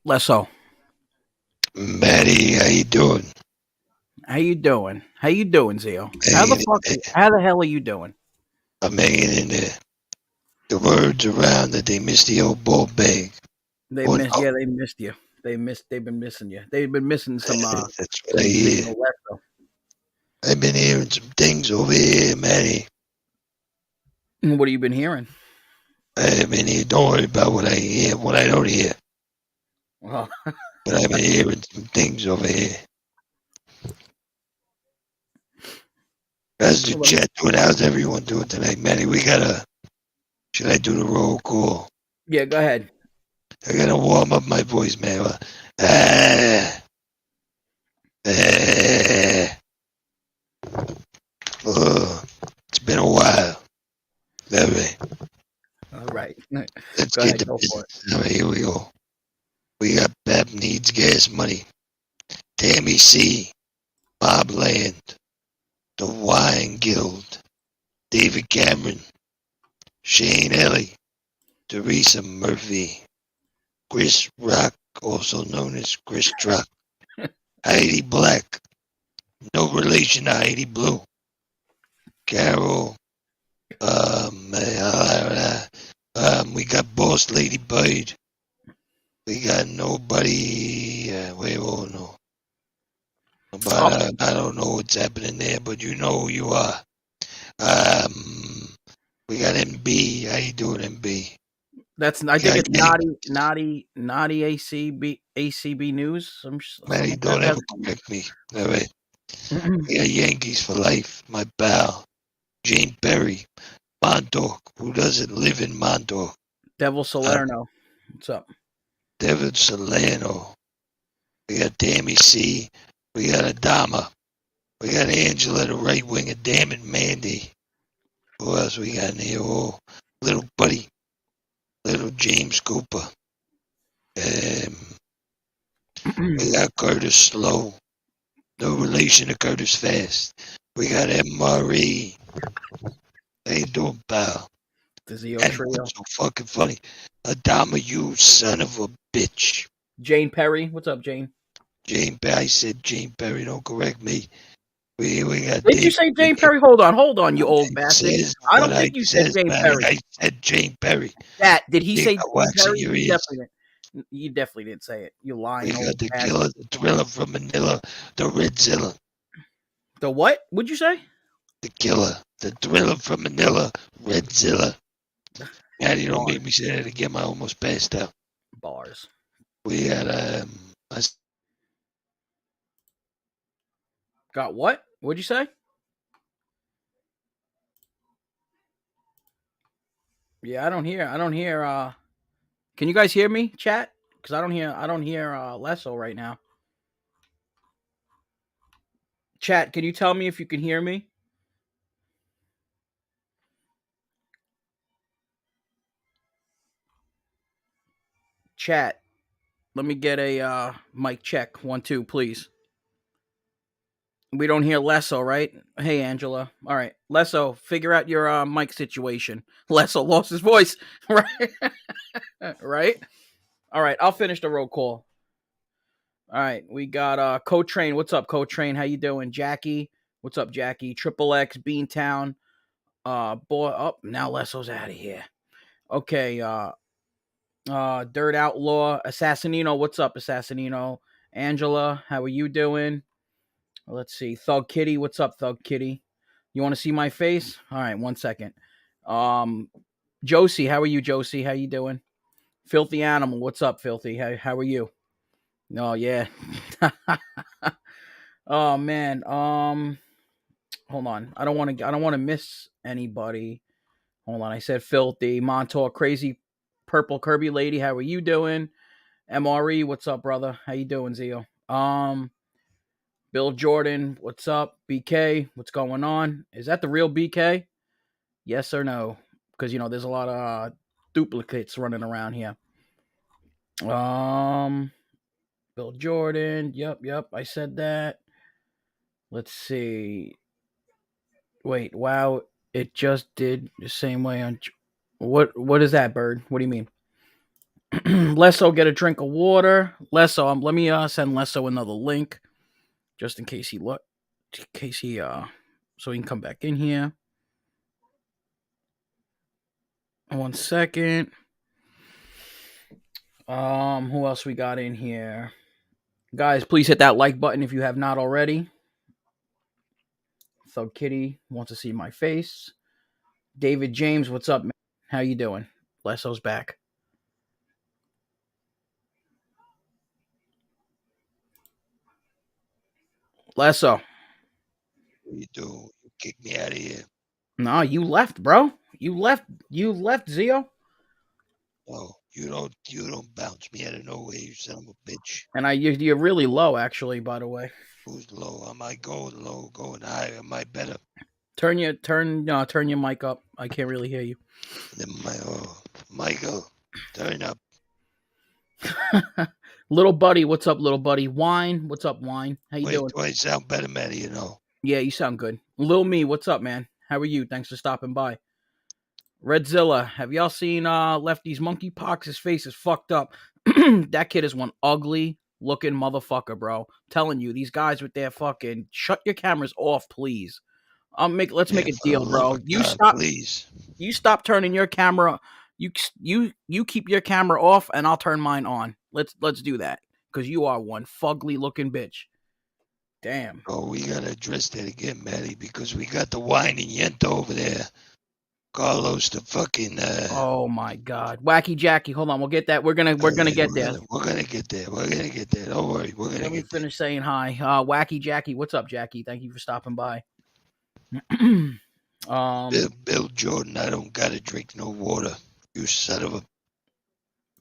Lesso, Maddie, how you doing? how you doing? How you doing, Zio? Hanging in How the hell are you doing? I'm hanging in there. The words around that they missed the old ball bag. What? Oh, They missed you. They've been missing you. They've been missing that's what I some hear. Lesso. I've been hearing some things over here, Maddie. What have you been hearing? I've been here. Don't worry about what I hear, what I don't hear. Well, But I've been hearing some things over here. How's the let me, chat doing? How's everyone doing tonight, Maddie? Should I do the roll call? yeah, go ahead. I gotta warm up my voice, man. Ah, ah, oh, it's been a while. All right. All right, Let's go get ahead. to Go for it. business. All right, here we go. We got Beb Needs Gas Money, Tammy C, Bob Land, The Wine Guild, David Cameron, Shane Ellie, Teresa Murphy, Chris Rock, also known as Chris Truck, Heidi Black, no relation to Heidi Blue, Carol, we got Boss Lady Bird, we got nobody, oh no. But Oh, I don't know what's happening there, but you know who you are. We got MB. How you doing, MB? that's. I We think got it's Yankees. naughty ACB news. Matty, Something like that. don't ever correct me. All right. We got Yankees for life. My pal, Jane Perry, Montauk. Who doesn't live in Montauk? Devil Uh, Salerno. What's up? David Solano. We got Tammy C. We got Adama. We got Angela, the right winger. Damn it, Mandy. Who else we got in here? Oh, little buddy. Little James Cooper. Um, we got Curtis Slow. No relation to Curtis Fast. We got MRE. How you doing, pal? The Zio And what's Trio. so fucking funny? Adama, you son of a bitch. Jane Perry. What's up, Jane? Jane Perry. I said Jane Perry. Don't correct me. We got Did you Dave. say Jane Perry? Hold on, you old It bastard. says I what don't I think you said says, Jane Maddie. Perry. I said Jane Perry. That did he You say got Jane wax in Perry? your You ears. definitely didn't. You definitely didn't say it. You We lying got old the bastard. killer, the thriller from Manila, the Redzilla. The what? Would you say? The killer, the thriller from Manila, Redzilla. Maddie, don't Bars. make me say that again. I almost passed out. Bars. We had a Got what? What'd you say? Yeah, I don't hear. I don't hear. Can you guys hear me, chat? Because I don't hear. I don't hear Lesso right now. Chat, can you tell me if you can hear me? Chat. Let me get a mic check. 1 2, please. We don't hear Lesso, right? Hey, Angela. All right, Lesso, figure out your mic situation. Lesso lost his voice, right? Right. All right, I'll finish the roll call. All right, we got Co-Train. What's up, Co-Train? How you doing, Jackie? What's up, Jackie? Triple X, Beantown. Boy, up now. Lesso's out of here. Okay. Dirt Outlaw, Assassinino. What's up, Assassinino? Angela, how are you doing? Let's see. Thug Kitty, what's up, Thug Kitty? You want to see my face? All right, 1 second. Um, Josie, how are you, Josie? How you doing? Filthy Animal, what's up, Filthy? How are you? Oh yeah. Oh man. Hold on. I don't want to miss anybody. Hold on. I said Filthy Montauk, Crazy Purple Kirby Lady. How are you doing? MRE, what's up, brother? How you doing, Zio? Bill Jordan, what's up? BK, what's going on? Is that the real BK? Yes or no? Because there's a lot of duplicates running around here. Um, Bill Jordan. Yep. I said that. Let's see. Wait, wow. It just did the same way on. What is that, Bird? What do you mean? Lesso, get a drink of water. Lesso, let me send Lesso another link, just in case he so he can come back in here. 1 second. Who else we got in here? Guys, please hit that like button if you have not already. Thug Kitty wants to see my face. David James, what's up, man? How you doing? Lesso's back. Lesso. What you do? You kick me out of here. No, you left, bro. You left, Zio. No, you don't bounce me out of nowhere, you son of a bitch. And you're really low, actually, by the way. Who's low? Am I going low, going high? Am I better? Turn your mic up. I can't really hear you. Then Michael, turn up. Little buddy, what's up, little buddy? Wine, what's up, Wine? How you doing? Do I sound better, man? You know. Yeah, you sound good. Lil Me, what's up, man? How are you? Thanks for stopping by. Redzilla, have y'all seen Lefty's monkeypox? His face is fucked up. That kid is one ugly looking motherfucker, bro. I'm telling you, these guys with their fucking shut your cameras off, please. Let's make a deal, bro. You stop, please. You stop turning your camera. You keep your camera off, and I'll turn mine on. Let's do that, because you are one fugly looking bitch. Damn. Oh, we gotta address that again, Matty, because we got the whining yenta over there. Carlos, the fucking. Oh my God, Wacky Jackie. Hold on, we'll get that. We're gonna get there. We're gonna get there. We're gonna get there. Don't worry. We're gonna. Let me finish saying hi. Wacky Jackie, what's up, Jackie? Thank you for stopping by. Bill Jordan, I don't gotta drink no water. You son of a.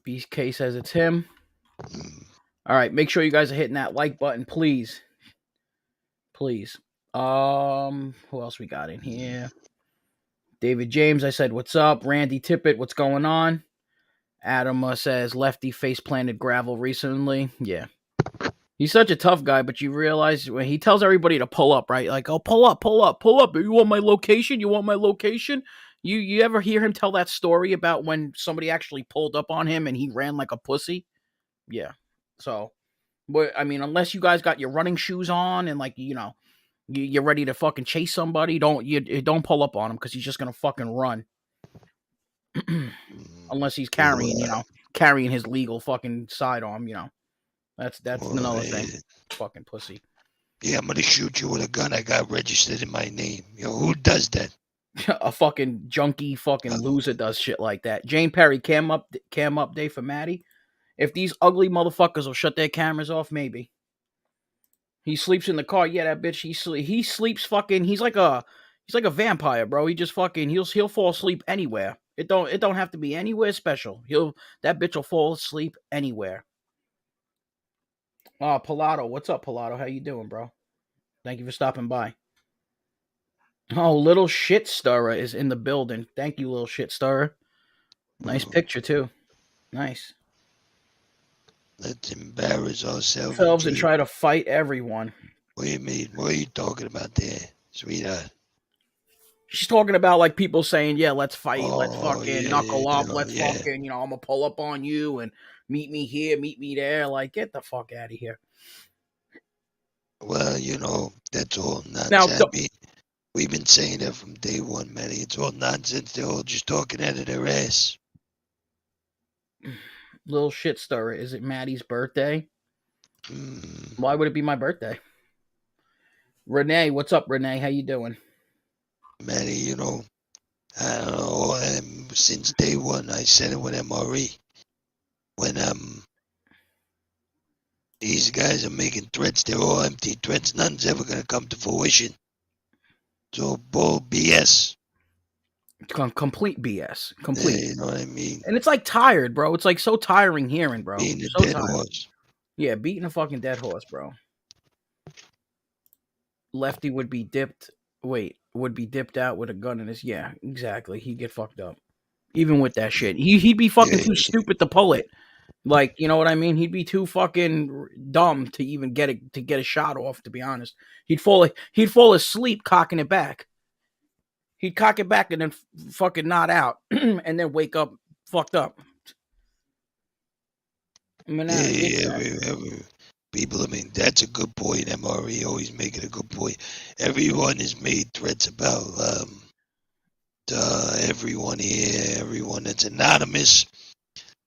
BK says it's him. All right, make sure you guys are hitting that like button, please. Please. Who else we got in here? David James, I said, what's up? Randy Tippett, what's going on? Adam says, Lefty face planted gravel recently. Yeah. He's such a tough guy, but you realize when he tells everybody to pull up, right? Like, oh, pull up. You want my location? You ever hear him tell that story about when somebody actually pulled up on him and he ran like a pussy? Yeah. So, but I mean, unless you guys got your running shoes on and like, you're ready to fucking chase somebody, don't pull up on him, because he's just gonna fucking run. Unless he's carrying his legal fucking sidearm, That's another thing. Fucking pussy. Yeah, I'm gonna shoot you with a gun I got registered in my name. Who does that? A fucking junkie fucking loser does shit like that. Jane Perry, cam up day for Maddie. If these ugly motherfuckers will shut their cameras off, maybe. He sleeps in the car. Yeah, that bitch. He sleeps fucking. He's like a vampire, bro. He just fucking. He'll fall asleep anywhere. It don't have to be anywhere special. That bitch will fall asleep anywhere. Pilato, what's up, Pilato? How you doing, bro? Thank you for stopping by. Oh, little shit stirrer is in the building. Thank you, little shit stirrer. Nice picture too. Nice. Let's embarrass ourselves And try to fight everyone. What do you mean? What are you talking about there, sweetheart? She's talking about like people saying, yeah, let's fight, let's fucking knuckle up, let's fucking, I'm gonna pull up on you and meet me here, meet me there. Like, get the fuck out of here. Well, that's all nonsense. We've been saying that from day one, Matty. It's all nonsense. They're all just talking out of their ass. Little shit stirrer. Is it Maddie's birthday? Why would it be my birthday? Renee, what's up, Renee? How you doing? Matty, I don't know. Since day one, I said it with MRE. When these guys are making threats, they're all empty threats. None's ever gonna come to fruition. It's all bull BS. Complete BS. Complete. Yeah, you know what I mean? And it's like tired, bro. It's like so tiring hearing, bro. Beating a dead horse. Yeah, beating a fucking dead horse, bro. Lefty would be dipped out with a gun in his. Yeah, exactly. He'd get fucked up. Even with that shit. He'd be fucking too stupid to pull it. Like, you know what I mean? He'd be too fucking dumb to even get a shot off, to be honest. He'd fall asleep cocking it back. He'd cock it back and then fucking nod out and then wake up fucked up. People, I mean, that's a good point. MRE always making a good point. Everyone has made threats about everyone here, everyone that's anonymous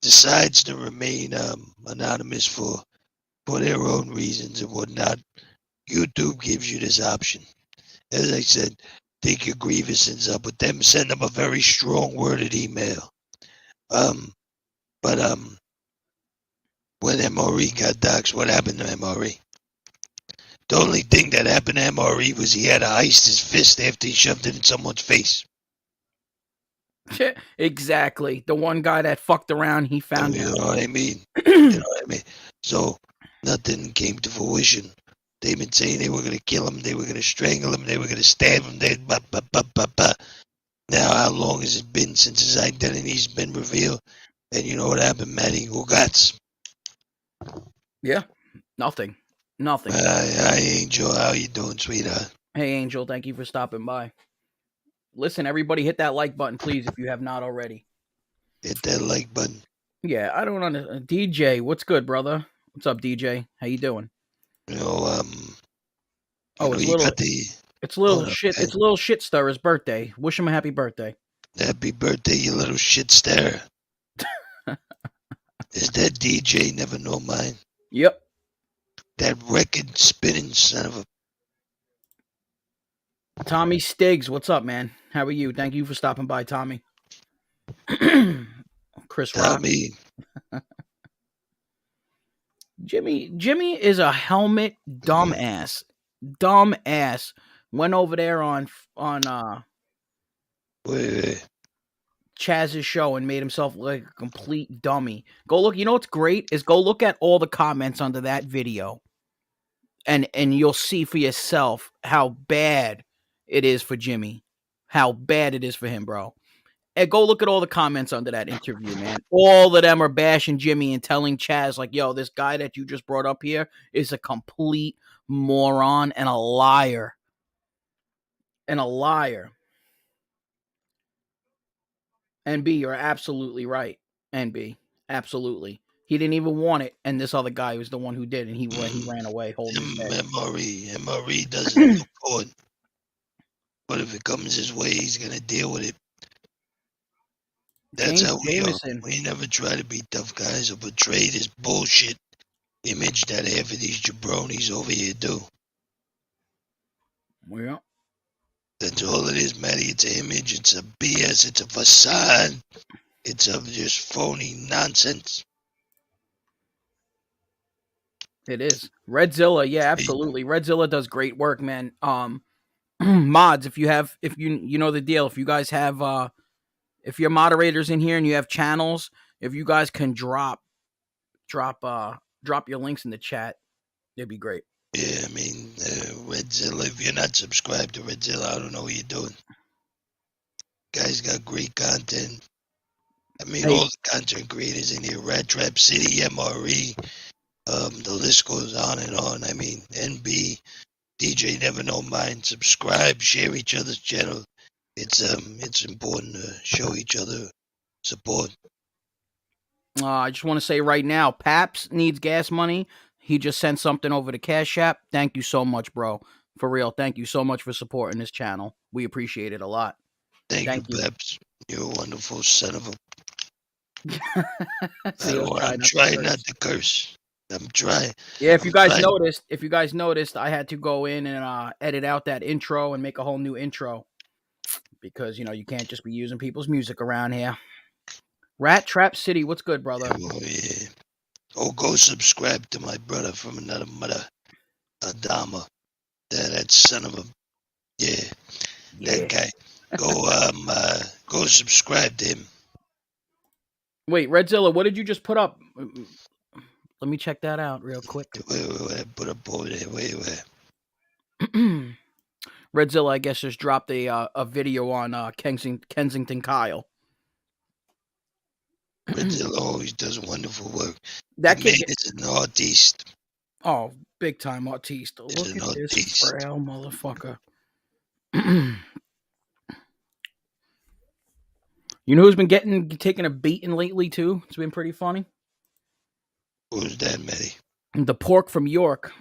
decides to remain anonymous for their own reasons and whatnot. YouTube gives you this option. As I said, take your grievances up with them. Send them a very strong worded email. But when MRE got doxxed, what happened to MRE? The only thing that happened to MRE was he had to ice his fist after he shoved it in someone's face. Exactly. The one guy that fucked around, he found You out. know what I mean? You know what I mean? So nothing came to fruition. They've been saying they were going to kill him, they were going to strangle him, they were going to stab him. Now, how long has it been since his identity's been revealed? And you know what happened, Matty? Ugats. Yeah. Nothing. Hi, Angel. How you doing, sweetheart? Hey, Angel. Thank you for stopping by. Listen, everybody hit that like button, please, if you have not already. Hit that like button. Yeah, I don't understand. DJ, what's good, brother? What's up, DJ? How you doing? You know, it's a little shit stirrer's birthday. Wish him a happy birthday. Happy birthday, you little shit stir. Is that DJ Never Know Mine? Yep. That record spinning son of a... Tommy Stiggs, what's up, man? How are you? Thank you for stopping by, Tommy. Chris Tommy. Rock. Jimmy is a helmet dumbass. Dumbass. Went over there on Wait. Chaz's show and made himself look like a complete dummy. Go look. You know what's great is go look at all the comments under that video, and you'll see for yourself how bad it is for Jimmy, how bad it is for him, bro. And go look at all the comments under that interview, man. All of them are bashing Jimmy and telling Chaz like, "Yo, this guy that you just brought up here is a complete moron and a liar." NB, you're absolutely right. NB, absolutely. He didn't even want it, and this other guy was the one who did, and he ran away holding his head. MRE doesn't look good. But if it comes his way, he's gonna deal with it. That's how we are. We never try to be tough guys or portray this bullshit image that half of these jabronis over here do. Well, that's all it is, Matty. It's an image. It's a BS. It's a facade. It's a just phony nonsense. It is. Redzilla, yeah, absolutely. Redzilla does great work, man. Mods, if you know the deal, if you guys have if you're moderators in here and you have channels, if you guys can drop your links in the chat, it'd be great. Yeah, I mean, Redzilla, if you're not subscribed to Redzilla, I don't know what you're doing. Guy's got great content. I mean, all the content creators in here, Rat Trap City, MRE, the list goes on and on. I mean, NB, DJ Never Know Mine, subscribe, share each other's channel. It's important to show each other support. I just want to say right now, Paps needs gas money. He just sent something over to Cash App. Thank you so much, bro. For real, thank you so much for supporting this channel. We appreciate it a lot. Thank you, Paps. You're a wonderful son of a... I'm trying not to curse. I'm trying. Yeah, if you guys noticed, I had to go in and edit out that intro and make a whole new intro. Because, you can't just be using people's music around here. Rat Trap City, what's good, brother? Yeah. Oh, go subscribe to my brother from another mother, Adama. That son of a... Yeah. That guy. Go subscribe to him. Wait, Redzilla, what did you just put up? Let me check that out real quick. Wait, put up over there. Wait. Redzilla, I guess, just dropped a video on Kensington Kyle. Redzilla always does wonderful work. That kid is an artiste. Oh, big time artiste. Look at this frail motherfucker. You know who's been taking a beating lately too? It's been pretty funny. Who's that, Matty? The pork from York.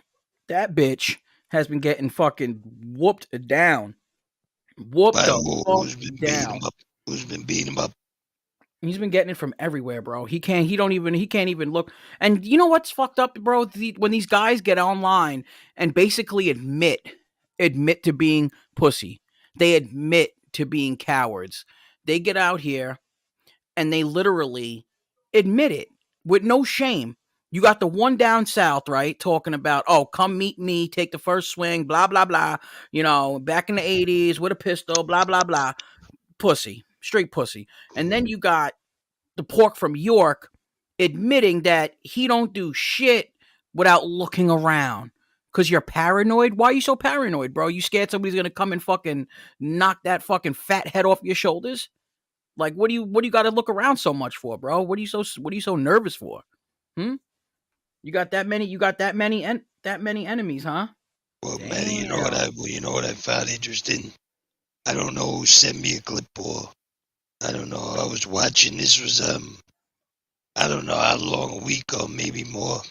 That bitch has been getting fucking whooped down. Whooped the Who's fuck been beating down. him up? Who's been beating him up? He's been getting it from everywhere, bro. He can't even look. And you know what's fucked up, bro? When these guys get online and basically admit to being pussy. They admit to being cowards. They get out here and they literally admit it with no shame. You got the one down south, right? Talking about, oh, come meet me, take the first swing, blah, blah, blah. You know, back in the 80s with a pistol, blah, blah, blah. Pussy. Straight pussy. And then you got the pork from York admitting that he don't do shit without looking around. Cause you're paranoid. Why are you so paranoid, bro? You scared somebody's gonna come and fucking knock that fucking fat head off your shoulders? Like, what do you got to look around so much for, bro? What are you so nervous for? You got that many enemies, huh? Well, Matty, you know what I found interesting? I don't know who sent me a clip or I don't know. I was watching. This was I don't know how long, a week or maybe more.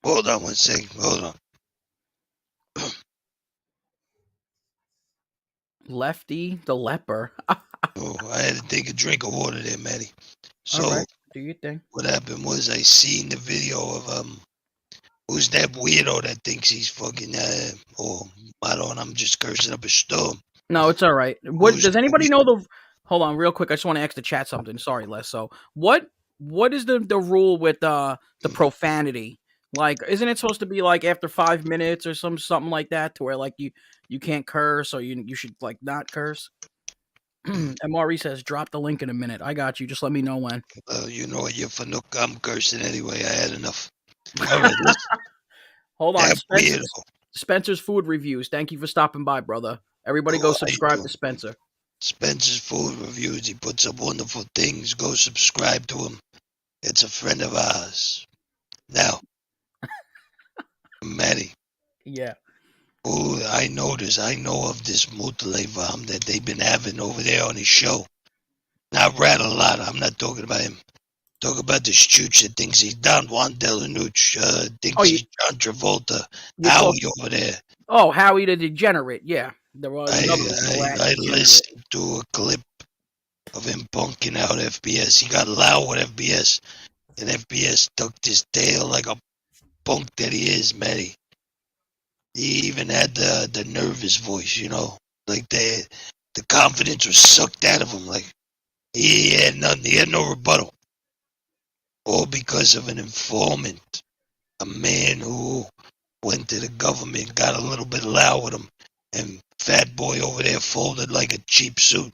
Hold on one second. Hold on. Lefty the leper. Oh, I had to take a drink of water there, Matty. So All right, do your thing. what happened was I seen the video of who's that weirdo that thinks he's fucking or I don't. I'm just cursing up a storm. No, it's all right. What Who's does anybody that know the? Hold on, real quick. I just want to ask the chat something. Sorry, Les. So what is the rule with the profanity? Like, isn't it supposed to be like after 5 minutes or something like that, to where like you can't curse or you should like not curse? MRE says drop the link in a minute. I got you. Just let me know when. You know what? You're for no. I'm cursing anyway. I had enough. All right, listen. Hold on, That weirdo. Spencer's Food Reviews. Thank you for stopping by, brother. Everybody go subscribe to Spencer. Spencer's Food Reviews. He puts up wonderful things. Go subscribe to him. It's a friend of ours. Now, Matty. Yeah. Oh, I know of this Mutalevam that they've been having over there on his show. Not Rattlelada. I'm not talking about him. Talk about this chooch that thinks he's Don Juan Delanucci, thinks he's John Travolta. Howie over there. Oh, Howie the Degenerate. Yeah. There was I listened to a clip of him punking out FBS. He got loud with FBS, and FBS tucked his tail like a punk that he is, Matty. He even had the nervous voice, you know, like the confidence was sucked out of him. Like he had nothing. He had no rebuttal. All because of an informant, a man who went to the government, got a little bit loud with him, and Fat Boy over there folded like a cheap suit.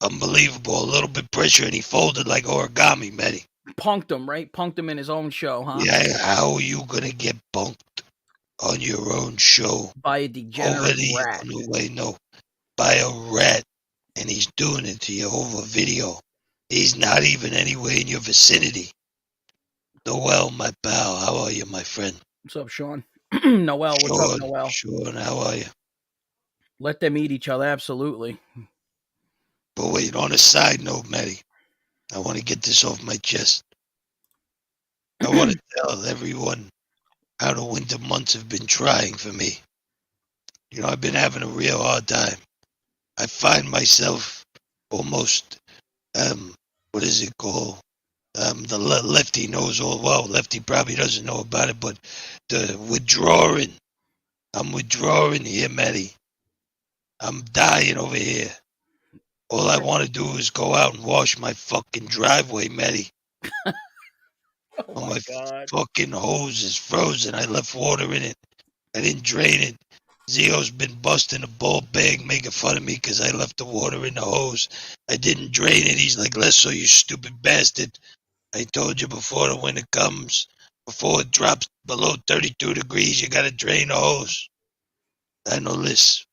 Unbelievable. A little bit pressure, and he folded like origami, Matty. Punked him, right? Punked him in his own show, huh? Yeah, how are you going to get punked on your own show? By a degenerate rat. No, by a rat. And he's doing it to you over video. He's not even anywhere in your vicinity. Noel, my pal, how are you, my friend? What's up, Sean? Noel, what's up, Noel? Sean, how are you? Let them eat each other, absolutely. But wait, on a side note, Matty, I want to get this off my chest. I want to tell everyone how the winter months have been trying for me. You know, I've been having a real hard time. I find myself almost, what is it called? The Lefty knows all well. Lefty probably doesn't know about it, but the withdrawing. I'm withdrawing here, Matty. I'm dying over here. All I want to do is go out and wash my fucking driveway, Matty. Oh my God. Fucking hose is frozen. I left water in it. I didn't drain it. Zio's been busting a ball bag, making fun of me because I left the water in the hose. I didn't drain it. He's like, Lesso, you stupid bastard. I told you before the winter comes, before it drops below 32 degrees, you got to drain the hose. I know this.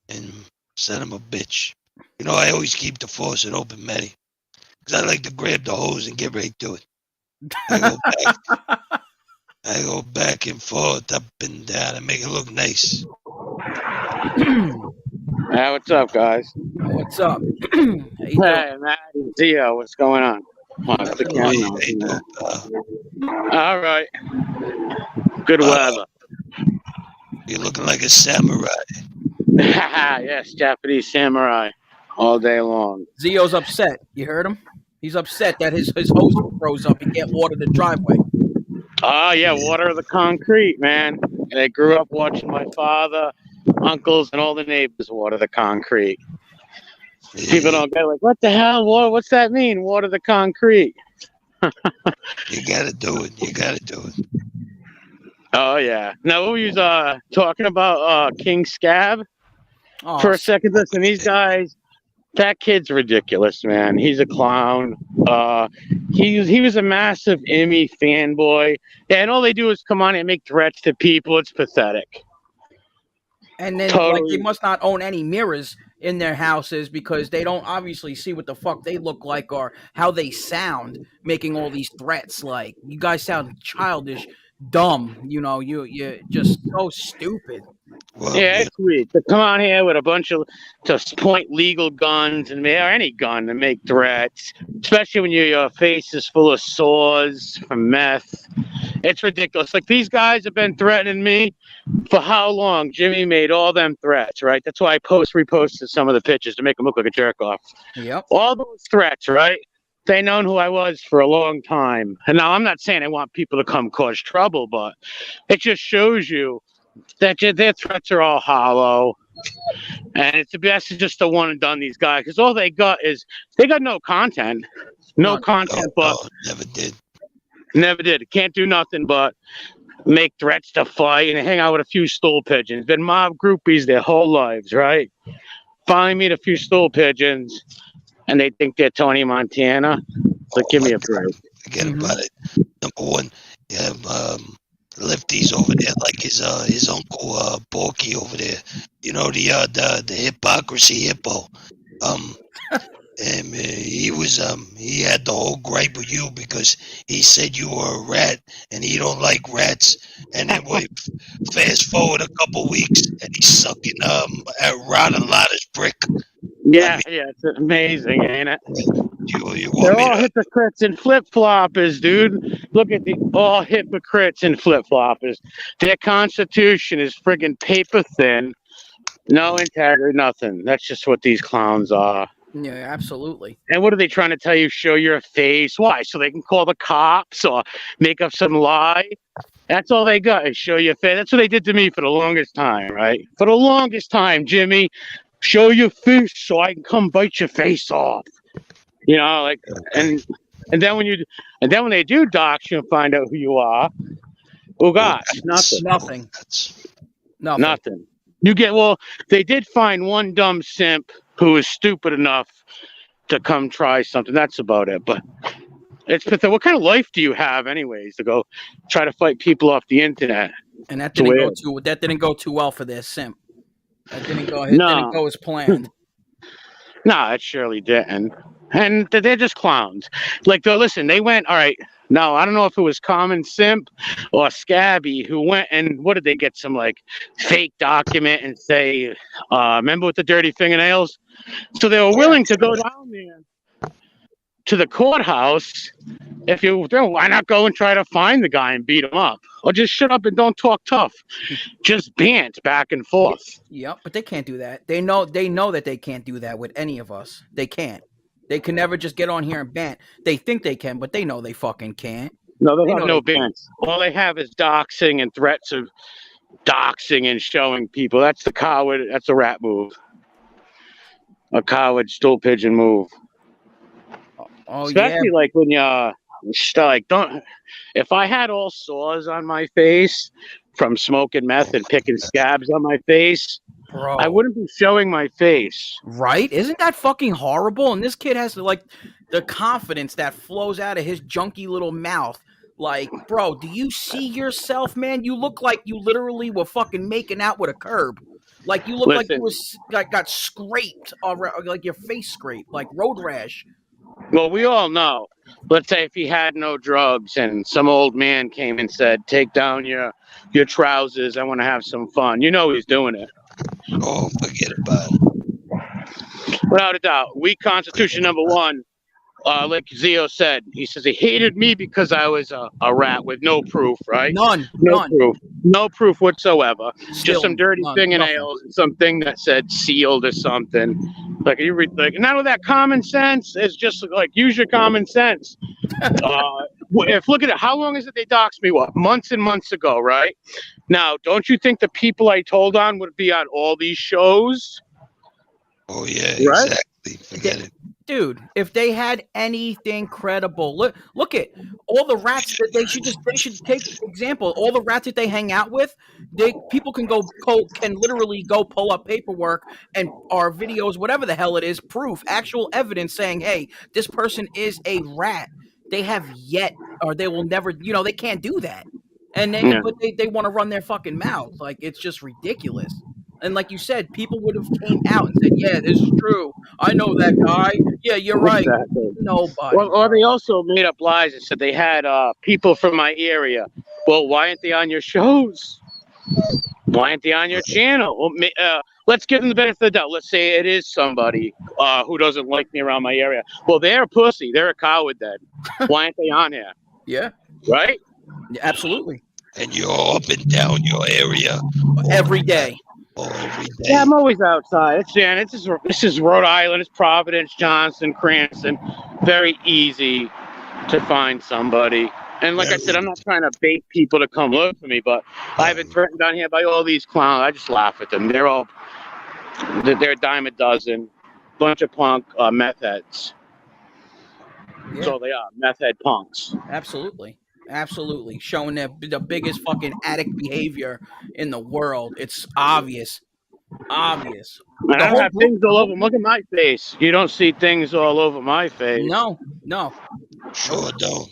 And son of a bitch. You know, I always keep the faucet open, Matty. Because I like to grab the hose and get right to it. I go back and forth, up and down, and make it look nice. Yeah, what's up, guys? What's up? Hey, Matt and Zio, what's going on? I'll have to Nothing climb wrong. out Hey, there. dope, All right. Good weather. you're looking like a samurai. Yes, Japanese samurai all day long. Zio's upset. You heard him? He's upset that his hose froze up. He can't water the driveway. Oh, yeah, water the concrete, man. And I grew up watching my father, uncles, and all the neighbors water the concrete. People don't get like, what the hell? What's that mean? Water the concrete. You gotta do it. You gotta do it. Oh, yeah. Now, we was talking about King Scab Oh, for a second. Listen, these guys, that kid's ridiculous, man. He's a clown. He was a massive Emmy fanboy. Yeah, and all they do is come on and make threats to people. It's pathetic. and then like Totally. they must not own any mirrors in their houses because they don't obviously see what the fuck they look like or how they sound making all these threats. Like, you guys sound childish, dumb. You just so stupid. Well, Yeah, it's weird to come on here with a bunch of to point legal guns and or any gun to make threats, especially when your face is full of sores from meth. It's ridiculous. Like, these guys have been threatening me for how long? Jimmy made all them threats, right? That's why I reposted some of the pictures to make him look like a jerk off. Yep. All those threats, right? They known who I was for a long time. And now I'm not saying I want people to come cause trouble, but it just shows you that their threats are all hollow, and it's the best to just the one and done these guys because all they got no content, no None. content, but never did. never did. Can't do nothing but make threats to fight and hang out with a few stool pigeons. Been mob groupies their whole lives, right? Finally meet a few stool pigeons, and they think they're Tony Montana. Like, give me a break. Forget about it. Number one, you have Lefty's over there, like his uncle Borky over there. You know, the hypocrisy hippo. And he had the whole gripe with you because he said you were a rat and he don't like rats. And then fast forward a couple weeks and he's sucking at Ron Alada's brick. Yeah, it's amazing, ain't it? You They're want me all to? hypocrites and flip-floppers, dude. Look at all hypocrites and flip-floppers. Their constitution is friggin' paper thin. No integrity, nothing. That's just what these clowns are. Yeah, absolutely. And what are they trying to tell you? Show your face. Why? So they can call the cops or make up some lie? That's all they got is show your face. That's what they did to me for the longest time, right? For the longest time, Jimmy, show your face so I can come bite your face off. You know, like, and then when they do dox you and find out who you are, oh gosh, nothing. Nothing. They did find one dumb simp who was stupid enough to come try something. That's about it. But it's pathetic. What kind of life do you have, anyways, to go try to fight people off the internet? And that didn't go too well for their simp. That didn't go as planned. No, it surely didn't. And they're just clowns. Like, listen, they went, all right, now, I don't know if it was Common Simp or Scabby who went and, what did they get, some, like, fake document and say, remember with the dirty fingernails? So they were willing to go down there to the courthouse. Why not go and try to find the guy and beat him up? Or just shut up and don't talk tough. Just bant back and forth. Yep, but they can't do that. They know that they can't do that with any of us. They can't. They can never just get on here and bant. They think they can, but they know they fucking can't. No, they have no bans. All they have is doxing and threats of doxing and showing people. That's the coward. That's a rat move. A coward stool pigeon move. Oh, especially like when you're like, if I had all sores on my face from smoking meth and picking scabs on my face, bro, I wouldn't be showing my face. Right? Isn't that fucking horrible? And this kid has like the confidence that flows out of his junky little mouth. Like, bro, do you see yourself, man? You look like you literally were fucking making out with a curb. Like, you look like you was like got scraped, or like your face scraped, like road rash. Well, we all know. Let's say if he had no drugs and some old man came and said, "Take down your trousers. I want to have some fun." You know he's doing it. Oh, forget about it. Without a doubt. Weak Constitution number one. like Zio said, he says he hated me because I was a rat with no proof, right? None. No proof whatsoever. Still, Just some dirty none, fingernails and something that said sealed or something. Like you read, like none of that common sense. It's just like use your common sense. If look at it, how long is it they doxed me? What, months and months ago, right? Now, don't you think the people I told on would be on all these shows? Oh yeah, Right? exactly. Forget it. Dude, if they had anything credible, look at all the rats that they should take example. All the rats that they hang out with, people can can literally go pull up paperwork and or videos, whatever the hell it is, proof, actual evidence saying, hey, this person is a rat. They have yet, or they will never, they can't do that. And then, Yeah. but they want to run their fucking mouth. Like, it's just ridiculous. And like you said, people would have came out and said, yeah, this is true. I know that guy. Yeah, you're right. Exactly. Nobody. Or they also made up lies and said they had people from my area. Well, why aren't they on your shows? Why aren't they on your channel? Well, let's give them the benefit of the doubt. Let's say it is somebody who doesn't like me around my area. Well, they're a pussy. They're a coward then. Why aren't they on here? Yeah. Right? Absolutely. And you're up and down your area Every day. every day. Yeah, I'm always outside. This is Rhode Island. It's Providence, Johnson, Cranston. Very easy to find somebody. And like I said, I'm not trying to bait people to come look for me, but I've been threatened down here by all these clowns. I just laugh at them. They're a dime a dozen. Bunch of punk meth heads. Yeah. That's all they are, meth head punks. Absolutely. Showing the biggest fucking addict behavior in the world. It's obvious. And I have things all over. Look at my face. You don't see things all over my face. No. Sure don't.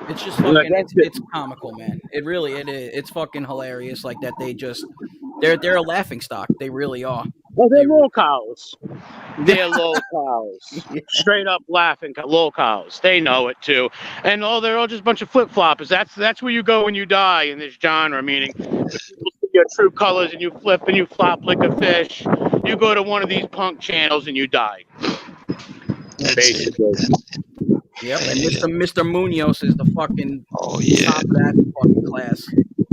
It's just fucking. It's comical, man. It really it is. It's fucking hilarious. Like that, they're a laughing stock. They really are. Well, they're lol cows. They're lol cows. Straight up laughing lol cows. They know it too. And they're all just a bunch of flip floppers. That's where you go when you die in this genre. Meaning, people see your true colors and you flip and you flop like a fish. You go to one of these punk channels and you die. Basically. Yep, and Mr. Munoz is the fucking top of that fucking class.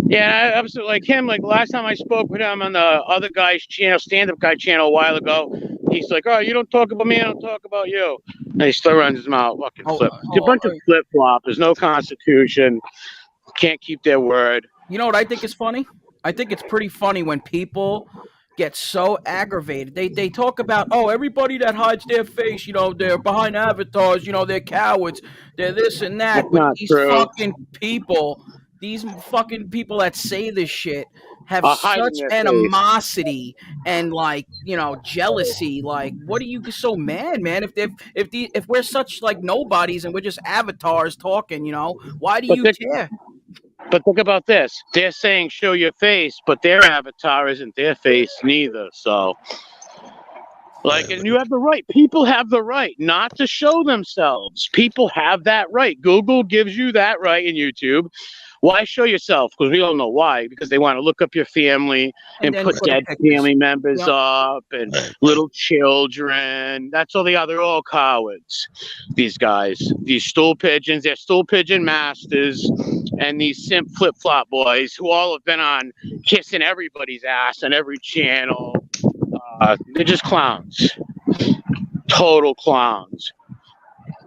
Yeah, I was like him. Like last time I spoke with him on the other guy's channel, stand-up guy channel, a while ago, he's like, "Oh, you don't talk about me, I don't talk about you." And he still runs his mouth, fucking flip. It's a bunch of flip flop. There's no constitution. Can't keep their word. You know what I think is funny? I think it's pretty funny when people get so aggravated. They talk about, oh, everybody that hides their face, they're behind avatars, they're cowards, they're this and that. That's not these true. These fucking people that say this shit have hiding such their animosity and jealousy. Like, what are you so mad, man? If we're such like nobodies and we're just avatars talking, why do you care? But think about this. They're saying show your face, but their avatar isn't their face neither. So, and you have the right. People have the right not to show themselves. People have that right. Google gives you that right in YouTube. Why show yourself? Because we all know why. Because they want to look up your family and put dead family members up and little children. That's all they are. They're all cowards. These guys, these stool pigeons, they're stool pigeon masters, and these simp flip flop boys who all have been on kissing everybody's ass on every channel. They're just clowns. Total clowns.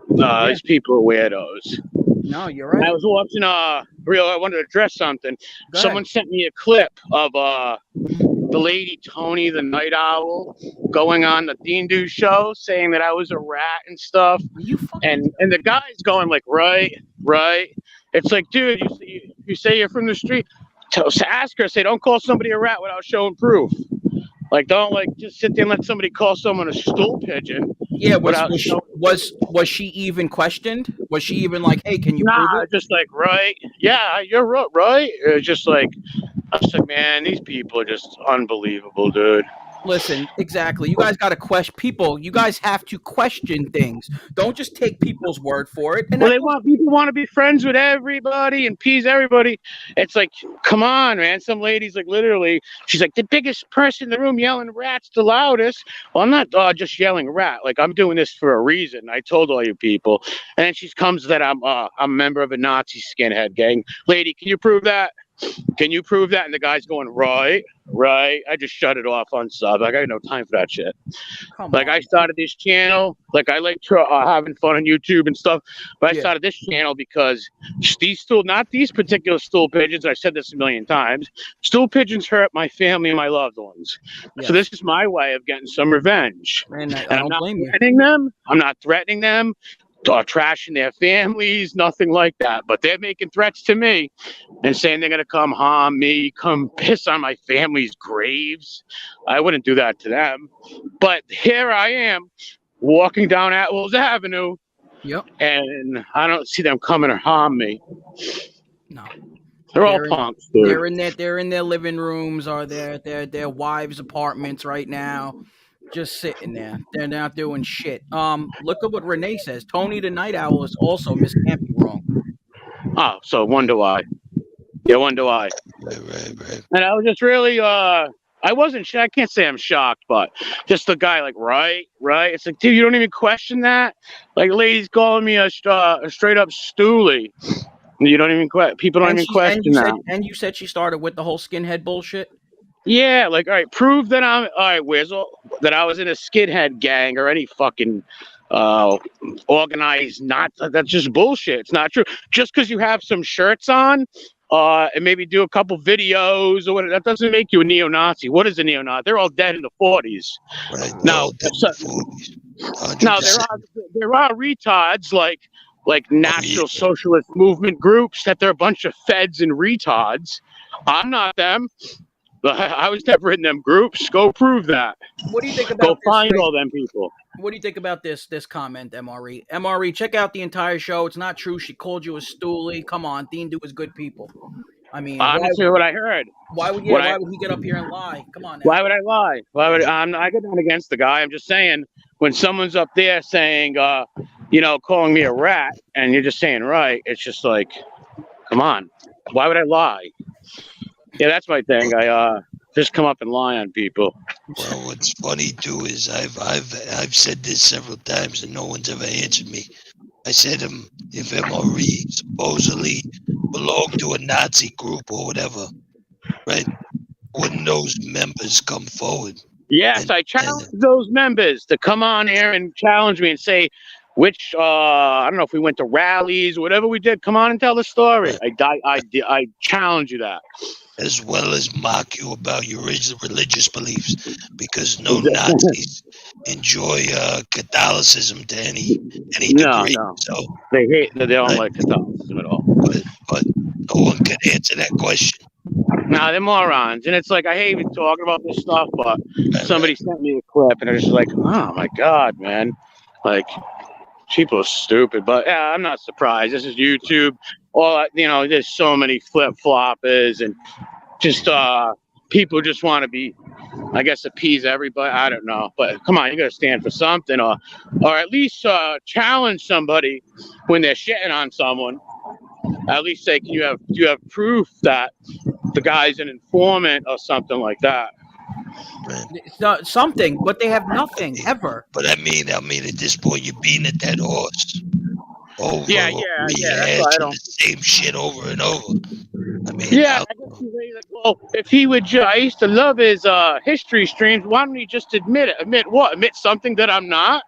These people are weirdos. No, you're right. I was watching I wanted to address something. Someone sent me a clip of the lady Tony the Night Owl going on the Dean Do show saying that I was a rat and stuff. And the guy's going like, right. It's like, dude, you say you're from the street. Ask her, say, don't call somebody a rat without showing proof. Like, don't just sit there and let somebody call someone a stool pigeon. Yeah, was she even questioned? Was she even like, hey, can you prove it? Just like, right? Yeah, you're right. Just like, I was like, man, these people are just unbelievable, dude. Listen, exactly. You guys got to question people. You guys have to question things. Don't just take people's word for it. And Well, that they goes, want people want to be friends with everybody and appease everybody. It's like, come on, man. Some lady's like, literally, she's like the biggest person in the room yelling "rat's the loudest." Well, I'm not just yelling "rat." Like, I'm doing this for a reason. I told all you people. And then she comes that I'm a member of a Nazi skinhead gang. Lady, can you prove that? Can you prove that? And the guy's going, right. I just shut it off on sub. I got no time for that shit. come Like, on. I started this channel. Like, I like having fun on YouTube and stuff. But I Yeah. started this channel because not these particular stool pigeons. I've said this a million times. Stool pigeons hurt my family and my loved ones. Yes. So this is my way of getting some revenge. And I And I'm don't not blame you. threatening them. I'm not threatening them. Trashing their families, nothing like that. But they're making threats to me and saying they're going to come harm me, come piss on my family's graves. I wouldn't do that to them. But here I am walking down Atwells Avenue, Yep. and I don't see them coming to harm me. No. They're all They're in- punks, dude. They're in their living rooms or their wives' apartments right now, just sitting there. They're not doing shit. Look at what Renee says. Tony the Night Owl is also Miss Can't Be Wrong. Oh, so wonder why. Yeah, wonder why. Right. And I was just really, I wasn't, I can't say I'm shocked, but just the guy, like, right. It's like, dude, you don't even question that? Like, ladies calling me a straight up stoolie. You don't even people don't even question that. And you said she started with the whole skinhead bullshit? Yeah, like, all right, prove that that I was in a skinhead gang or any fucking organized, that's just bullshit. It's not true. Just because you have some shirts on and maybe do a couple videos or whatever, that doesn't make you a neo-Nazi. What is a neo-Nazi? They're all dead in the 40s. Right. Now, now there are retards like National Socialist Movement groups that they're a bunch of feds and retards. I'm not them. I was never in them groups. Go prove that. What do you think about Go this? find all them people. What do you think about this comment, MRE? MRE, check out the entire show. It's not true. She called you a stoolie. Come on, Dean Do is good people. I mean, honestly, what I heard. Why would he get up here and lie? Come on. Now. Why would I lie? I get down against the guy. I'm just saying, when someone's up there saying, calling me a rat, and you're just saying right, it's just like, come on. Why would I lie? Yeah, that's my thing. I just come up and lie on people. Well, what's funny too is I've said this several times and no one's ever answered me. I said if MRE supposedly belonged to a Nazi group or whatever, right? Wouldn't those members come forward? Yes, I challenge those members to come on here and challenge me and say which I don't know if we went to rallies or whatever we did. Come on and tell the story. I challenge you that. As well as mock you about your religious beliefs, because no Nazis enjoy Catholicism to any degree. No. So they don't like Catholicism at all. But no one can answer that question. Nah, they're morons, and it's like I hate even talking about this stuff. But somebody sent me a clip, and it's just like, oh my god, man, like people are stupid. But yeah, I'm not surprised. This is YouTube. There's so many flip-floppers and just people just want to be, I guess, appease everybody. I don't know, but come on, you got to stand for something, or at least challenge somebody when they're shitting on someone. At least say, do you have proof that the guy's an informant or something like that? Something, but they have nothing ever. But I mean, at this point, you're beating a dead horse. Yeah. That's the same shit over and over. I mean, yeah. Well, if he would, I used to love his history streams. Why don't he just admit it? Admit what? Admit something that I'm not.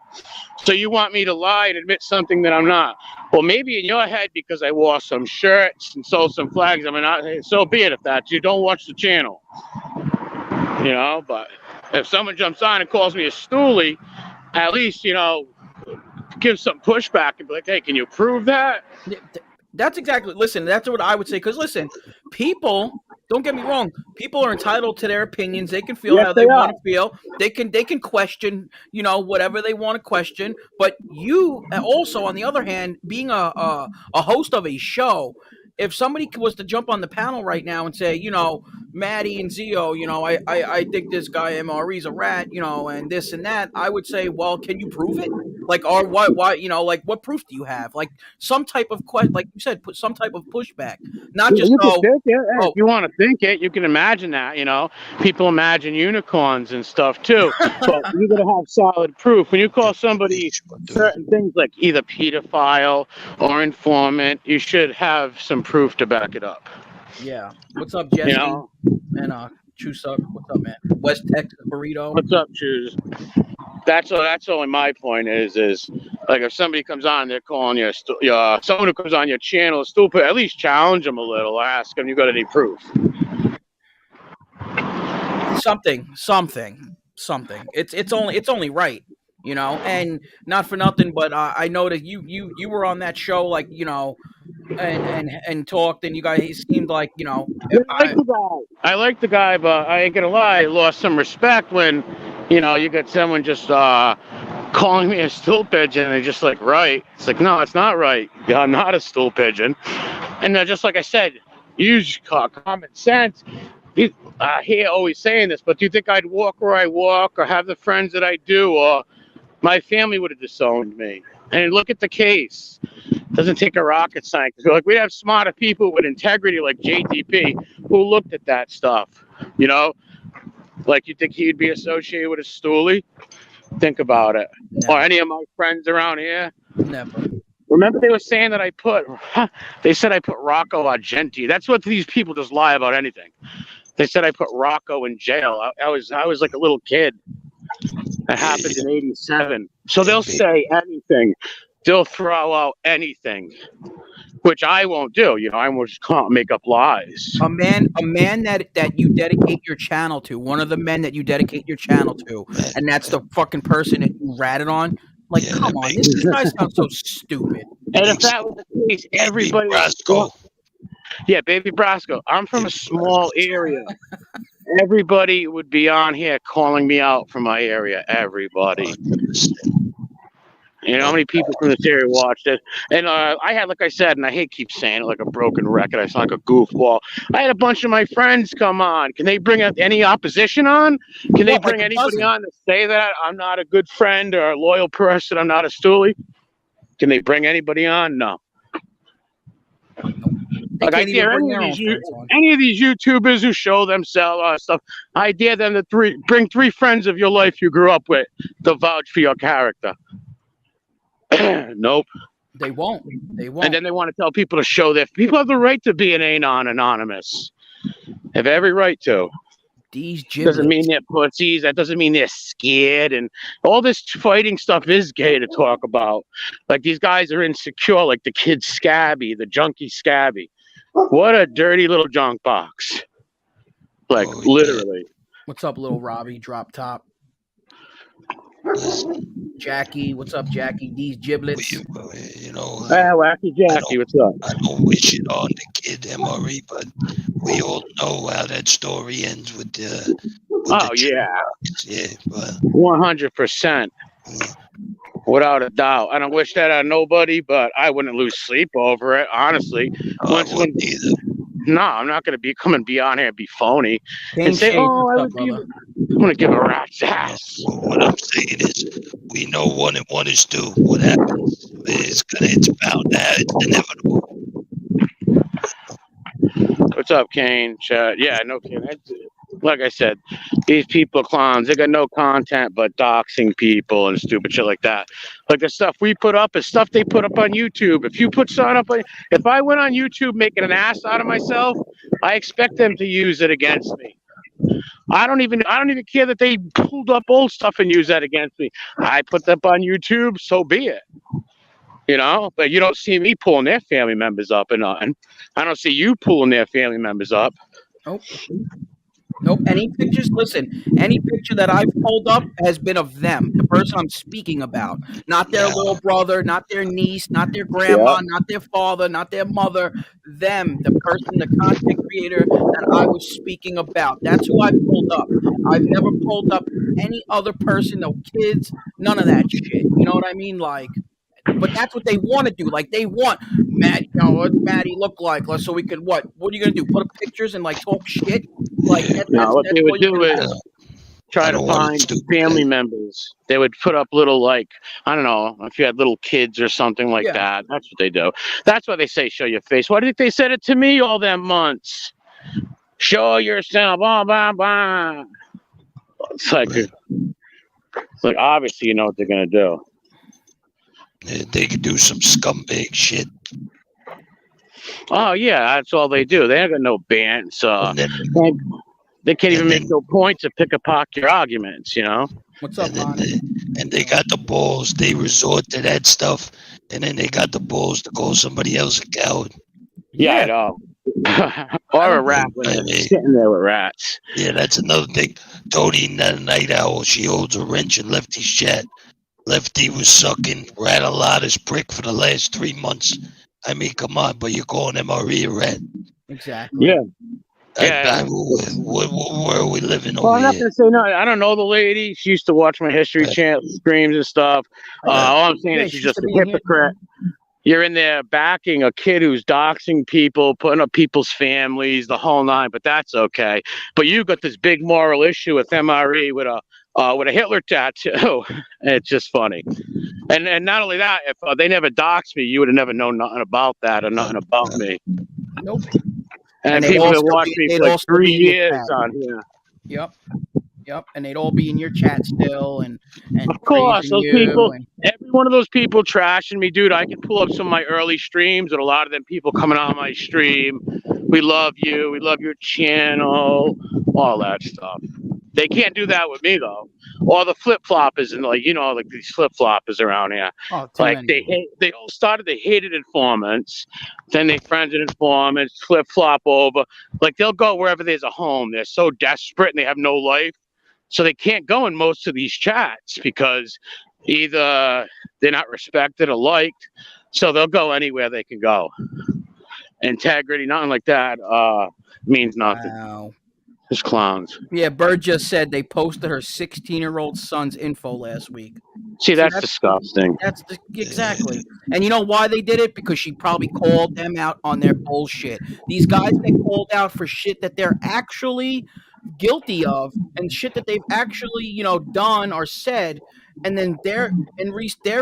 So you want me to lie and admit something that I'm not? Well, maybe in your head because I wore some shirts and sold some flags. I mean, so be it. If that you don't watch the channel, But if someone jumps on and calls me a stoolie, at least give some pushback and be like, hey, can you prove that? That's exactly. Listen, that's what I would say. Because listen, people. Don't get me wrong. People are entitled to their opinions. They can feel how they want to feel. They can question, whatever they want to question. But you also, on the other hand, being a host of a show, if somebody was to jump on the panel right now and say, Maddie and Zio, I think this guy MRE's a rat, and this and that, I would say, well, can you prove it? Like, or what? Why? What proof do you have? Like some type of like you said, put some type of pushback, not just You can oh, think it. Hey, oh, if you want to think it, you can imagine that. People imagine unicorns and stuff too. But you got to have solid proof. When you call somebody certain things like either pedophile or informant, you should have some proof to back it up. yeah. What's up, Jesse? And Chusuck, what's up, man? West Texas burrito. What's up, Choose? That's only my point is like if somebody comes on, they're calling you someone who comes on your channel is stupid. At least challenge them a little. Ask them, you got any proof? Something. It's only right, and not for nothing, but I know that you were on that show, like, and talked, and you guys seemed like, I like the guy, but I ain't gonna lie, I lost some respect when, you got someone just calling me a stool pigeon, and they're just like, right. It's like, no, it's not right. I'm not a stool pigeon. And just like I said, use common sense. I hear always saying this, but do you think I'd walk where I walk or have the friends that I do, or my family would have disowned me? And look at the case. Doesn't take a rocket scientist. Like, we have smarter people with integrity like JTP who looked at that stuff. Like, you think he'd be associated with a stoolie? Think about it. Never. Or any of my friends around here? Never. Remember they were saying that they said I put Rocco Argenti. That's what these people just lie about anything. They said I put Rocco in jail. I was like a little kid. That happened in '87. So they'll say anything. They'll throw out anything, which I won't do. I will just can't make up lies. A man that you dedicate your channel to, one of the men that you dedicate your channel to, and that's the fucking person that you ratted on. Like, come on, this guy sounds so stupid. And if that was the case, everybody. Yeah, Baby Brasco. I'm from a small area. Everybody would be on here calling me out from my area. Everybody. How many people from this area watched it? And I had, like I said, and I hate keep saying it like a broken record. I sound like a goofball. I had a bunch of my friends come on. Can they bring any opposition on? Can they bring anybody on to say that I'm not a good friend or a loyal person? I'm not a stoolie? Can they bring anybody on? No. Like, I dare any of these YouTubers who show themselves stuff, I dare them to bring 3 friends of your life you grew up with to vouch for your character. Nope. They won't. And then they want to tell people to show their. People have the right to be an anon anonymous. They have every right to. These giblets. Doesn't mean they're pussies. That doesn't mean they're scared. And all this fighting stuff is gay to talk about. Like, these guys are insecure, like the kid Scabby, the junkie Scabby. What a dirty little junk box. Like, literally. What's up, little Robbie? Drop top. Jackie, what's up, Jackie? These giblets. Wacky Jackie, what's up? I don't wish it on the kid MRE, but we all know how that story ends with the. Yeah, but 100%, without a doubt. I don't wish that on nobody, but I wouldn't lose sleep over it, honestly. I wouldn't either. No, I'm not going to come and be on here and be phony and say, I'm going to give a rat's ass. Well, what I'm saying is, we know 1 and 1 is 2. What happens? It's bound to happen. It's inevitable. What's up, Kane? Chat. Yeah, no, Kane. Like I said, these people are clowns. They got no content but doxing people and stupid shit like that. Like, the stuff we put up is stuff they put up on YouTube. If you put something up, if I went on YouTube making an ass out of myself, I expect them to use it against me. I don't even care that they pulled up old stuff and used that against me. I put that up on YouTube, so be it. But you don't see me pulling their family members up or nothing. I don't see you pulling their family members up. Nope. Any pictures? Listen, any picture that I've pulled up has been of them, the person I'm speaking about. Not their little brother, not their niece, not their grandma, not their father, not their mother. Them, the person, the content creator that I was speaking about. That's who I pulled up. I've never pulled up any other person, no kids, none of that shit. You know what I mean? Like, But that's what they want to do. Like they want Matt, what's Maddie look like? So we could what? What are you gonna do? Put up pictures and like talk shit? Like Yeah. No, what that's they all would you're do gonna is do. try I to don't want find stupid family guys. members. They would put up little, like, I don't know, if you had little kids or something like Yeah. that. That's what they do. That's why they say show your face. Why do you think they said it to me all them months? Show yourself, blah, blah, blah. It's like, Right. Obviously you know what they're going to do. They could do some scumbag shit. Oh, yeah, that's all they do. They ain't got no bands. And then, They can't even and make then- no point to pick apart your arguments, you know? What's up, and then Bonnie? they got the balls. They resort to that stuff, and then they got the balls to call somebody else a coward. Yeah, I know. Or a rat when I they're mean- sitting there with rats. Yeah, that's another thing. Tony, not a night owl. She holds a wrench in Lefty's chat. Lefty was sucking Rat-a-Lotta's prick for the last 3 months. I mean, come on, but you're calling MRE a rat. Exactly. Yeah. Where are we living Well, I'm over not here? gonna say no. I don't know the lady. She used to watch my History Right. Channel streams and stuff. All I'm saying Yeah, is she she's used just to a be in here. hypocrite. You're in there backing a kid who's doxing people, putting up people's families, the whole nine. But that's okay. But you got this big moral issue with MRE with a Hitler tattoo. It's just funny. And not only that, if they never doxed me, you would have never known nothing about that or nothing about me. Nope. And, And they'd people all that still watch be- me they'd for all like still 3 be in your years chat. on here. Yep. And they'd all be in your chat still, and Of course, praising those you, people- and- Every one of those people trashing me, dude. I can pull up some of my early streams and a lot of them people coming on my stream. We love you. We love your channel. All that stuff. They can't do that with me though. All the flip floppers and like these flip floppers around here. oh, too Like many. they all started. They hated informants. Then they friended informants. Flip flop over. Like they'll go wherever there's a home. They're so desperate and they have no life, so they can't go in most of these chats because either they're not respected or liked. So they'll go anywhere they can go. Integrity, nothing like that. Means nothing. Wow. Just clowns. Yeah, Bird just said they posted her 16-year-old son's info last week. See, that's that's- disgusting. Exactly. And you know why they did it? Because she probably called them out on their bullshit. These guys get called out for shit that they're actually guilty of and shit that they've actually, done or said, and then their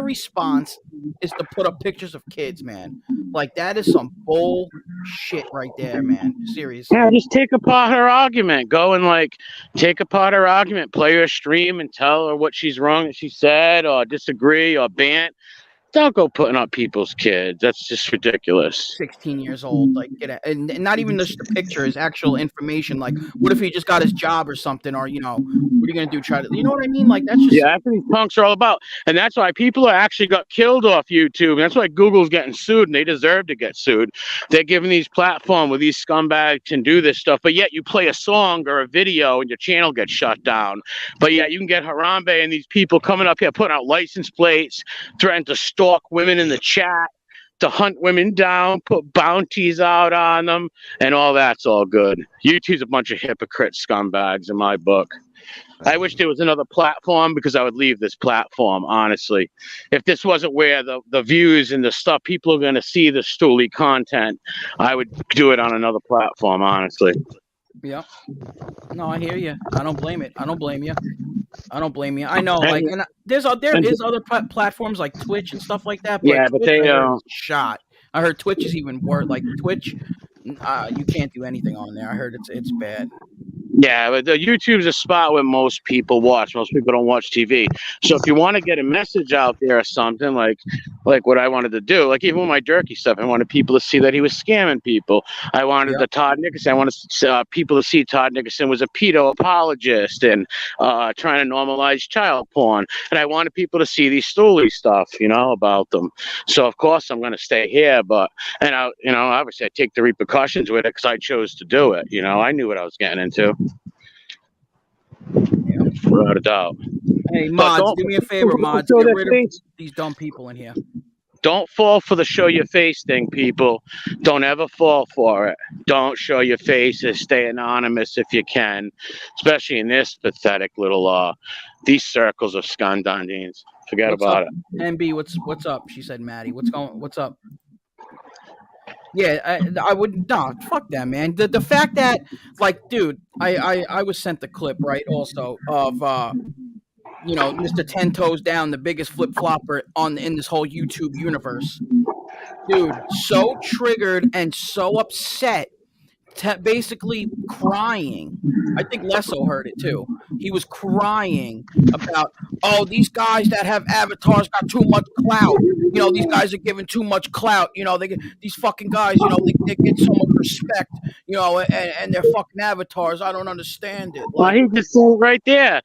response is to put up pictures of kids, man. Like that is some bullshit right there, man. Seriously. Yeah, just take apart her argument. Go and take apart her argument, play her stream and tell her what she's wrong that she said or disagree or ban. Don't go putting up people's kids. That's just ridiculous. 16 years old, like get it, and not even just the picture, his actual information. Like, what if he just got his job or something, or what are you gonna do? Try to, you know what I mean? Like that's just Yeah, that's what these punks are all about. And that's why people are actually got killed off YouTube. That's why Google's getting sued, and they deserve to get sued. They're giving these platforms where these scumbags can do this stuff, but yet you play a song or a video and your channel gets shut down. But yet you can get Harambe and these people coming up here putting out license plates, threatening to stalk women in the chat, to hunt women down, put bounties out on them, and all that's all good. YouTube's a bunch of hypocrite scumbags in my book. I wish there was another platform because I would leave this platform, honestly. If this wasn't where the views and the stuff people are going to see the stooly content, I would do it on another platform, honestly. Yeah. No, I hear you. I don't blame it. I don't blame you. I know, like, and there is other platforms like Twitch and stuff like that. But Yeah, but Twitch, they, I heard, is shot. I heard Twitch is even worse. Like Twitch, you can't do anything on there. I heard it's bad. Yeah, but the YouTube's a spot where most people watch. Most people don't watch TV. So if you want to get a message out there or something like what I wanted to do, like even with my Durkee stuff, I wanted people to see that he was scamming people. I wanted the Todd Nickerson. I wanted people to see Todd Nickerson was a pedo apologist and trying to normalize child porn. And I wanted people to see these stooly stuff, about them. So of course I'm going to stay here, and obviously I take the repercussions with it because I chose to do it. I knew what I was getting into. Without a doubt. Hey, mods, do me a favor, mods. Get rid of these dumb people in here. Don't fall for the show your face thing, people. Don't ever fall for it. don't show your faces. Stay anonymous if you can, especially in this pathetic little these circles of scundundines. Forget What's about up, it. MB? What's up? She said, Maddie. What's up? Yeah, I would no fuck that, man. The fact that like, dude, I was sent the clip right also of Mr. 10 Toes Down, the biggest flip flopper in this whole YouTube universe. Dude, so triggered and so upset, basically crying. I think Lesso heard it too. He was crying about, oh, these guys that have avatars got too much clout. These guys are giving too much clout. These fucking guys, they get so much respect, and their fucking avatars. I don't understand it. Well, he just said it right there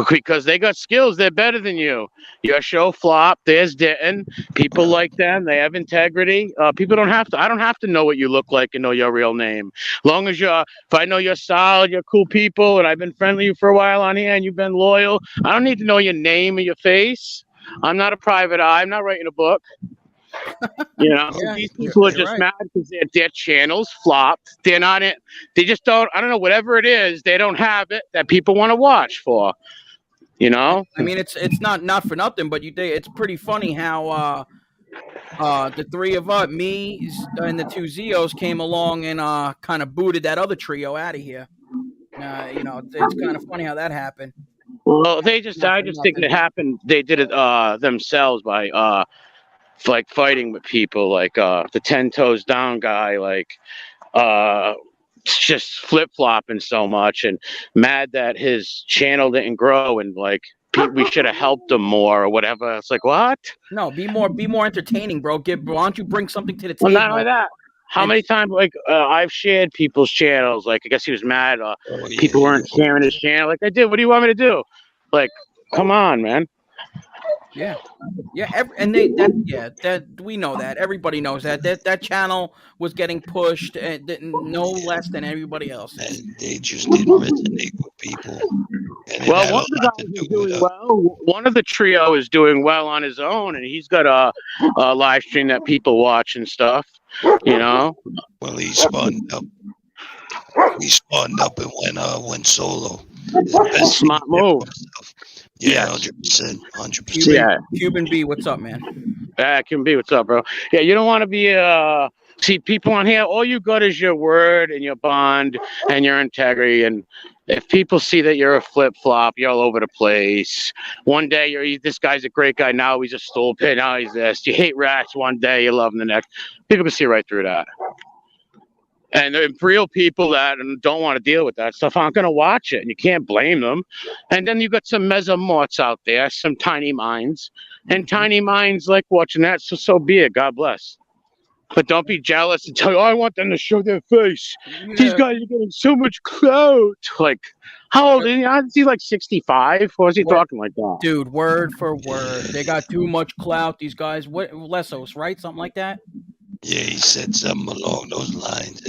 because they got skills. They're better than you. Your show flopped. Theirs didn't. People like them. They have integrity. People don't have to. I don't have to know what you look like and know your real name. Long as if I know you're solid, you're cool people, and I've been friendly with you for a while on here, and you've been loyal. I don't need to know your name or your face. I'm not a private eye. I'm not writing a book. Yeah, these people are just right. mad because their channels flopped. They're not in. They just don't. I don't know. Whatever it is, they don't have it that people want to watch for. I mean, it's not for nothing, but it's pretty funny how the three of us, me and the two Zeos, came along and kind of booted that other trio out of here. It's kind of funny how that happened. Well, I just think it happened. They did it themselves by like fighting with people, like the 10 Toes Down guy, like just flip flopping so much and mad that his channel didn't grow and like we should have helped him more or whatever. It's like, what? No, be more entertaining, bro. Why don't you bring something to the table? Well, not only that. How many times, like, I've shared people's channels. Like, I guess he was mad. People weren't sharing his channel. Like, I did. What do you want me to do? Like, come on, man. Yeah. We know that. Everybody knows that channel was getting pushed, no less than everybody else. And they just didn't resonate with people. Well, one of the guys is doing well. One of the trio is doing well on his own, and he's got a live stream that people watch and stuff. Well, he spawned up. He spawned up and went solo. Smart move. Yeah, 100%. 100%. Yeah. Cuban B, what's up, man? Cuban B, what's up, bro? Yeah, you don't want to be see people on here. All you got is your word and your bond and your integrity. And if people see that you're a flip flop, you're all over the place. One day this guy's a great guy. Now he's a stool pit. Now he's this. You hate rats one day, you love him the next. People can see right through that. And the real people that don't want to deal with that stuff aren't going to watch it. And you can't blame them. And then you got some mesomorphs out there, some tiny minds. And tiny minds like watching that, so be it. God bless. But don't be jealous and tell you, I want them to show their face. Yeah. These guys are getting so much clout. Like, how old is he? Is he like 65? Or is he talking like that? Dude, word for word. They got too much clout, these guys. What, Lessos, right? Something like that? Yeah, he said something along those lines.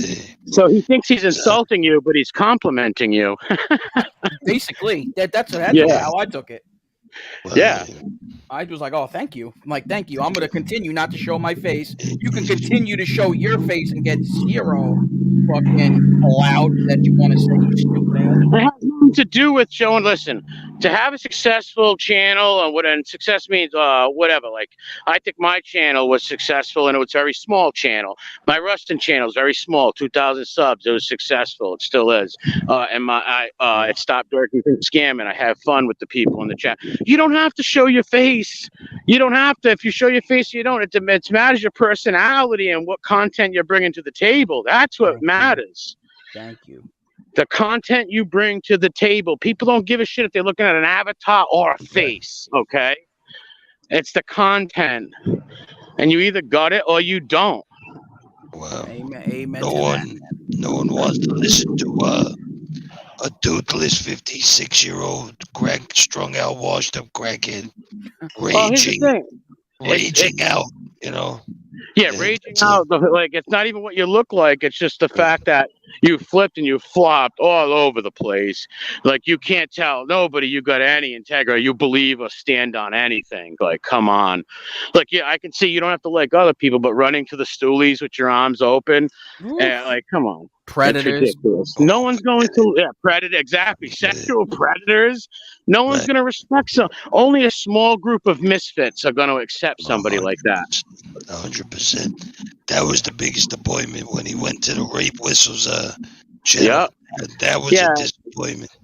So he thinks he's insulting you, but he's complimenting you. Basically, that's how I took it. Well, yeah. I was like, oh, thank you. I'm like, thank you. I'm going to continue not to show my face. You can continue to show your face and get zero fucking clout that you want to say, you stupid ass. It has nothing to do with showing. Listen, to have a successful channel and success means whatever. Like, I think my channel was successful and it was a very small channel. My Rustin channel is very small, 2,000 subs. It was successful. It still is. And it stopped working from scamming. I have fun with the people in the chat. You don't have to show your face. You don't have to. If you show your face, you don't. It matters your personality and what content you're bringing to the table. That's what matters. Thank you. The content you bring to the table. People don't give a shit if they're looking at an avatar or a face, okay? It's the content. And you either got it or you don't. Well, amen no one wants to listen to a toothless 56-year-old strung out, washed up crackhead raging out, Yeah, raging out. Like, it's not even what you look like. It's just the fact that you flipped and you flopped all over the place. Like, you can't tell nobody you got any integrity. You believe or stand on anything. Like, come on. Like, yeah, I can see you don't have to like other people, but running to the stoolies with your arms open, and like, come on. Predators. It's ridiculous. No one's going to predator, exactly. Sexual predators. No one's Right. going to respect some. Only a small group of misfits are going to accept somebody like that. 100%. That was the biggest disappointment when he went to the Rape Whistles channel. That was Yeah. a disappointment.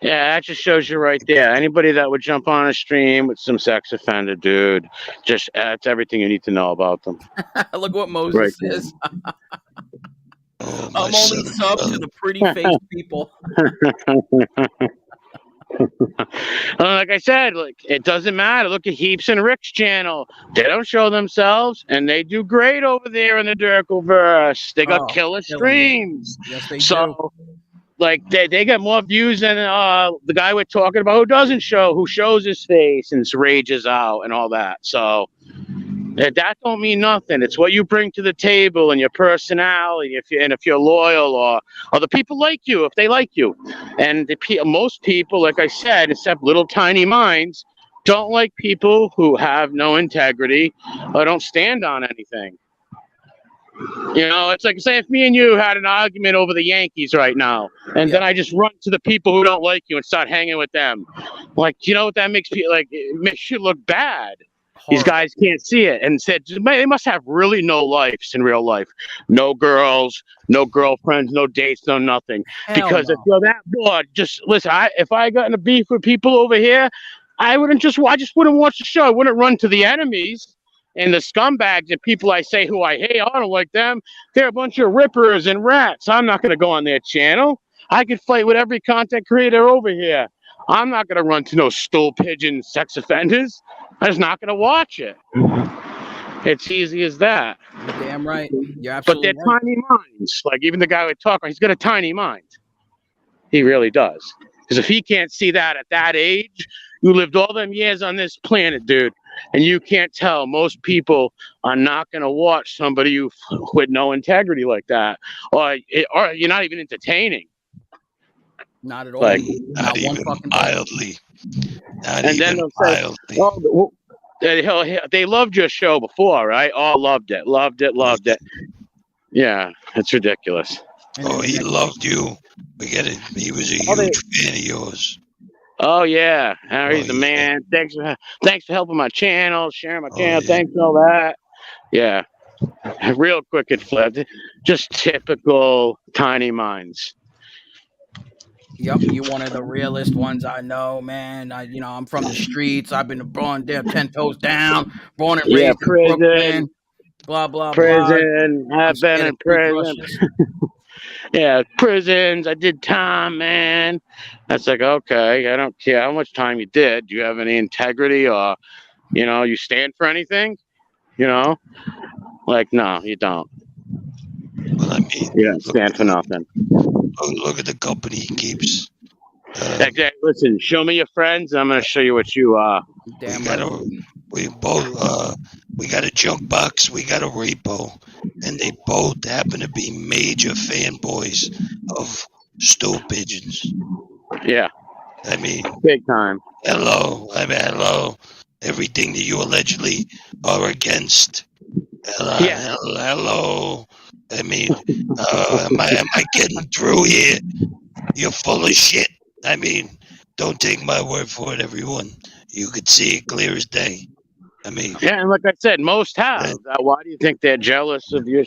Yeah, that just shows you right there. Anybody that would jump on a stream with some sex offender, dude, just that's everything you need to know about them. Look what Moses Right there. says. Oh, my I'm only son, sub to brother. the pretty faced people. Like I said, like, it doesn't matter. Look at Heaps and Rick's channel. They don't show themselves, and they do great over there in the Dirkleverse. They got killer killing streams. Yes, they do. So, like, they get more views than the guy we're talking about who shows his face and rages out and all that. So that don't mean nothing. It's what you bring to the table and your personality. If you're loyal, or the people like you, if they like you. And most people, like I said, except little tiny minds, don't like people who have no integrity or don't stand on anything. You know, it's like, say if me and you had an argument over the Yankees right now, and then I just run to the people who don't like you and start hanging with them. Like, you know what that makes me like? It makes you look bad. These guys can't see it, and said they must have really no lives in real life. No girls, no girlfriends, no dates, no nothing. Because if you're that bored, just listen. If I got in a beef with people over here, I just wouldn't watch the show. I wouldn't run to the enemies and the scumbags and people I say who I hate. I don't like them. They're a bunch of rippers and rats. I'm not going to go on their channel. I could fight with every content creator over here. I'm not going to run to no stool pigeon sex offenders. I'm just not going to watch it. It's easy as that. You're damn right. You're But absolutely they're right. tiny minds. Like, even the guy we talk about, he's got a tiny mind. He really does. Because if he can't see that at that age, you lived all them years on this planet, dude, and you can't tell. Most people are not going to watch somebody with no integrity like that, or you're not even entertaining. Not at all. Like, Not even mildly. Not and then even they'll say, mildly. they loved your show before, right? Oh, loved it. Yeah, it's ridiculous. Oh, he loved you. He was a huge fan of yours. Oh yeah, Harry's the man. Thanks for helping my channel, sharing my channel. Thanks for all that. Yeah, real quick it flipped. Just typical tiny minds. Yep, you're one of the realest ones I know, man. I'm from the streets. I've been born there, 10 toes down, born and raised in Brooklyn. Blah blah prison. blah. I've been in prison. Yeah, prisons. I did time, man. That's like, okay, I don't care how much time you did. Do you have any integrity, or you stand for anything? Like, no, you don't. Well, I mean, you don't stand for nothing. Look at the company he keeps. Exactly. Listen, show me your friends, and I'm going to show you what you are. We got a junk box, we got a repo, and they both happen to be major fanboys of stool pigeons. Yeah. I mean, big time. Hello. Everything that you allegedly are against. Hello. I mean, am I getting through here? You're full of shit. I mean, don't take my word for it, everyone. You could see it clear as day. I mean, yeah, and like I said, most have. Why do you think they're jealous of your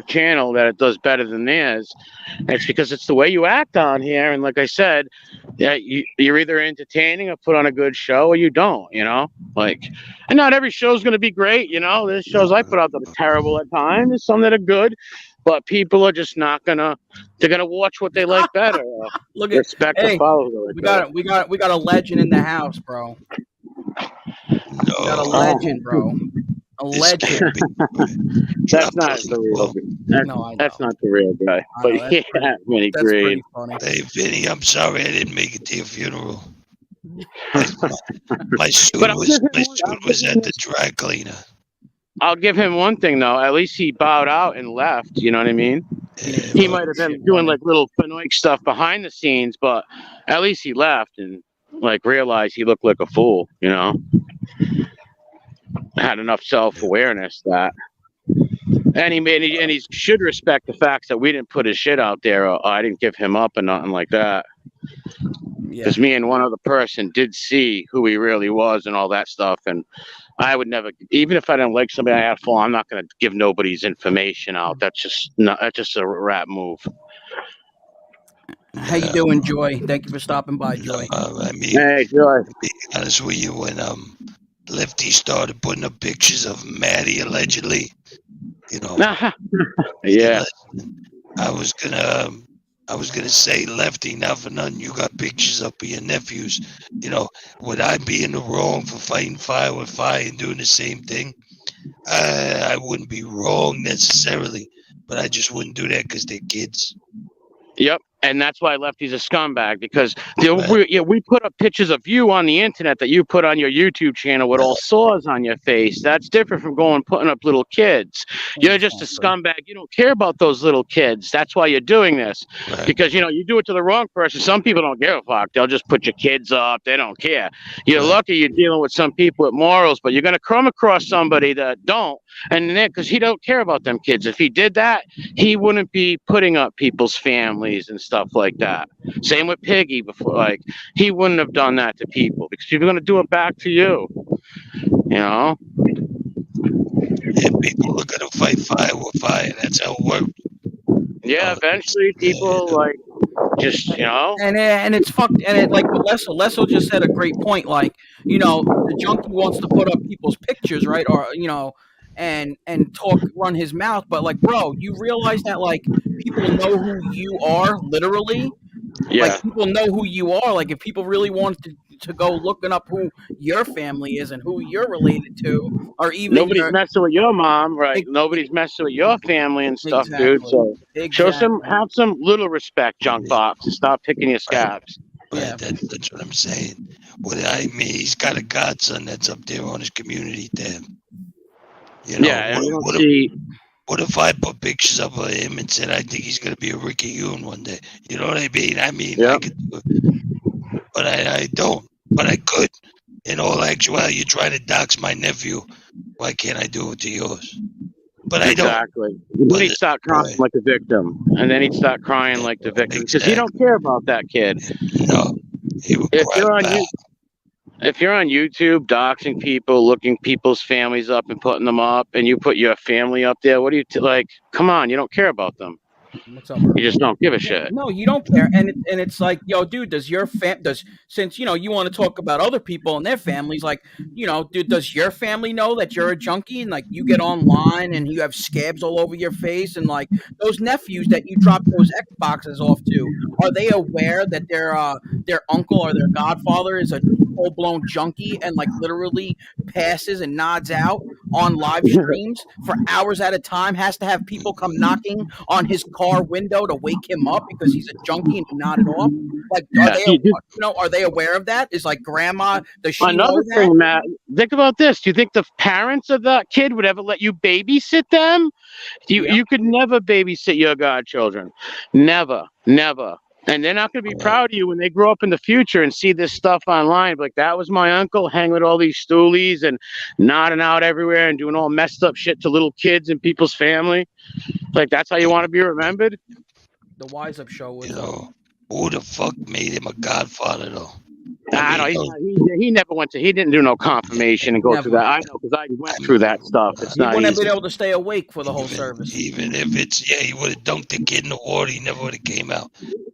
channel that it does better than theirs? It's because it's the way you act on here. And like I said, yeah, you're either entertaining or put on a good show, or you don't. Like, and not every show's going to be great. There's shows I put out that are terrible at times. There's some that are good, but people are just not gonna. They're gonna watch what they like better. Look at respect the followers. We got a legend in the house, bro. We got a legend, bro. A legend. That's not the real guy. That's not the real guy. But yeah, Vinny Green. Hey, Vinny, I'm sorry I didn't make it to your funeral. My suit was at the dry cleaner. I'll give him one thing though. At least he bowed out and left. You know what I mean? He might have been doing like little Benoit stuff behind the scenes, but at least he left and like realized he looked like a fool, you know. Had enough self-awareness that, and he should respect the facts that we didn't put his shit out there, or I didn't give him up or nothing like that. Because me and one other person did see who he really was and all that stuff, and I would never, even if I didn't like somebody I had for, I'm not going to give nobody's information out. That's just a rat move. How you doing, Joy? Thank you for stopping by, Joy. I mean, Hey, Joy. to be honest with you, when Lefty started putting up pictures of Maddie allegedly, you know, Yeah. I was gonna say, Lefty, not for nothing, you got pictures up of your nephews. You know, would I be in the wrong for fighting fire with fire and doing the same thing? I wouldn't be wrong necessarily, but I just wouldn't do that because they're kids. Yep. And that's why Lefty's a scumbag, because we put up pictures of you on the internet that you put on your YouTube channel with all sores on your face. That's different from putting up little kids. You're just a scumbag. You don't care about those little kids. That's why you're doing this. Right. Because, you do it to the wrong person. Some people don't give a fuck. They'll just put your kids up. They don't care. You're lucky you're dealing with some people with morals, but you're going to come across somebody that don't. And then, because he don't care about them kids. If he did that, he wouldn't be putting up people's families and stuff like that. Same with Piggy before. Like, he wouldn't have done that to people because you're going to do it back to you. You know? Yeah, people are going to fight fire with fire. That's how it works. Yeah, eventually people like just, And it's fucked. And it, like Lesso just said a great point. Like, the junkie wants to put up people's pictures, right? Or, and run his mouth. But like, bro, you realize that like people know who you are, literally. Yeah. Like, people know who you are. Like, if people really wanted to go looking up who your family is and who you're related to, or even nobody's messing with your mom, right? Nobody's messing with your family and stuff, dude. So have some little respect, junk box, and stop picking your scabs. Right, yeah. That's what I'm saying. He's got a godson that's up there on his community tab. What if I put pictures up of him and said I think he's going to be a Ricky Yoon one day? You know what I mean? I could do it. But I don't. But I could. In all actuality, you're trying to dox my nephew. Why can't I do it to yours? But I don't. Exactly. Then he'd start crying like a victim. And then he'd start crying like the victim. Because you don't care about that kid. No. If you're on YouTube doxing people, looking people's families up and putting them up, and you put your family up there, what do you like? Come on, you don't care about them. What's up, bro? You just don't give a shit. No, you don't care, and it's like, yo, dude, since you want to talk about other people and their families, like, dude, does your family know that you're a junkie and like you get online and you have scabs all over your face, and like those nephews that you drop those Xboxes off to, are they aware that their uncle or their godfather is a full-blown junkie and like literally passes and nods out on live streams for hours at a time, has to have people come knocking on his car window to wake him up because he's a junkie and he nodded off? Like, are they aware of that? Is like grandma, does she know that? Thing, Matt, think about this. Do you think the parents of that kid would ever let you babysit them? You could never babysit your godchildren. Never. And they're not going to be proud of you when they grow up in the future and see this stuff online. Like, that was my uncle hanging with all these stoolies and nodding out everywhere and doing all messed up shit to little kids and people's family. Like, that's how you want to be remembered? The Wise Up Show was... who the fuck made him a godfather, though? He never went to... He didn't do no confirmation and go through that. I know, because I went through that stuff. It's not easy. He wouldn't have been able to stay awake for the whole service. Even if he would have dunked the kid in the water, he never would have came out.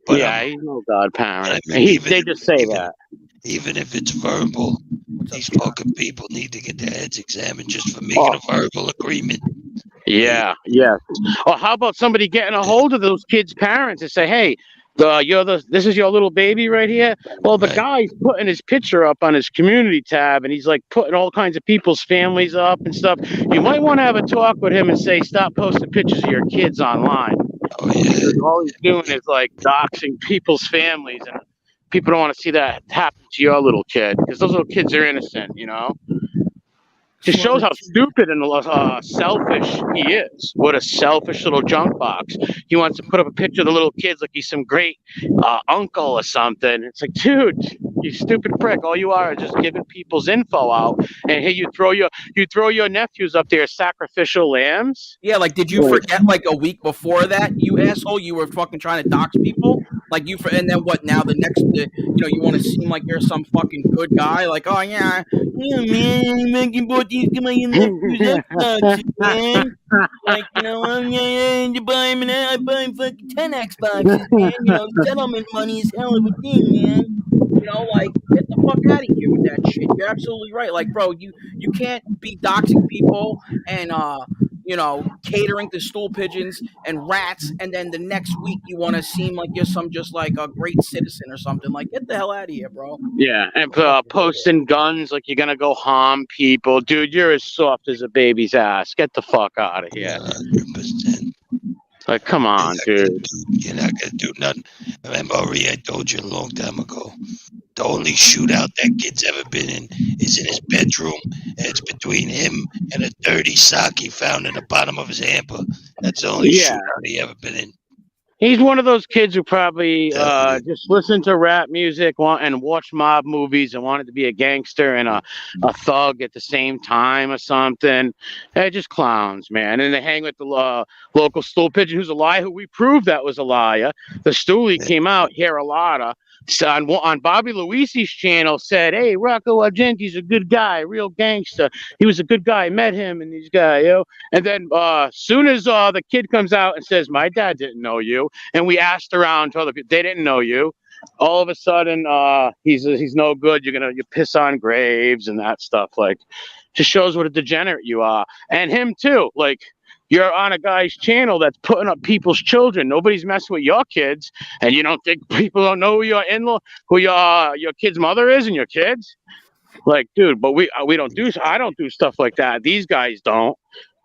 But, he's no godparent. They just say that. Even if it's verbal, these fucking people need to get their heads examined just for making a verbal agreement. Yeah. Or how about somebody getting a hold of those kids' parents and say, hey, this is your little baby right here? Well, the guy's putting his picture up on his community tab, and he's like putting all kinds of people's families up and stuff. You might want to have a talk with him and say, stop posting pictures of your kids online. Oh, yeah. Because all he's doing is like doxing people's families, and people don't want to see that happen to your little kid because those little kids are innocent, Just shows how stupid and selfish he is. What a selfish little junk box. He wants to put up a picture of the little kids like he's some great uncle or something. It's like, dude, you stupid prick. All you are is just giving people's info out. And here you throw your nephews up there as sacrificial lambs. Yeah, like, did you forget like a week before that, you asshole? You were fucking trying to dox people, like and then what? Now the next, you want to seem like you're some fucking good guy, like, oh yeah, man, making bought these my nephews Xboxes, man. Like, I buy him fucking 10 Xboxes, man. Settlement money is hell of a thing, man. Like, get the fuck out of here with that shit. You're absolutely right. Like, bro, you can't be doxing people and catering to stool pigeons and rats, and then the next week you want to seem like you're just like a great citizen or something. Like, get the hell out of here, bro. Yeah, and posting guns like you're gonna go harm people, dude. You're as soft as a baby's ass. Get the fuck out of here. 100%. Like, come on, dude. You're not gonna do nothing. Remember, I told you a long time ago. The only shootout that kid's ever been in is in his bedroom, and it's between him and a dirty sock he found in the bottom of his hamper. That's the only shootout he ever been in. He's one of those kids who probably just listen to rap music and watch mob movies and wanted to be a gangster and a thug at the same time or something. They're just clowns, man. And they hang with the local stool pigeon who's a liar, who we proved that was a liar. The stoolie came out here a lot of. On Bobby Luisi's channel said, hey, Rocco Argenti's a good guy, real gangster. He was a good guy. I met him and these guys, And then soon as the kid comes out and says, my dad didn't know you, and we asked around to other people, they didn't know you. All of a sudden, he's no good. You piss on graves and that stuff. Like, just shows what a degenerate you are. And him too. Like, you're on a guy's channel that's putting up people's children. Nobody's messing with your kids, and you don't think people don't know who your kid's mother is and your kids? Like, dude, but we don't do. I don't do stuff like that. These guys don't.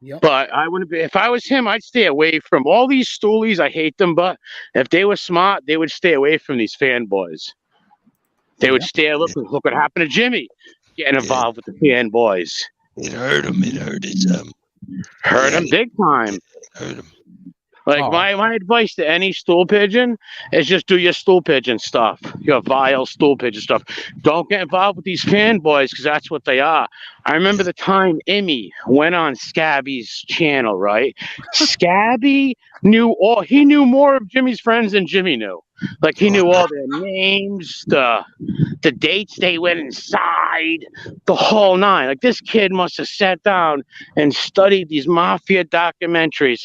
Yep. But I wouldn't be. If I was him, I'd stay away from all these stoolies. I hate them, but if they were smart, they would stay away from these fanboys. They would stay. Look what happened to Jimmy getting involved with the fanboys. It hurt him. It hurt his Hurt him big time. Hurt him. Like, my advice to any stool pigeon is just do your stool pigeon stuff, your vile stool pigeon stuff. Don't get involved with these fanboys, because that's what they are. I remember the time Emmy went on Scabby's channel, right? Scabby knew more of Jimmy's friends than Jimmy knew. Like, he knew all their names, the dates they went inside, the whole nine. Like, this kid must have sat down and studied these mafia documentaries.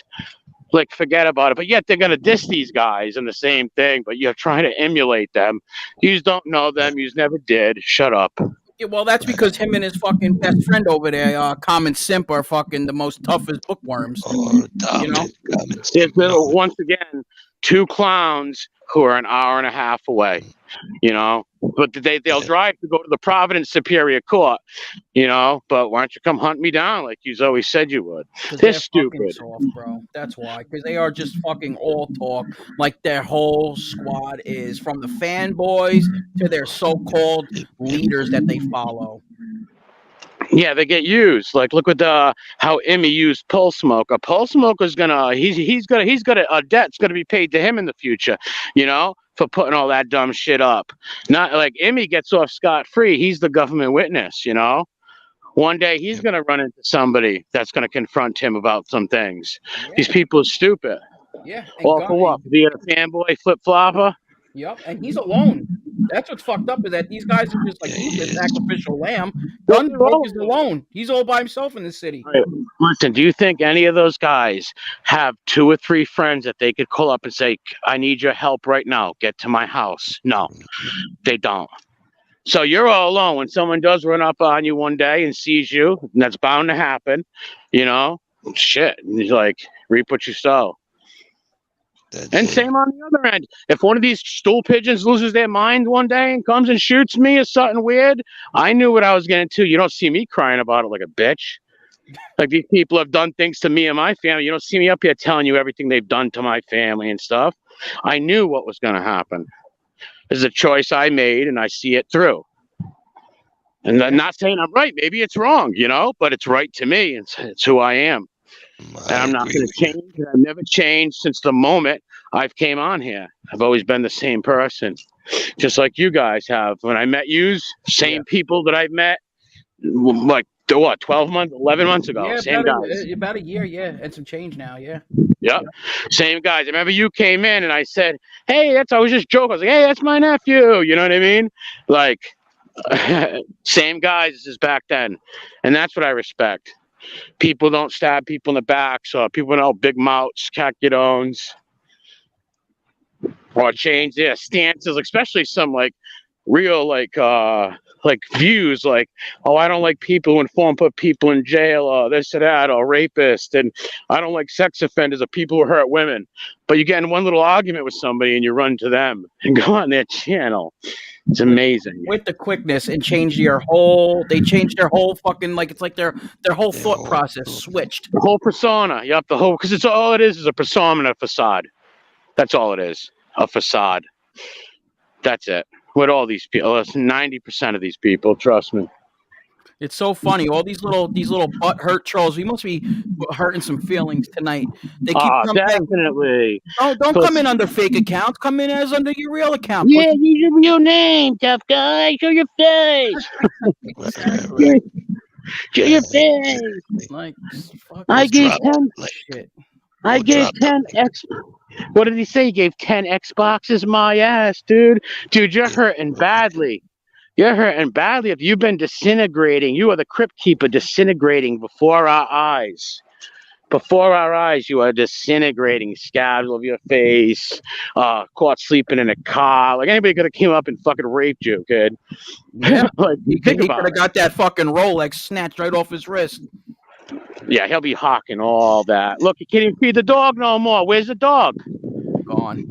Like, forget about it. But yet they're going to diss these guys and the same thing, but you're trying to emulate them. You don't know them. You never did. Shut up. Yeah, well, that's because him and his fucking best friend over there, Common Simp, are fucking the most toughest bookworms. Once again, two clowns who are an hour and a half away, but they'll drive to go to the Providence Superior Court, but why don't you come hunt me down like you always said you would? They're stupid. Soft, bro. That's why, because they are just fucking all talk. Like, their whole squad is, from the fanboys to their so-called leaders that they follow. Yeah, they get used. Like, look at how Emmy used Pulse Smoker. Pulse Smoker's he's gonna a debt's gonna be paid to him in the future, for putting all that dumb shit up. Not like Emmy gets off scot-free. He's the government witness, One day he's gonna run into somebody that's gonna confront him about some things. Yeah. These people are stupid. Yeah. All for what? Being a fanboy flip-flopper? Yep, and he's alone. That's what's fucked up, is that these guys are just like, he's a sacrificial lamb. Gunbrook is alone. He's all by himself in the city. Right. Listen, do you think any of those guys have 2 or 3 friends that they could call up and say, I need your help right now. Get to my house? No, they don't. So you're all alone. When someone does run up on you one day and sees you, and that's bound to happen, shit. And he's like, reap what you sow. And same on the other end. If one of these stool pigeons loses their mind one day and comes and shoots me or something weird, I knew what I was getting to. You don't see me crying about it like a bitch. Like, these people have done things to me and my family. You don't see me up here telling you everything they've done to my family and stuff. I knew what was going to happen. This is a choice I made, and I see it through. And I'm not saying I'm right. Maybe it's wrong, but it's right to me. It's who I am. And I'm not going to change. I've never changed since the moment I've came on here. I've always been the same person, just like you guys have. When I met you, same people that I've met, like, 12 months, 11 months ago. Yeah, Same guys. about a year, yeah, and some change now, yeah. Yep. Same guys. I remember you came in and I said, hey, I was just joking. I was like, hey, that's my nephew. You know what I mean? Like, same guys as back then. And that's what I respect. People don't stab people in the back, so people don't big mouths, cacadones, or change their stances, especially some real views like, oh, I don't like people who inform put people in jail, or this or that, or rapist, and I don't like sex offenders or people who hurt women. But you get in one little argument with somebody and you run to them and go on their channel. It's amazing. With the quickness and changed their whole fucking, it's like their whole thought process switched. The whole persona. Yep, because it's all it is a persona and a facade. That's all it is. A facade. That's it. With all these people, 90% of these people, trust me. It's so funny. All these little butt hurt trolls. We must be hurting some feelings tonight. They keep definitely. Don't come in under fake accounts. Come in as under your real account. Yeah, use your real name, tough guy. Show your face. Show your face. Like, I gave 10. I gave 10 X. What did he say? He gave 10 Xboxes my ass, dude. Dude, you're hurting badly. You're hurting badly. If you've been disintegrating, you are the crypt keeper disintegrating before our eyes. Before our eyes, you are disintegrating. Scabs over your face, caught sleeping in a car. Like, anybody could have came up and fucking raped you, kid. Yeah. He could have got that fucking Rolex snatched right off his wrist. Yeah, he'll be hawking all that. Look, he can't even feed the dog no more. Where's the dog? Gone.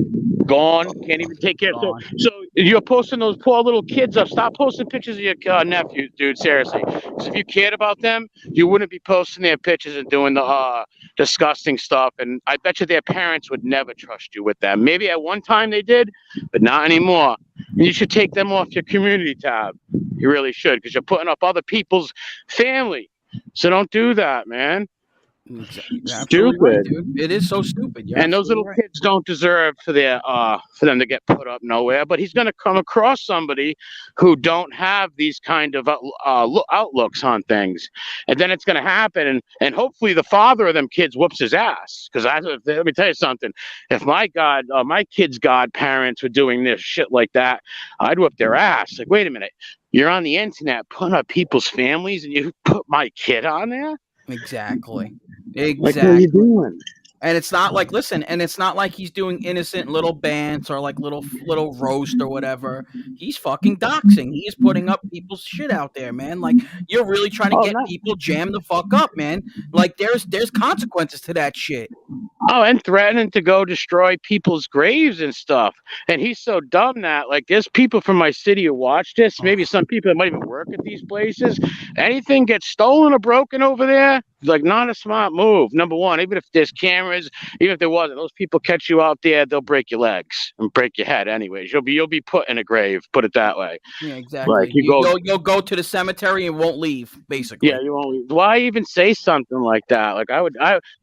Can't even take care of it. So you're posting those poor little kids up. Stop posting pictures of your nephews, dude. Seriously. Because if you cared about them, you wouldn't be posting their pictures and doing the disgusting stuff. And I bet you their parents would never trust you with that. Maybe at one time they did, but not anymore. And you should take them off your community tab. You really should, because you're putting up other people's family. So don't do that, man. Stupid, right, dude. It is so stupid. And those little kids don't deserve for them to get put up nowhere. But he's going to come across somebody who don't have these kind of outlooks on things, and then it's going to happen. And hopefully the father of them kids whoops his ass. Because let me tell you something: if my kids' godparents were doing this shit like that, I'd whoop their ass. Like, wait a minute, you're on the internet putting up people's families, and you put my kid on there? Exactly. Like, what are you doing? And it's not like, listen, and it's not like he's doing innocent little bants or like little roast or whatever. He's fucking doxing. He is putting up people's shit out there, man. Like, you're really trying to get people jammed the fuck up, man. Like, there's consequences to that shit. Oh, and threatening to go destroy people's graves and stuff. And he's so dumb that, like, there's people from my city who watch this. Maybe some people that might even work at these places. Anything gets stolen or broken over there, like, not a smart move. Number one, even if there's cameras, even if there wasn't, those people catch you out there, they'll break your legs and break your head anyways. You'll be put in a grave, put it that way. Yeah, exactly. Like, you'll go to the cemetery and won't leave, basically. Yeah, you won't leave. Why even say something like that? Like,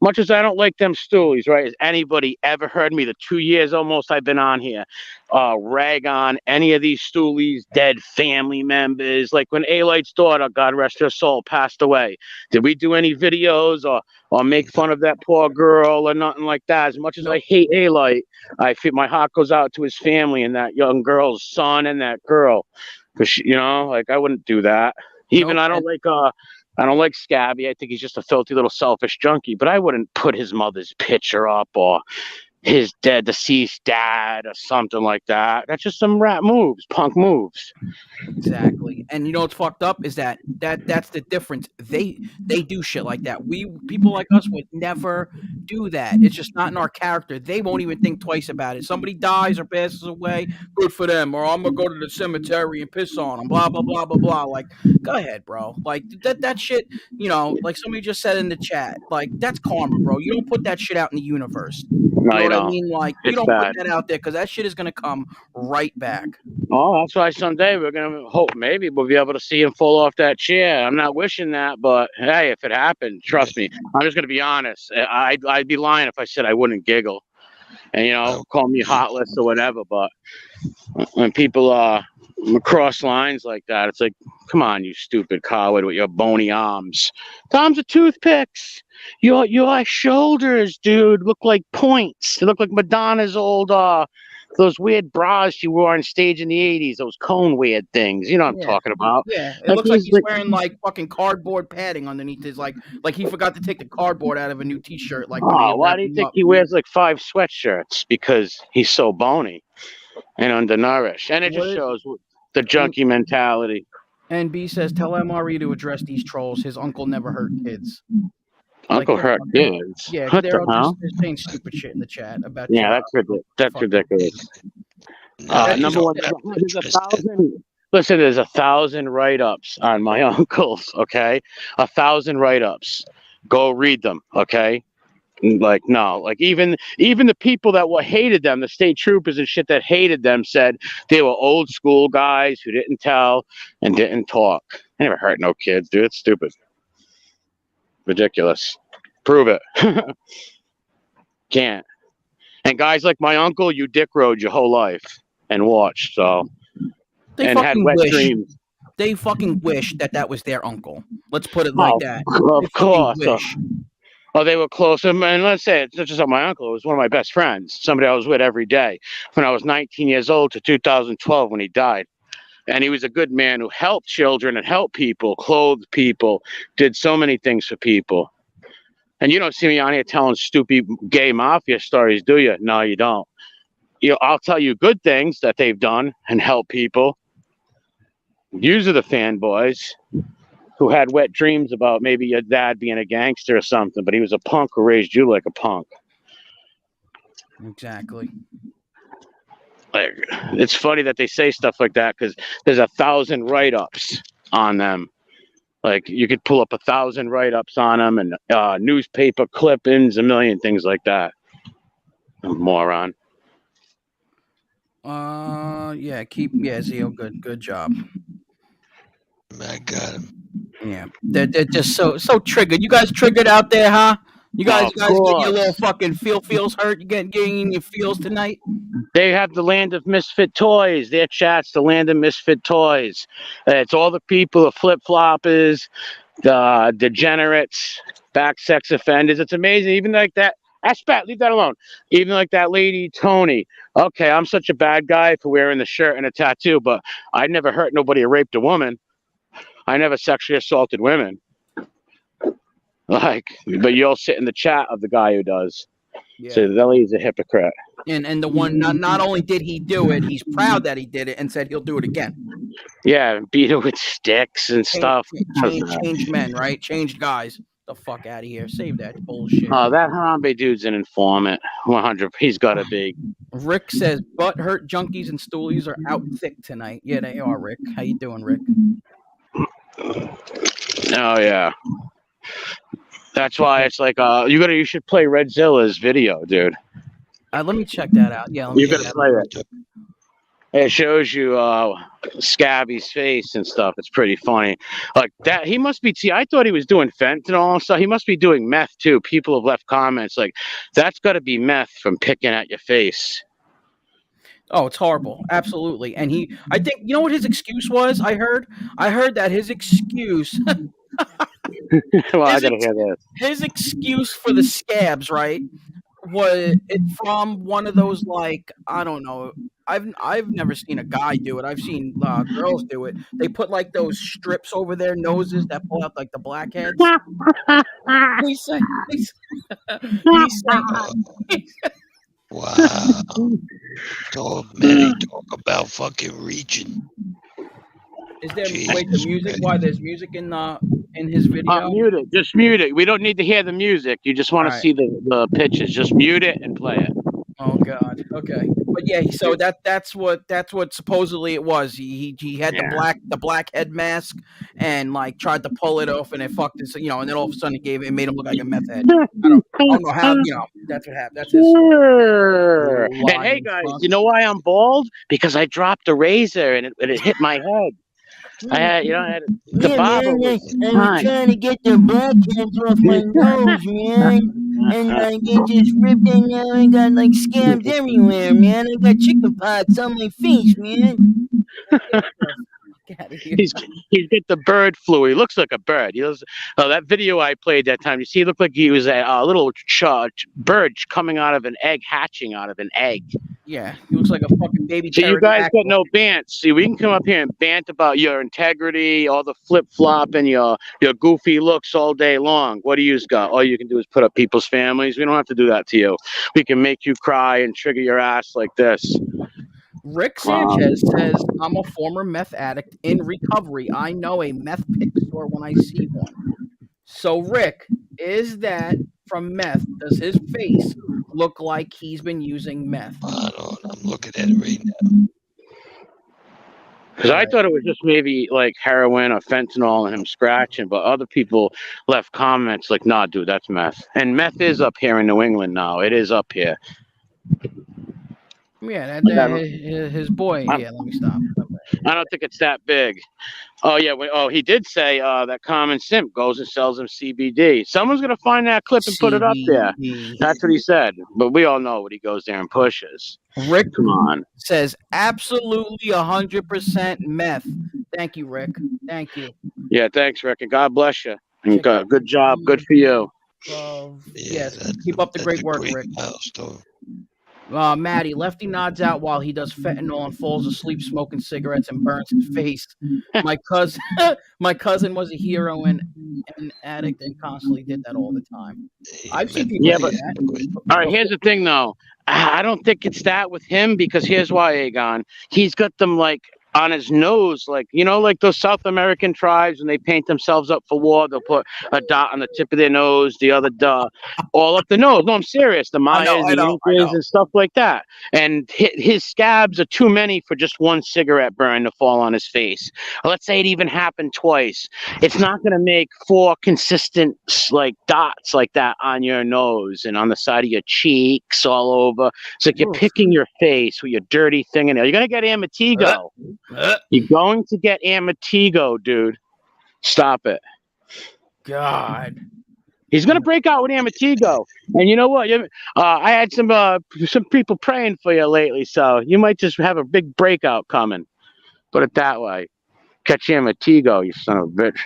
much as I don't like them stoolies, right? Has anybody ever heard me, the 2 years almost I've been on here, rag on any of these stoolies, dead family members? Like when A-Light's daughter, God rest her soul, passed away. Did we do any videos or make fun of that poor girl or nothing like that? As much as I hate A-Light, I feel my heart goes out to his family and that young girl's son and that girl. Because, like, I wouldn't do that. Even I don't like Scabby. I think he's just a filthy little selfish junkie, but I wouldn't put his mother's picture up or his deceased dad or something like that. That's just some rat moves, punk moves. Exactly. And you know what's fucked up is that's the difference. They do shit like that. People like us would never do that. It's just not in our character. They won't even think twice about it. Somebody dies or passes away, good for them. Or I'm gonna go to the cemetery and piss on them. Blah blah blah blah blah. Like, go ahead, bro. Like that shit. Like somebody just said in the chat. Like, that's karma, bro. You don't put that shit out in the universe. No, know you what I don't. mean? Like, you It's don't bad. put that out there because that shit is gonna come right back. Oh, that's why someday we're gonna hope maybe we'll be able to see him fall off that chair. I'm not wishing that, but hey, if it happened, trust me, I'm just gonna be honest. I'd be lying if I said I wouldn't giggle, and call me heartless or whatever. But when people cross lines like that, it's like, come on, you stupid coward with your bony arms. Arms are toothpicks. Your shoulders, dude, look like points. They look like Madonna's old those weird bras she wore on stage in the 80s, those cone weird things. You know what I'm Yeah. talking about. Yeah, it Like looks like he's he's wearing like fucking cardboard padding underneath his like he forgot to take the cardboard out of a new T-shirt. Like when they Oh, why wrap do you him think up. he wears like 5 sweatshirts? Because he's so bony and undernourished. And it just What- shows the junkie mentality. And B says, tell MRE to address these trolls. His uncle never hurt kids. Uncle Like, hurt kids. Yeah, What they're the all hell? just saying stupid shit in the chat about Yeah, you. that's fucking- ridiculous. No, Number one, there's 1,000. Listen, there's 1,000 write-ups on my uncles. Okay, 1,000 write-ups. Go read them. Okay. Like no, like even the people that hated them, the state troopers and shit that hated them, said they were old school guys who didn't tell and didn't talk. They never hurt no kids, dude. It's stupid, ridiculous. Prove it. Can't. And guys like my uncle, you dick rode your whole life and watched. So They and had fucking wet wish. dreams. They fucking wish that was their uncle. Let's put it like that. Of They fucking course. wish. Oh, they were close. And let's say it's not just my uncle. It was one of my best friends, somebody I was with every day when I was 19 years old to 2012 when he died. And he was a good man who helped children and helped people, clothed people, did so many things for people. And you don't see me on here telling stupid gay mafia stories, do you? No, you don't. I'll tell you good things that they've done and helped people. Yous are the fanboys who had wet dreams about maybe your dad being a gangster or something, but he was a punk who raised you like a punk. Exactly. Like, it's funny that they say stuff like that because there's 1,000 write-ups on them. Like you could pull up 1,000 write-ups on them and newspaper clippings, a million things like that. Moron. Zio, good job. I got him. Yeah, they're just so triggered. You guys triggered out there, huh? You guys get your little fucking feels hurt. You getting your feels tonight? They have the land of misfit toys. Their chat's the land of misfit toys. It's all the people, the flip-floppers, the degenerates, back sex offenders. It's amazing. Even like that. Spat, leave that alone. Even like that lady, Tony. Okay, I'm such a bad guy for wearing the shirt and a tattoo, but I never hurt nobody or raped a woman. I never sexually assaulted women. Like, but you'll sit in the chat of the guy who does. Yeah. So that lady's a hypocrite. And the one not only did he do it, he's proud that he did it and said he'll do it again. Yeah, beat her with sticks and stuff. Change men, right? Change guys. The fuck out of here. Save that bullshit. That Harambe dude's an informant. 100. He's got to be. Rick says butt hurt junkies and stoolies are out thick tonight. Yeah, they are, Rick. How you doing, Rick? Oh yeah. That's why it's like you should play Redzilla's video, dude. Let me check that out. Yeah, You gotta play it. It shows you Scabby's face and stuff. It's pretty funny. Like that, he must be. See, I thought he was doing fentanyl and stuff. He must be doing meth too. People have left comments like, "That's got to be meth from picking at your face." Oh, it's horrible. Absolutely. And I think, you know what his excuse was? I heard that his excuse. Well, I gotta hear this. His excuse for the scabs, right, was it from one of those, like, I don't know. I've never seen a guy do it. I've seen girls do it. They put like those strips over their noses that pull out like the blackheads. He said, Wow. So many talk about fucking reaching. Is there Jesus the music? Christ. Why there's music in his video? Mute it. Just mute it. We don't need to hear the music. You just want to see the pitches. Just mute it and play it. Oh God. Okay. But yeah, so that's what supposedly it was. He had the black head mask and like tried to pull it off and it fucked his, and then all of a sudden it made him look like a meth head. I don't know how, that's what happened. That's his Sure. And hey lying guys, fuck. you know why I'm bald? Because I dropped a razor and it hit my head. I had, the barber was I was fine. trying to get the blackheads off my nose, man. And like it just ripped and now I got like scabs everywhere, man. I got chicken pox on my face, man. Get out of here. He's got the bird flu. He looks like a bird. He does. That video I played that time. You see, he looked like he was a little bird coming out of an egg, hatching out of an egg. Yeah, he looks like a fucking baby. So you guys got no bant. See, we can come up here and bant about your integrity, all the flip flop, and your goofy looks all day long. What do you got? All you can do is put up people's families. We don't have to do that to you. We can make you cry and trigger your ass like this. Rick Sanchez says, I'm a former meth addict in recovery. I know a meth pick store when I see one. So, Rick, is that from meth? Does his face look like he's been using meth? I'm looking at it right now. Because I thought it was just maybe like heroin or fentanyl and him scratching, but other people left comments like, nah, dude, that's meth. And meth is up here in New England now. It is up here. Yeah, his boy. Yeah, let me stop. I don't think it's that big. Oh, yeah. He did say that Common Simp goes and sells him CBD. Someone's going to find that clip and put it up there. That's what he said. But we all know what he goes there and pushes. Rick, come on, says absolutely 100% meth. Thank you, Rick. Thank you. Yeah, thanks, Rick. And God bless you. And good job. Good for you. Yes, keep up the great work, Rick. Milestone. Maddie, Lefty nods out while he does fentanyl and falls asleep smoking cigarettes and burns his face. My cousin was a heroin addict and constantly did that all the time. I've seen people do that. All right, here's the thing, though. I don't think it's that with him because here's why, Aegon. He's got them like on his nose, like like those South American tribes when they paint themselves up for war, they'll put a dot on the tip of their nose, the other dot all up the nose. No, I'm serious. The Mayas and Incas and stuff like that. And his scabs are too many for just one cigarette burn to fall on his face. Let's say it even happened twice. It's not going to make 4 consistent like dots like that on your nose and on the side of your cheeks all over. It's like you're picking your face with your dirty fingernail. You're going to get Amitigo. You're going to get Amitigo, dude. Stop it. God. He's going to break out with Amitigo. And you know what? I had some people praying for you lately, so you might just have a big breakout coming. Put it that way. Catch Amitigo, you son of a bitch.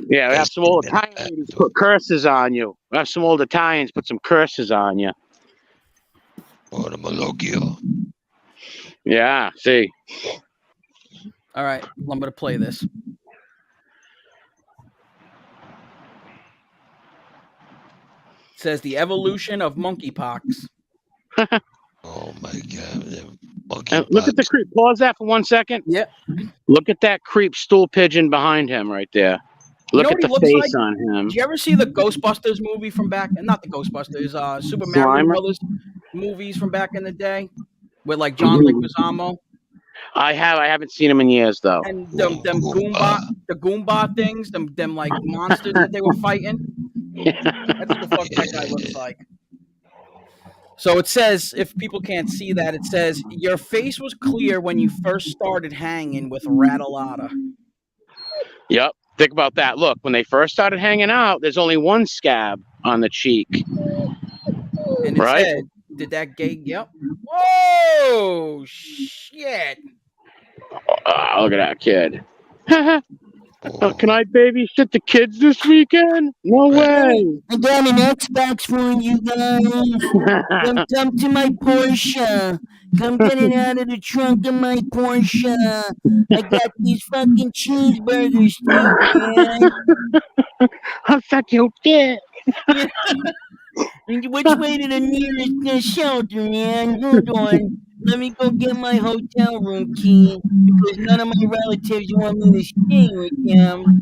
Yeah, we have some old Italians put curses on you. We have some old Italians put some curses on you. Yeah, see. All right, I'm going to play this. It says the evolution of monkeypox. Oh my God. Look at the creep. Pause that for 1 second. Yep. Look at that creep stool pigeon behind him right there. Look at the face on him. Did you ever see the Ghostbusters movie from back? Not the Ghostbusters, Super Mario Brothers movies from back in the day with like John Leguizamo? I haven't seen him in years though. And them Goomba things, them like monsters that they were fighting. That's what the fuck that guy looks like. So it says, if people can't see that, it says your face was clear when you first started hanging with Rattlata. Yep. Think about that. Look, when they first started hanging out, there's only one scab on the cheek. And it said, did that gay? Yep. Whoa, shit. Look at that kid. Can I babysit the kids this weekend? No way. I got an Xbox for you guys. Come to my Porsche. Come get it out of the trunk of my Porsche. I got these fucking cheeseburgers, man. I'll suck your dick. Which way to the nearest shelter, man? Hold on. Let me go get my hotel room key because none of my relatives want me to stay with them.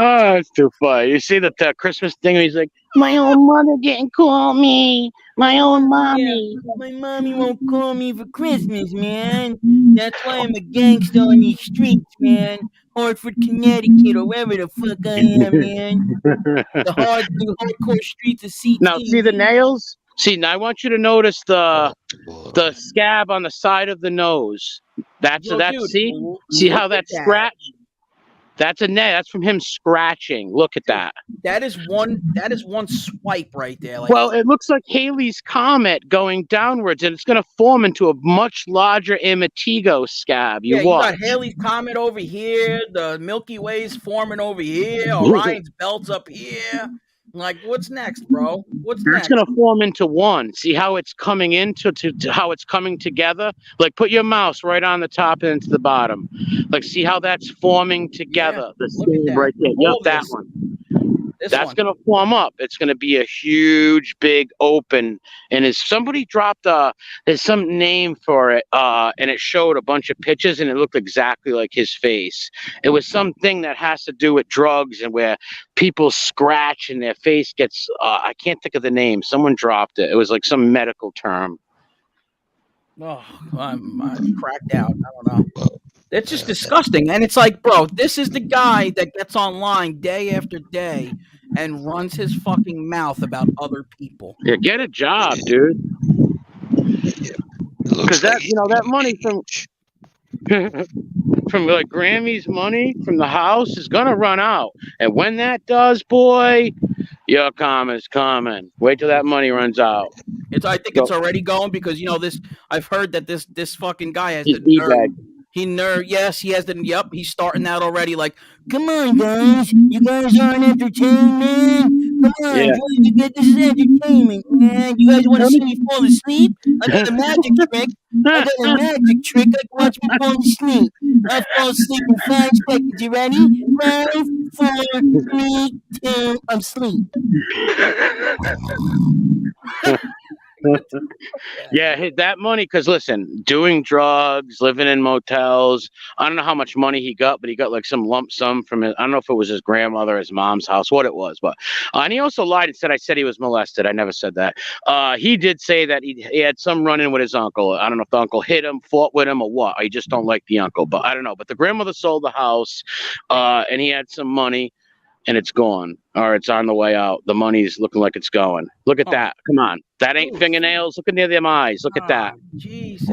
Oh, it's too funny. You see the Christmas thing? He's like, my own mother didn't call me. My own mommy. My mommy won't call me for Christmas, man. That's why I'm a gangster on these streets, man. Hartford, Connecticut, or wherever the fuck I am, man. The hardcore streets of CT. Now, see the nails? See, now I want you to notice the scab on the side of the nose. That's Yo, that. dude, See how look at that's scratched? That's a nail. That's from him scratching. Look at that. That is one swipe right there. Like, Well, it looks like Halley's Comet going downwards, and it's going to form into a much larger Imatigo scab. You you watch. got Halley's Comet over here, the Milky Way's forming over here, Orion's belt's up here. Like, what's next, bro? What's It's next? going to form into one. See how it's coming into to how it's coming together? Like, put your mouse right on the top and into the bottom. Like, see how that's forming together? The look at seam that. right there. All Yep, that this. one. This That's one. going to form up. It's going to be a huge, big open. And is somebody dropped there's some name for it, and it showed a bunch of pictures, and it looked exactly like his face. It was something that has to do with drugs and where people scratch and their face gets. I can't think of the name. Someone dropped it. It was like some medical term. Oh, I'm cracked out. I don't know. It's just disgusting. And it's like, bro, this is the guy that gets online day after day and runs his fucking mouth about other people. Yeah, get a job, dude. Because that that money from like Grammy's money from the house is gonna run out, and when that does, boy, your karma's coming. Wait till that money runs out. I think it's already going because this. I've heard that this fucking guy has He's the nerve. D-bag. Yes, he has the. Yep, he's starting that already. Like, Come on, guys. You guys aren't entertained, man. Come on, Yeah. this is entertainment, man. You guys want to see me fall asleep? I got a magic trick. I got a magic trick. I can watch me fall asleep. I'll fall asleep in 5 seconds. You ready? 5, 4, 3, 2. I'm asleep. Yeah, hit that money. Because listen, doing drugs, living in motels. I don't know how much money he got, but he got like some lump sum from it. I don't know if it was his grandmother, his mom's house, what it was. But and he also lied and said I said he was molested. I never said that. He did say that he had some run-in with his uncle. I don't know if the uncle hit him, fought with him, or what. I just don't like the uncle. But I don't know. But the grandmother sold the house, and he had some money. And it's gone, or it's on the way out. The money's looking like it's going. Look at that. Come on. That ain't fingernails. Look near them eyes. Look at that. Jesus.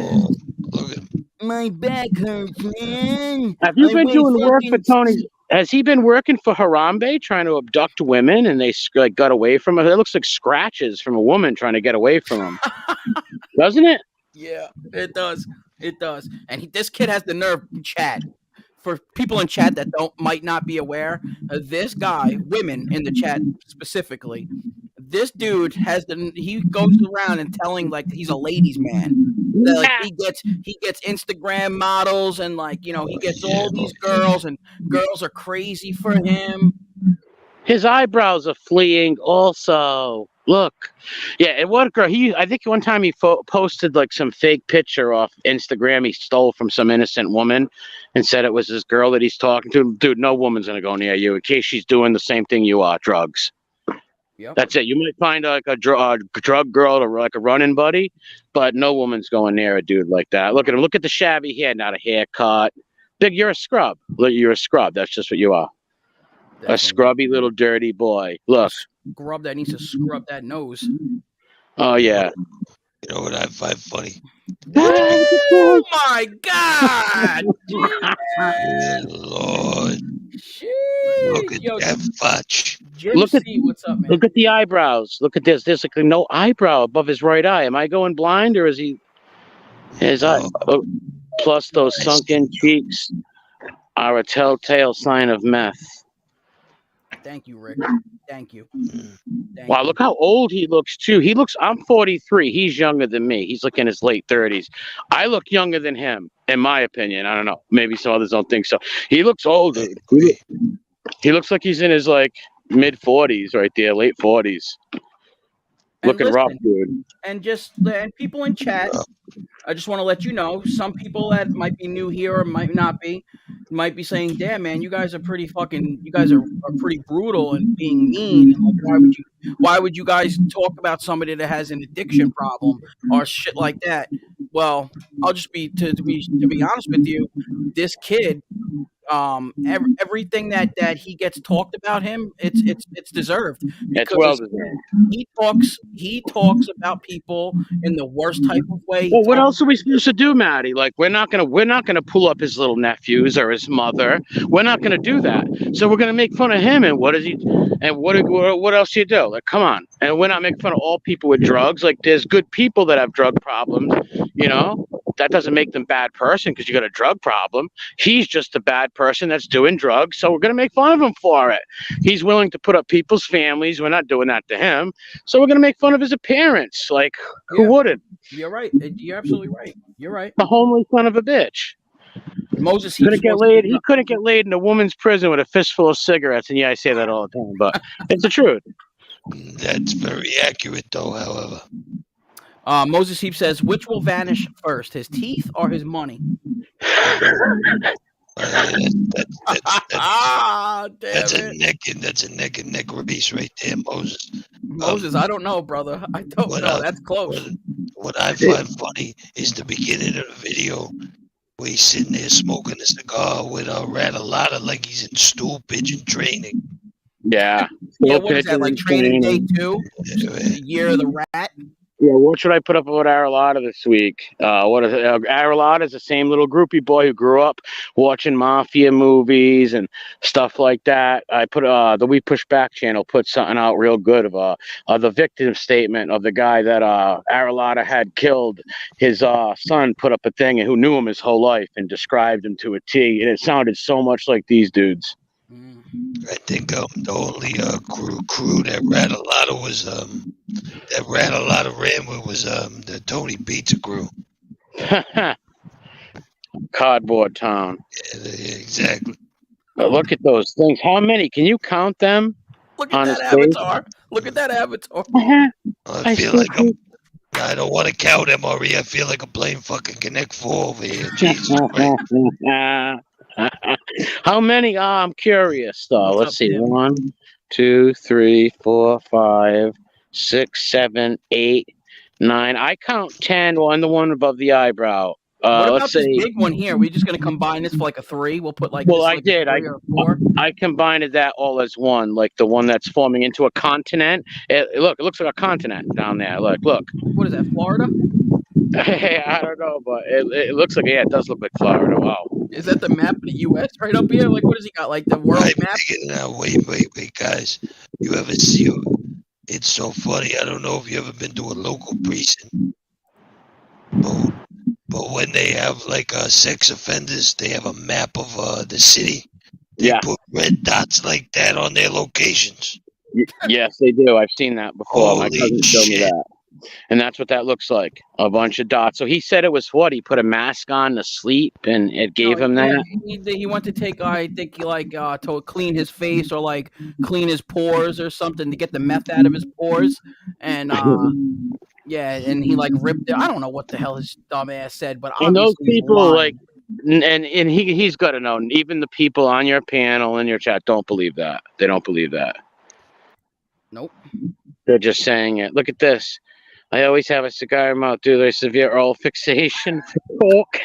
Look at My back hurts, man. Have you I been weigh doing work for fucking- Tony? Has he been working for Harambe, trying to abduct women, and they like got away from him? That looks like scratches from a woman trying to get away from him. Doesn't it? Yeah, it does. It does. And this kid has the nerve, chat. For people in chat that might not be aware, this guy, women in the chat specifically, this dude he goes around and telling like he's a ladies' man. That, like, he gets Instagram models and he gets all these girls and girls are crazy for him. His eyebrows are fleeing also. Look. Yeah, and what girl? I think one time he posted like some fake picture off Instagram he stole from some innocent woman and said it was this girl that he's talking to. Dude, no woman's going to go near you in case she's doing the same thing you are, drugs. Yep. That's it. You might find like a drug girl or like a running buddy, but no woman's going near a dude like that. Look at him. Look at the shabby hair, not a haircut. Big, you're a scrub. Look, you're a scrub. That's just what you are. A scrubby little dirty boy. Look. Scrub that needs to scrub that nose. Oh, yeah. You know what I find funny? Oh my God! Good Lord. Look at Yo, that fudge. Look at- what's up, man? Look at the eyebrows. Look at this. There's like no eyebrow above his right eye. Am I going blind or is he? His eye. Oh, plus those sunken cheeks are a telltale sign of meth. Thank you, Rick. Thank you. Thank Wow, you. look how old he looks too. I'm 43. He's younger than me. He's like in his late 30s. I look younger than him, in my opinion. I don't know. Maybe some others don't think so. He looks older. He looks like he's in his like mid 40s right there, late 40s. Looking rough, dude. And people in chat, I just want to let you know, some people that might be new here or might not be, might be saying, "Damn, man, you guys are pretty fucking. You guys are pretty brutal and being mean. And like, why would you guys talk about somebody that has an addiction problem or shit like that?" Well, I'll just be to be honest with you, this kid, everything that he gets talked about him, it's deserved It's well because deserved. he talks about people in the worst type of way. Well, what else are we supposed to do, Maddie? Like, we're not gonna pull up his little nephews or his mother. We're not gonna do that. So we're gonna make fun of him. And what does he? And what else do you do? Like, come on. And we're not making fun of all people with drugs. Like, there's good people that have drug problems. You know, that doesn't make them bad person because you got a drug problem. He's just a bad person that's doing drugs. So we're gonna make fun of him for it. He's willing to put up people's families. We're not doing that to him. So we're gonna make fun of his appearance. Like, who Yeah. wouldn't? You're right. You're absolutely right. You're right. The homely son of a bitch. Moses Couldn't get laid. He couldn't get laid in a woman's prison with a fistful of cigarettes. And yeah, I say that all the time, but it's the truth. That's very accurate, though. However, Moses Heap says, which will vanish first, his teeth or his money? That's a neck and neck race right there, Moses. Moses, I don't know, brother. I don't know. That's close. What I find funny is the beginning of the video where he's sitting there smoking a cigar with a Rattlata like he's in stool pigeon training. Yeah. Yeah, what is that, like training day 2? Yeah, The year of the rat? Yeah, what should I put up with Aralata this week? What is it? Aralata is the same little groupie boy who grew up watching mafia movies and stuff like that. I put the We Push Back channel put something out real good of the victim statement of the guy that Aralata had killed. His son put up a thing and who knew him his whole life and described him to a T, and it sounded so much like these dudes. I think the only crew that Rattlata was that Rattlata ran with was the Tony Pizza crew. Cardboard Town. Yeah, exactly. Look at those things. How many? Can you count them? Look at that avatar. Look at that avatar. I feel like I don't want to count MRE. I feel like I'm playing fucking Connect 4 over here. Jesus Christ. How many? I'm curious though. What's Let's up, see. Tim? 1, 2, 3, 4, 5, 6, 7, 8, 9. I count 10 on the one above the eyebrow. What about Let's this see. big one here? We're just going to combine this for like a 3? We'll put like Well, this, I like did. A 3 or 4? I combined that all as one, like the one that's forming into a continent. Look, it looks like a continent down there. Look. What is that, Florida? I don't know, but it looks like, yeah, it does look like Florida. Wow. Is that the map of the U.S. right up here? Like, what has he got? Like the world map? Wait, guys. You ever see it? It's so funny. I don't know if you ever been to a local precinct. But when they have like sex offenders, they have a map of the city. They put red dots like that on their locations. Yes, they do. I've seen that before. My Holy cousin showed me shit. that. And that's what that looks like. A bunch of dots. So he said it was what? He put a mask on to sleep and it gave him that? He went to take, I think, like, to clean his face or, like, clean his pores or something to get the meth out of his pores. And, yeah, and he, like, ripped it. I don't know what the hell his dumb ass said, but And those obviously he's people, lying. like, and he's got to know. Even the people on your panel, in your chat, don't believe that. They don't believe that. Nope. They're just saying it. Look at this. I always have a cigar in my mouth due to a severe oral fixation for pork.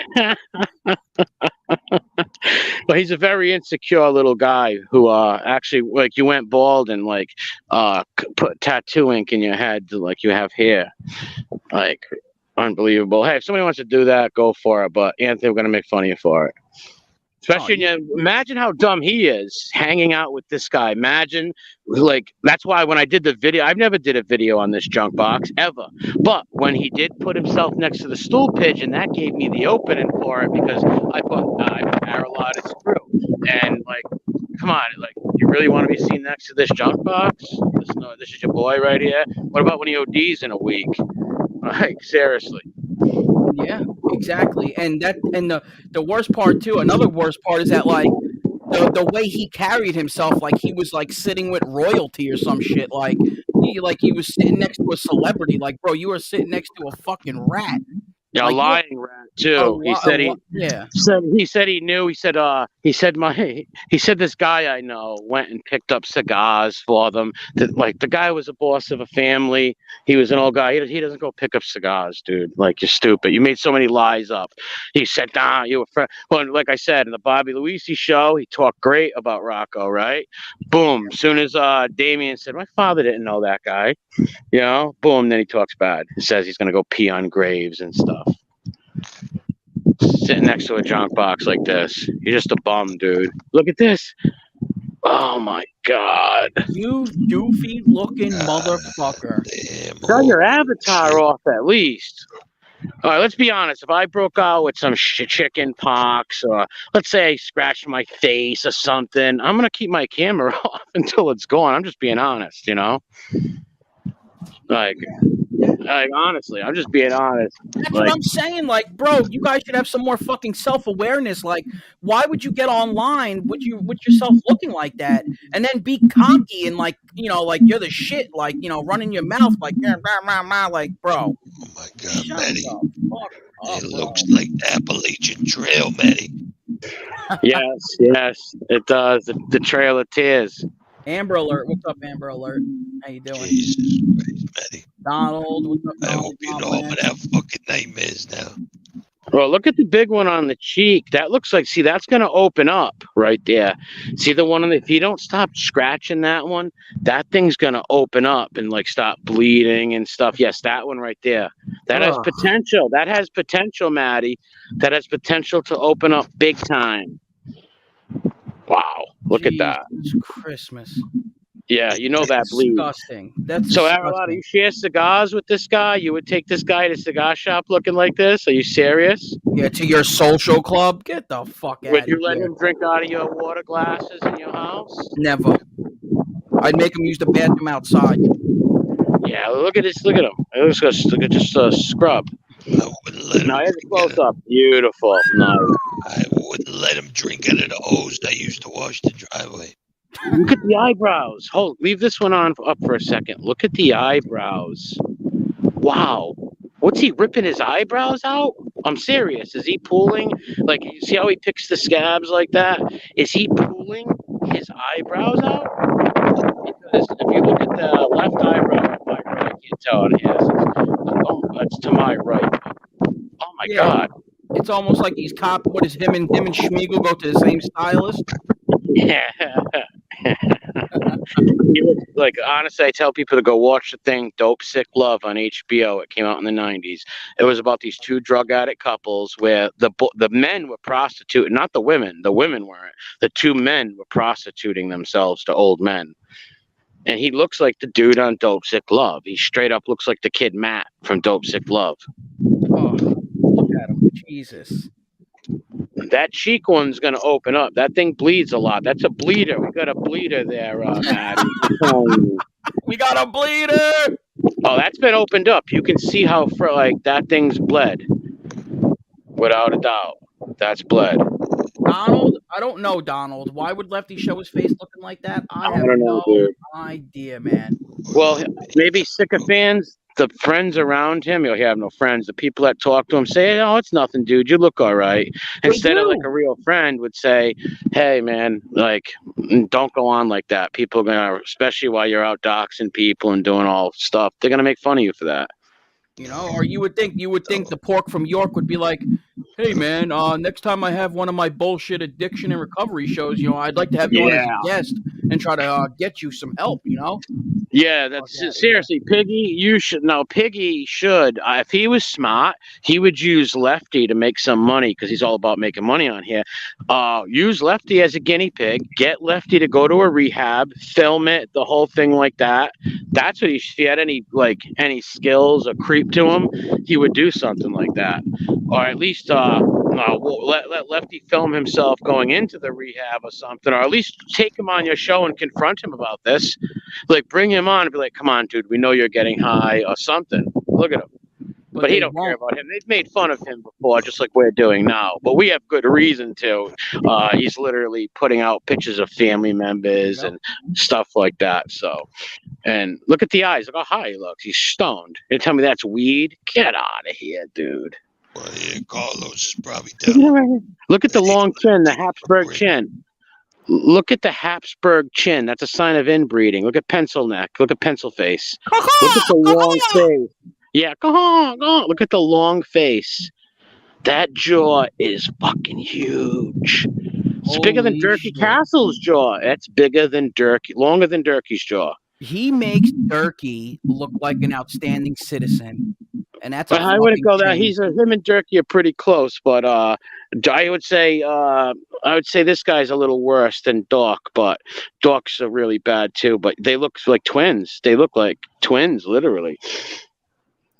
But he's a very insecure little guy who actually, like, you went bald and, like, put tattoo ink in your head like you have here. Like, unbelievable. Hey, if somebody wants to do that, go for it. But Anthony, we're going to make fun of you for it. Especially, imagine how dumb he is hanging out with this guy. Imagine, like, that's why when I did the video, I've never did a video on this junk box ever. But when he did put himself next to the stool pigeon, that gave me the opening for it because I put Aralata's crew. And, like, come on, like, you really want to be seen next to this junk box? This is your boy right here. What about when he ODs in a week? Like, seriously. Yeah, exactly. And the worst part too, another worst part is that, like, the way he carried himself, like he was like sitting with royalty or some shit. Like he was sitting next to a celebrity. Like, bro, you were sitting next to a fucking rat. Yeah, Like, lying rat too. yeah. He said he knew. He said this guy I know went and picked up cigars for them. Like the guy was a boss of a family. He was an old guy. He doesn't go pick up cigars, dude. Like, you're stupid. You made so many lies up. He said, nah, you were well, like I said in the Bobby Luisi show, he talked great about Rocco, right? Boom. Soon as Damien said, my father didn't know that guy. You know, boom, then he talks bad. He says he's gonna go pee on graves and stuff. Sitting next to a junk box like this. You're just a bum, dude. Look at this. Oh my god. You doofy looking motherfucker. Damn, Turn your oh, avatar shit. off at least. All right, let's be honest. If I broke out with some chicken pox, or let's say I scratched my face or something, I'm gonna keep my camera off until it's gone. I'm just being honest, you know. Like honestly, I'm just being honest. That's Like, what I'm saying. Like, bro, you guys should have some more fucking self-awareness. Like, why would you get online with yourself looking like that and then be cocky and like, you know, like you're the shit, like, you know, running your mouth like, yeah, like, bro. Oh my God, Shut Matty. the fuck up, It bro. looks like the Appalachian Trail, Matty. yes, it does. The Trail of Tears. Amber Alert, what's up, Amber Alert? How you doing? Jesus Christ, Matty. Donald, what's up, I Donald? hope you know I'm gonna have fucking nightmares now. Well, look at the big one on the cheek. That looks like, see, that's going to open up right there. See the one on the, if you don't stop scratching that one, that thing's going to open up and like stop bleeding and stuff. Yes, that one right there. That has Ugh. potential. That has potential, Maddie. That has potential to open up big time. Wow. Look at that. Jesus Christmas. Yeah, you know that That's bleeds. disgusting. That's So, disgusting. Arlotta, you share cigars with this guy? You would take this guy to cigar shop looking like this? Are you serious? Yeah, to your social club? Get the fuck out Would of you let here. him drink out of your water glasses in your house? Never. I'd make him use the bathroom outside. Yeah, look at this. Look at him. It looks like just a scrub. I wouldn't let him Now, here's a drink close out up. Beautiful. Nice. I wouldn't let him drink out of the hose that used to wash the driveway. Look at the eyebrows. Hold, leave this one on up for a second. Look at the eyebrows. Wow. What's he ripping his eyebrows out? I'm serious. Is he pulling? Like, you see how he picks the scabs like that? Is he pulling his eyebrows out? Because if you look at the left eyebrow, my right, I can't tell on here. Oh, that's to my right. Oh my Yeah. God. It's almost like he's cop. What is him and Schmiegel go to the same stylist? Yeah. He looks like, honestly, I tell people to go watch the thing Dope Sick Love on HBO. It came out in the 90s. It was about these two drug addict couples where the men were prostituting, not the women. The women weren't. The two men were prostituting themselves to old men. And he looks like the dude on Dope Sick Love. He straight up looks like the kid Matt from Dope Sick Love. Oh, look at him. Jesus. That cheek one's going to open up. That thing bleeds a lot. That's a bleeder. We got a bleeder there, Maddie. We got a bleeder. Oh, that's been opened up. You can see how that thing's bled. Without a doubt. That's bled. Donald? I don't know, Donald. Why would Lefty show his face looking like that? I have don't know, no dude. idea, man. Well, maybe sycophants, the friends around him, he'll have no friends. The people that talk to him say, oh, it's nothing, dude. You look all right. Instead of like a real friend would say, hey, man, like, don't go on like that. People are going to, especially while you're out doxing people and doing all stuff, they're going to make fun of you for that. You know, or you would think the pork from York would be like, hey man, next time I have one of my bullshit addiction and recovery shows, you know, I'd like to have you on as a guest and try to get you some help, you know? Yeah, that's seriously, Piggy. You should know. Piggy should. If he was smart, he would use Lefty to make some money because he's all about making money on here. Use Lefty as a guinea pig. Get Lefty to go to a rehab, film it, the whole thing like that. That's what if he had any skills or creep to him, he would do something like that, or at least let Lefty film himself going into the rehab or something, or at least take him on your show and confront him about this. Like, bring him on and be like, come on, dude, we know you're getting high or something. Look at him. But he don't care about him. They've made fun of him before, just like we're doing now. But we have good reason to. He's literally putting out pictures of family members and stuff like that. So, and look at the eyes. Look how high he looks. He's stoned. You tell me that's weed? Get out of here, dude. Well, yeah, Carlos is probably down. Look at the long chin, the Take a Habsburg break. chin. Look at the Habsburg chin. That's a sign of inbreeding. Look at pencil neck. Look at pencil face. Look at the long face. Yeah, go on, go on. Look at the long face. That jaw is fucking huge. It's bigger than Holy Durkee shit. Castle's jaw. It's bigger than Durkee, longer than Durkee's jaw. He makes Durkee look like an outstanding citizen, and that's. I wouldn't go there. Him and Durkee are pretty close, but I would say this guy's a little worse than Doc, but Doc's really bad too. But they look like twins. They look like twins, literally.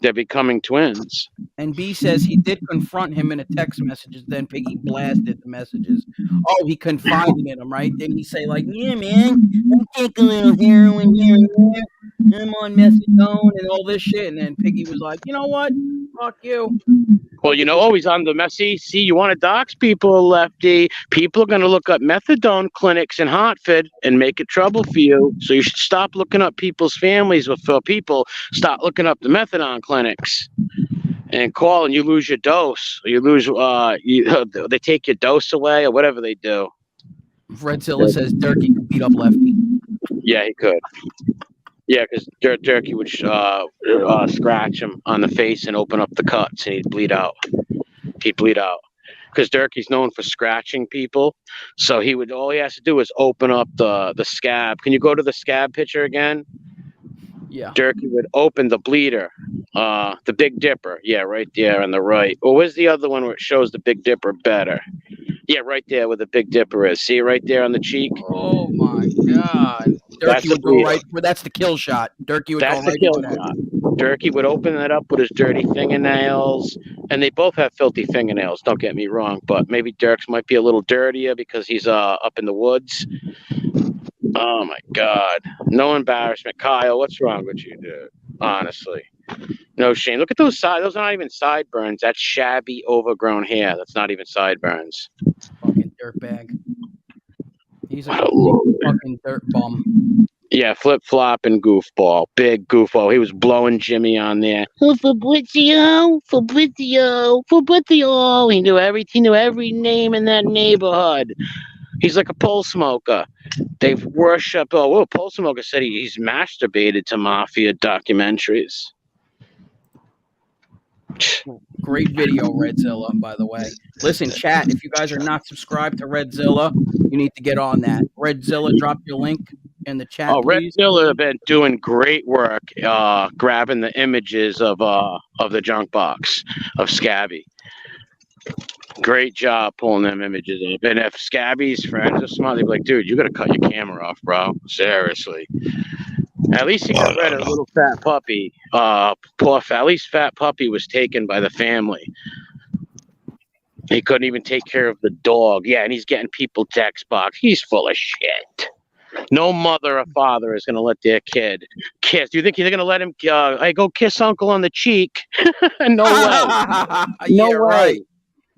They're becoming twins. And B says he did confront him in a text messages. Then Piggy blasted the messages. Oh, he confided in him, right? Didn't he say like, "Yeah, man, I take a little heroin here and there. I'm on methadone and all this shit." And then Piggy was like, "You know what? Fuck you." Well, always on the messy. See, you want to dox people, Lefty. People are going to look up methadone clinics in Hartford and make it trouble for you. So you should stop looking up people's families for people. Start looking up the methadone clinics and call, and you lose your dose. You lose. They take your dose away or whatever they do. Redzilla says Durkee could beat up Lefty. Yeah, he could. Yeah, because Durkee would scratch him on the face and open up the cuts, and he'd bleed out. Because Durkee's known for scratching people, so all he has to do is open up the scab. Can you go to the scab picture again? Yeah. Durkee would open the bleeder, the Big Dipper. Yeah, right there on the right. Or where's the other one where it shows the Big Dipper better? Yeah, right there where the Big Dipper is. See right there on the cheek? Oh my God. Durkee would go right for that's the kill shot. Durkee would go right for that. Durkee would open it up with his dirty fingernails, and they both have filthy fingernails. Don't get me wrong, but maybe Dirk's might be a little dirtier because he's up in the woods. Oh my God! No embarrassment, Kyle. What's wrong with you, dude? Honestly, no shame. Look at those sides. Those are not even sideburns. That's shabby, overgrown hair. That's not even sideburns. Fucking dirtbag. He's a fucking dirt bum. Yeah, flip-flop and goofball. Big goofball. He was blowing Jimmy on there. Oh, Fabrizio. He knew every name in that neighborhood. He's like a pole smoker. They worship. Pole smoker said he's masturbated to mafia documentaries. Great video, Redzilla, by the way. Listen, chat, if you guys are not subscribed to Redzilla, you need to get on that. Redzilla, drop your link in the chat, please. Redzilla have been doing great work grabbing the images of the junk box of Scabby. Great job pulling them images up. And if Scabby's friends are smart, they'd be like, dude, you got to cut your camera off, bro. Seriously. At least he got rid of a little fat puppy. At least Fat Puppy was taken by the family. He couldn't even take care of the dog. Yeah, and he's getting people text box. He's full of shit. No mother or father is going to let their kid kiss. Do you think they're going to let him go kiss Uncle on the cheek? No way. No way. Right.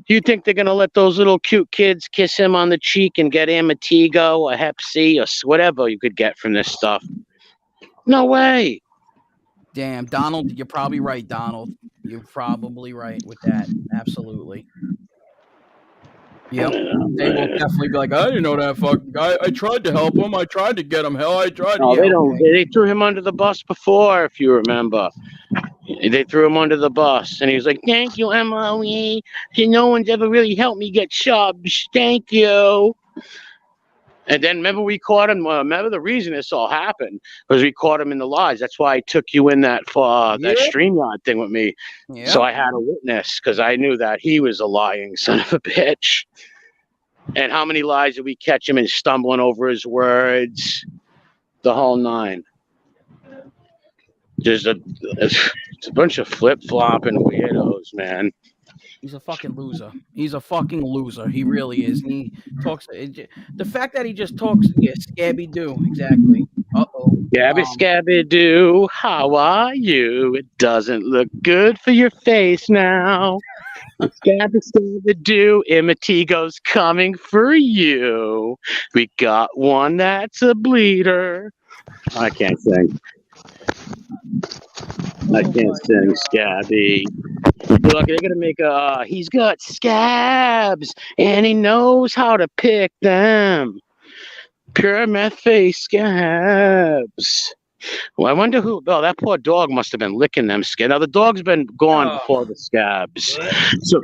Do you think they're going to let those little cute kids kiss him on the cheek and get Amitigo or Hep C or whatever you could get from this stuff? No way. Damn, Donald, you're probably right, Donald. You're probably right with that. Absolutely. Yep. They will definitely be like, I didn't know that fucking guy. I tried to help him. I tried to get him. Hell, I tried to. They don't. They threw him under the bus before, if you remember. They threw him under the bus, and he was like, thank you, MOE. No one's ever really helped me get subs. Thank you. And then remember we caught him. Remember the reason this all happened was we caught him in the lies. That's why I took you in that StreamYard thing with me. Yep. So I had a witness because I knew that he was a lying son of a bitch. And how many lies did we catch him in stumbling over his words? The whole nine. There's a bunch of flip-flopping weirdos, man. He's a fucking loser. He's a fucking loser. He really is. And he talks. The fact that he just talks, Scabby Doo, exactly. Scabby Doo, how are you? It doesn't look good for your face now. Scabby Doo, Imitigo's coming for you. We got one that's a bleeder. I can't sing. I can't sing, Scabby. Look, they're gonna make a. He's got scabs, and he knows how to pick them. Pure meth face scabs. Well, I wonder who. Oh, that poor dog must have been licking them skin. Now the dog's been gone Oh. before the scabs. So,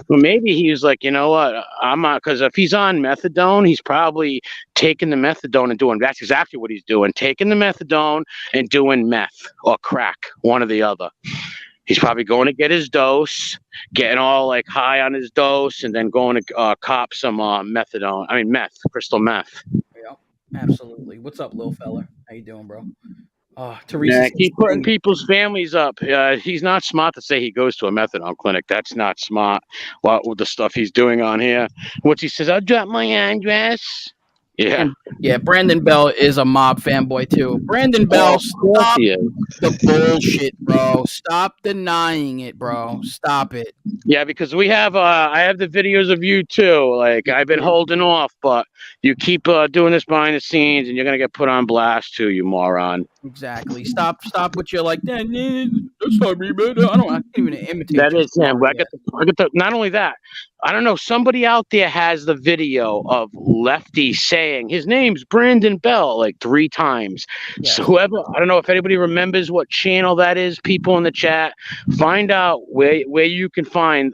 well, maybe he was like, you know what? I'm not, because if he's on methadone, he's probably taking the methadone and doing. That's exactly what he's doing. Taking the methadone and doing meth or crack, one or the other. He's probably going to get his dose, getting all like high on his dose, and then going to cop some methadone. I mean, meth, crystal meth. Yeah, absolutely. What's up, little fella? How you doing, bro? Teresa. Yeah, keep putting people's families up. He's not smart to say he goes to a methadone clinic. That's not smart. What with the stuff he's doing on here? What he says, I'll drop my address. Yeah, Yeah, Brandon Bell is a mob fanboy too. Brandon Bell, of course stop he is. the bullshit, bro. Stop denying it, bro. Stop it. Yeah, because we have I have the videos of you too. Like I've been holding off, but you keep doing this behind the scenes, and you're gonna get put on blast too, you moron. Exactly. Stop what you're like. That's not me, man. I can't even imitate. That you. is him. I get the. Not only that, I don't know. Somebody out there has the video of Lefty saying his name's Brandon Bell like 3 times. Yeah. So whoever, I don't know if anybody remembers what channel that is. People in the chat, find out where you can find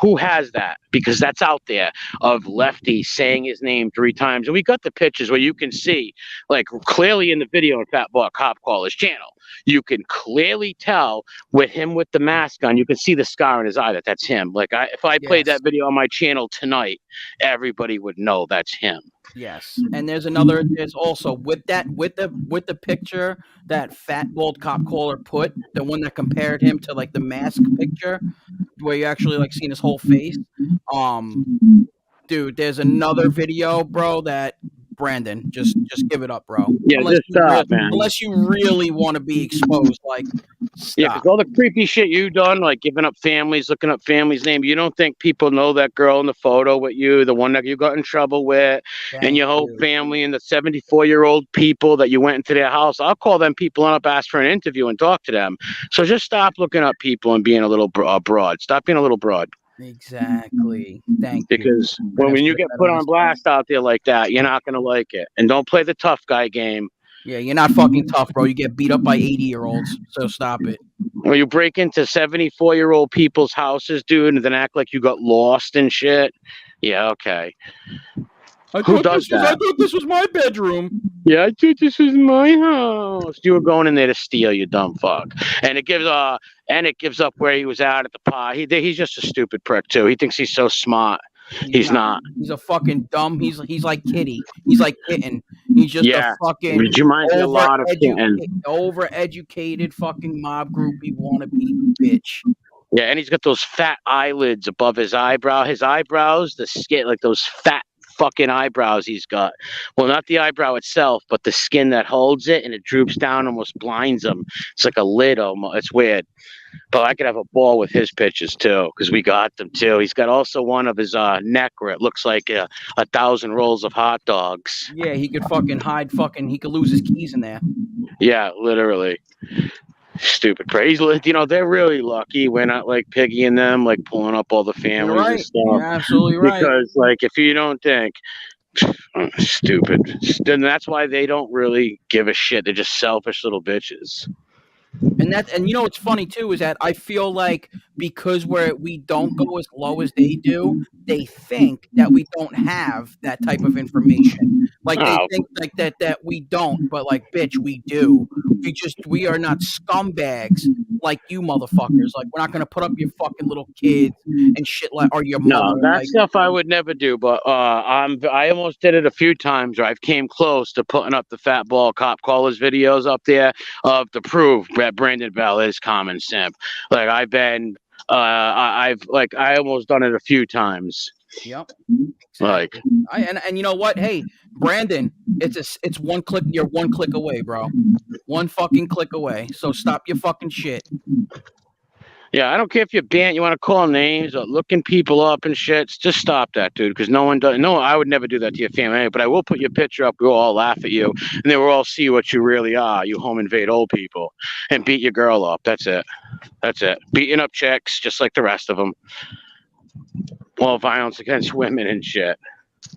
who has that, because that's out there of Lefty saying his name 3 times, and we got the pictures where you can see like clearly in the video on Fat Boy Cop Caller's channel. You can clearly tell with him with the mask on. You can see the scar in his eye that's him. Like if I played that video on my channel tonight, everybody would know that's him. Yes, and there's also with the picture that Fat Bald Cop Caller put, the one that compared him to like the mask picture, where you actually like seen his whole face. Dude, there's another video, bro, that Brandon, just give it up, bro. Yeah, just stop, man. Unless you really want to be exposed, like, stop. Yeah, because all the creepy shit you done, like giving up families, looking up families' name, you don't think people know that girl in the photo with you, the one that you got in trouble with, and your whole family, and the 74-year-old people that you went into their house. I'll call them people up, ask for an interview, and talk to them. So just stop looking up people and being a little broad. Stop being a little broad. Exactly. Thank you. Because when you get put on blast out there like that, you're not going to like it. And don't play the tough guy game. Yeah, you're not fucking tough, bro. You get beat up by 80-year-olds, so stop it. Or you break into 74-year-old people's houses, dude, and then act like you got lost and shit. Yeah, okay. Who does that? I thought this was my bedroom. Yeah, I thought this was my house. You were going in there to steal, you dumb fuck. And it gives up where he was at the pot. He's just a stupid prick too. He thinks he's so smart. He's not. He's a fucking dumb. He's like Kitty. He's like Kitten. He's just a fucking overeducated fucking mob groupie wannabe bitch. Yeah, and he's got those fat eyelids above his eyebrow. His eyebrows, the skin, like those fat fucking eyebrows he's got. Well, not the eyebrow itself, but the skin that holds it, and it droops down, almost blinds him. It's like a lid almost. It's weird. But I could have a ball with his pictures too, because we got them too. He's got also one of his neck where it looks like 1,000 rolls of hot dogs. Yeah, he could fucking hide he could lose his keys in there. Yeah, literally. Stupid praise. You know, they're really lucky we're not like Piggy and them, like pulling up all the families and stuff. You're absolutely right. Because like if you don't think stupid, then that's why they don't really give a shit. They're just selfish little bitches. And you know what's funny too is that I feel like because we don't go as low as they do, they think that we don't have that type of information. Like they think like that we don't, but like bitch, we do. We are not scumbags like you motherfuckers. Like we're not gonna put up your fucking little kids and shit like or your mother. No, that stuff I would never do. But I almost did it a few times, or I've came close to putting up the Fat Ball Cop Callers videos up there to prove that Brandon Bell is common simp. Like I've been, I almost done it a few times. Yep. Like, and you know what? Hey, Brandon, it's one click. You're one click away, bro. One fucking click away. So stop your fucking shit. Yeah, I don't care if you're banned, you want to call names or looking people up and shit. Just stop that, dude, because no one does. No, I would never do that to your family, but I will put your picture up. We'll all laugh at you, and then we'll all see what you really are. You home invade old people and beat your girl up. That's it. That's it. Beating up chicks, just like the rest of them. All violence against women and shit.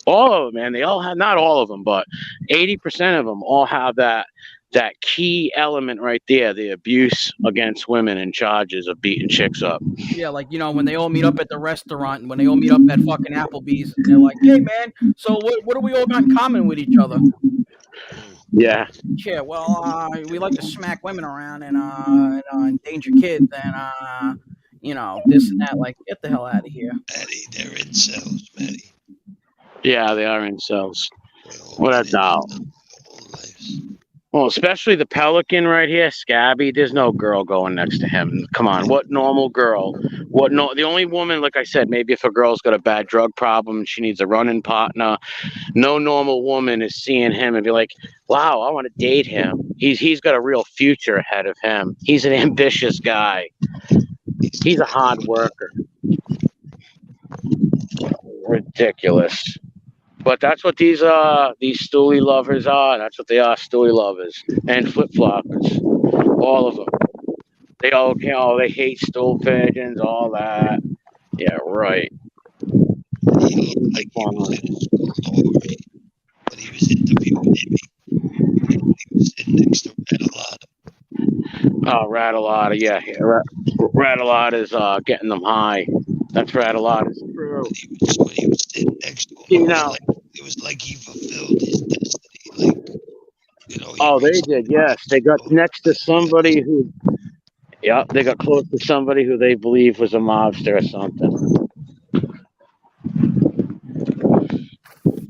All of them, man. They all have, not all of them, but 80% of them all have that key element right there, the abuse against women and charges of beating chicks up. Yeah, like, you know, when they all meet up at the restaurant, when they all meet up at fucking Applebee's, they're like, hey, man, so what do we all got in common with each other? Yeah. Yeah, well, we like to smack women around and endanger kids and, you know, this and that. Like, get the hell out of here. Matty, they're incels, Matty. Yeah, they are incels. They all What a been doll. incels their whole lives. Well, especially the Pelican right here, Scabby. There's no girl going next to him. Come on, what normal girl? The only woman, like I said, maybe if a girl's got a bad drug problem and she needs a running partner, no normal woman is seeing him and be like, "Wow, I want to date him. He's got a real future ahead of him. He's an ambitious guy. He's a hard worker." Ridiculous. But that's what these stoolie lovers are. That's what they are, stoolie lovers and flip floppers. All of them. They all, you know, they hate stool pigeons, all that. Yeah, right. He looked like he was in a school lorry, but he was interviewing him. He was sitting next to Red Alada. Oh, Rattlada, yeah. Rattlada is getting them high. That's Rattlada's true. When he was sitting next to him, You know. it was like he fulfilled his destiny. Like, you know. Oh, they did, yes. They got next to somebody who, yeah, they got close to somebody who they believe was a mobster or something.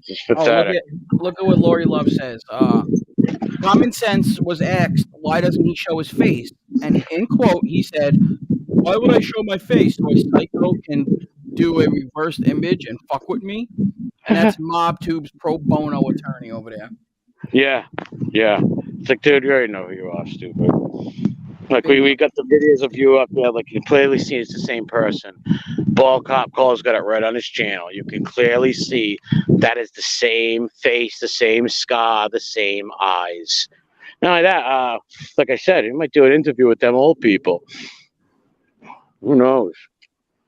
Just pathetic. Look at what Lori Love says. Common Sense was asked, why doesn't he show his face? And in quote, he said, why would I show my face? So a psycho can do a reversed image and fuck with me? And that's MobTube's pro bono attorney over there. Yeah. It's like, dude, you already know who you are, stupid. Like, we got the videos of you up there. Like, you can clearly see it's the same person. Ball Cop Calls got it right on his channel. You can clearly see that is the same face, the same scar, the same eyes. Not only that, like I said, he might do an interview with them old people. Who knows?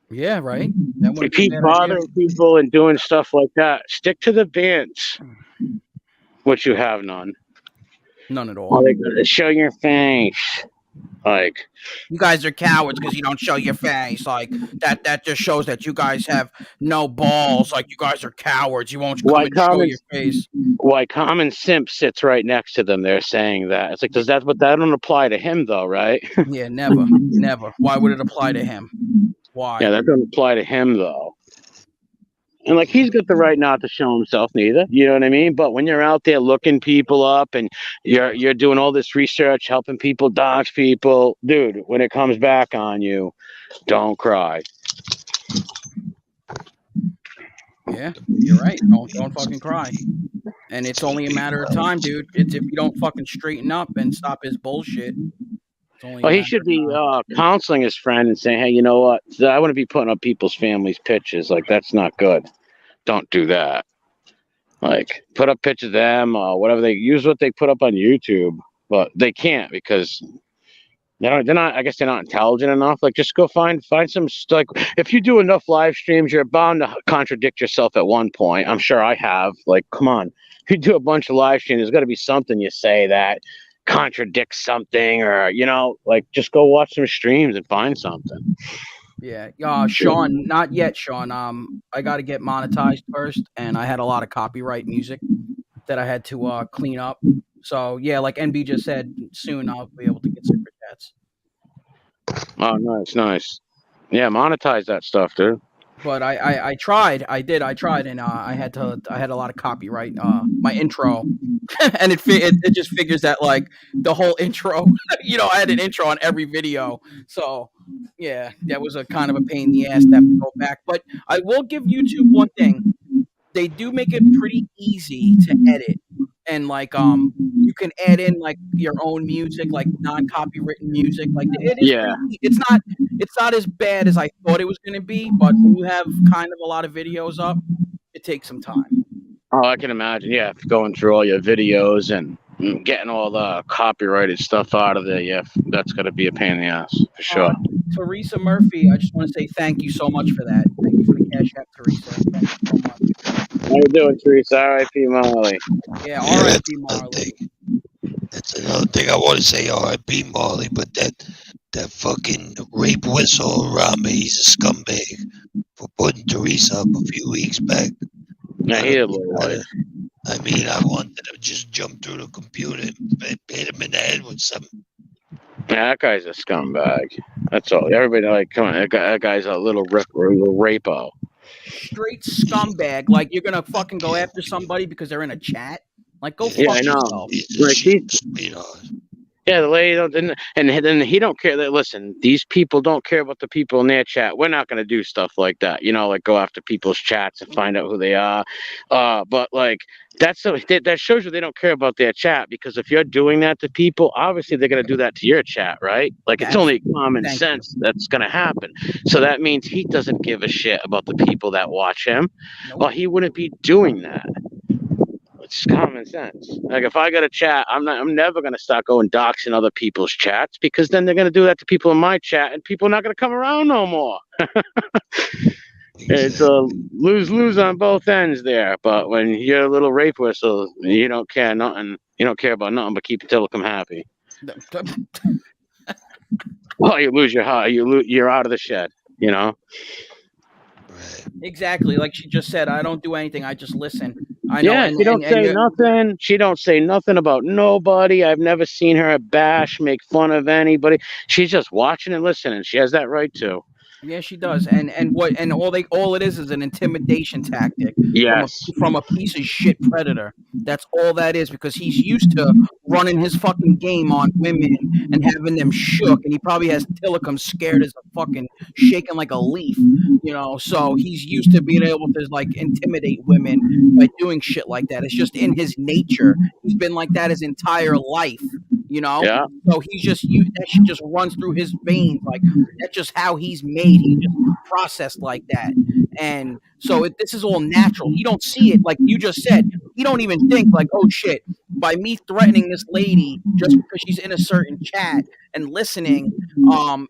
Yeah, right. If you keep bothering people and doing stuff like that, stick to the bans, which you have none. None at all. All they gotta show your face. Like, you guys are cowards because you don't show your face. Like that just shows that you guys have no balls. Like, you guys are cowards. You won't come and show your face. Why Common Simp sits right next to them. They're saying that. It's like, that don't apply to him though, right? Yeah, never. Why would it apply to him? Why? Yeah, that doesn't apply to him though. And like, he's got the right not to show himself neither. You know what I mean? But when you're out there looking people up and you're doing all this research, helping people dox people, dude, when it comes back on you, don't cry. Yeah, you're right. Don't fucking cry. And it's only a matter of time, dude. It's if you don't fucking straighten up and stop his bullshit. Well, he should be counseling his friend and saying, hey, you know what? I wouldn't be putting up people's families' pictures. Like, that's not good. Don't do that. Like, put up pictures of them or whatever. They use what they put up on YouTube, but they can't because they're not, I guess they're not intelligent enough. Like, just go find some, like, if you do enough live streams, you're bound to contradict yourself at one point. I'm sure I have. Like, come on. If you do a bunch of live streams, there's got to be something you say that contradicts something, or, you know, like, just go watch some streams and find something. Yeah. Sean, not yet, Sean. I got to get monetized first, and I had a lot of copyright music that I had to clean up. So, yeah, like NB just said, soon I'll be able to get super chats. Oh, nice. Yeah, monetize that stuff, dude. But I tried. I tried, and I had a lot of copyright. My intro, and it just figures that, like, the whole intro. You know, I had an intro on every video, so yeah, that was a kind of a pain in the ass to have to go back. But I will give YouTube one thing: they do make it pretty easy to edit, and like you you can add in like your own music, like non-copywritten music. Like it is Yeah. pretty, it's not as bad as I thought it was going to be, but when you have kind of a lot of videos up, it takes some time. Oh, I can imagine. Yeah, going through all your videos and getting all the copyrighted stuff out of there. Yeah, that's got to be a pain in the ass for sure. Teresa Murphy, I just want to say thank you so much for that. Thank you for the Cash App, Teresa. Thank you so much. How you doing, Teresa? R.I.P. Marley. Yeah, Yeah, R.I.P. that's another Marley. thing. That's another thing I want to say. R.I.P. Marley, but that fucking rape whistle Harambe, he's a scumbag for putting Teresa up a few weeks back. Yeah, he a little white. I mean, I wanted to just jump through the computer and hit him in the head with something. Yeah, that guy's a scumbag. That's all. Everybody like, come on, that guy's a little rapo. Straight scumbag. Like you're gonna fucking go after somebody because they're in a chat. Like go Yeah, fuck I know. yourself. Like, She's a sweetheart. Yeah, the lady don't, and then he don't care. Listen, these people don't care about the people in their chat. We're not gonna do stuff like that, like go after people's chats and find out who they are. But like that shows you they don't care about their chat, because if you're doing that to people, obviously they're gonna do that to your chat, right? Like it's only common sense that's gonna happen. So that means he doesn't give a shit about the people that watch him. Nope. Well, he wouldn't be doing that. It's common sense. Like if I got a chat, I'm never gonna start going doxing other people's chats, because then they're gonna do that to people in my chat, and people are not gonna come around no more. It's a lose on both ends there. But when you're a little rape whistle, you don't care nothing. You don't care about nothing but keeping Telecom happy. Well, you lose your heart. You're out of the shed. Right. Exactly. Like she just said, I don't do anything. I just listen. I know. Yeah, she don't say nothing. She don't say nothing about nobody. I've never seen her bash, make fun of anybody. She's just watching and listening. She has that right too. Yeah, she does. And all it is an intimidation tactic. Yes. From a piece of shit predator. That's all that is, because he's used to running his fucking game on women and having them shook, and he probably has Telecom scared as a fucking shaking like a leaf, so he's used to being able to like intimidate women by doing shit like that. It's just in his nature. He's been like that his entire life. Yeah. So he's just that shit just runs through his veins. Like that's just how he's made. He just processed like that. And so this is all natural. You don't see it, like you just said. You don't even think like, oh shit, by me threatening this lady just because she's in a certain chat and listening,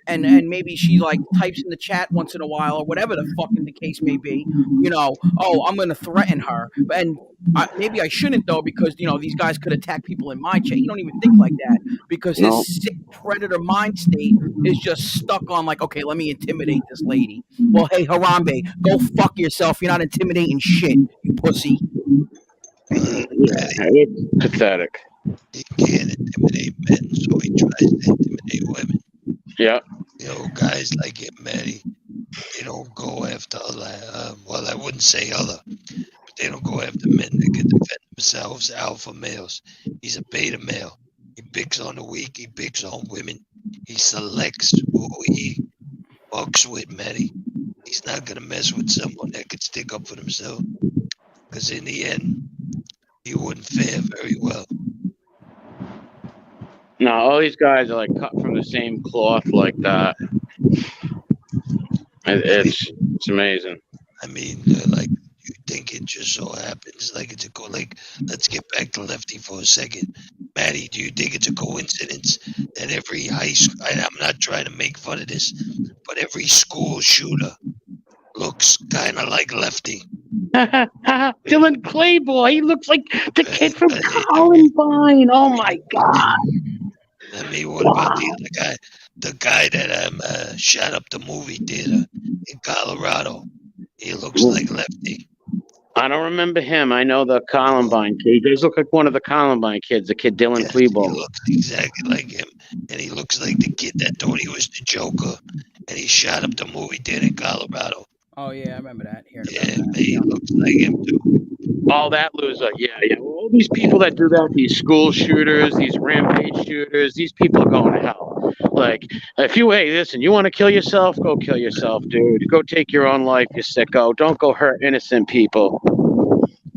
and maybe she like types in the chat once in a while or whatever the fucking the case may be, oh, I'm gonna threaten her, and maybe I shouldn't though, because these guys could attack people in my chat. You don't even think like that, because his sick predator mind state is just stuck on like, okay, let me intimidate this lady. Well, hey, Harambe, go fuck yourself. You're not intimidating shit, you pussy. Yeah, it's pathetic. He can't intimidate men, so he tries to intimidate women. Yeah. Guys like him, Maddie, they don't go after well, I wouldn't say other, but they don't go after men that can defend themselves, alpha males. He's a beta male. He picks on the weak. He picks on women. He selects who he fucks with, Maddie. He's not going to mess with someone that could stick up for themselves, because in the end, he wouldn't fare very well. No, all these guys are like cut from the same cloth like that. It's amazing. I mean, like, you think it just so happens, like it's let's get back to Lefty for a second. Maddie, do you think it's a coincidence that every high school, I'm not trying to make fun of this, but every school shooter looks kind of like Lefty? Dylan Clayboy, he looks like the kid from Columbine. Oh my God. I mean, what about the other guy? The guy that shot up the movie theater in Colorado. He looks like Lefty. I don't remember him. I know the Columbine kid. He does look like one of the Columbine kids, the kid Dylan Clayboy. He looks exactly like him. And he looks like the kid that thought he was the Joker. And he shot up the movie theater in Colorado. Oh, yeah, I remember that. He looks like him, too. All that loser. Yeah. All these people that do that, these school shooters, these rampage shooters, these people are going to hell. Like, listen, you want to kill yourself? Go kill yourself, dude. Go take your own life, you sicko. Don't go hurt innocent people.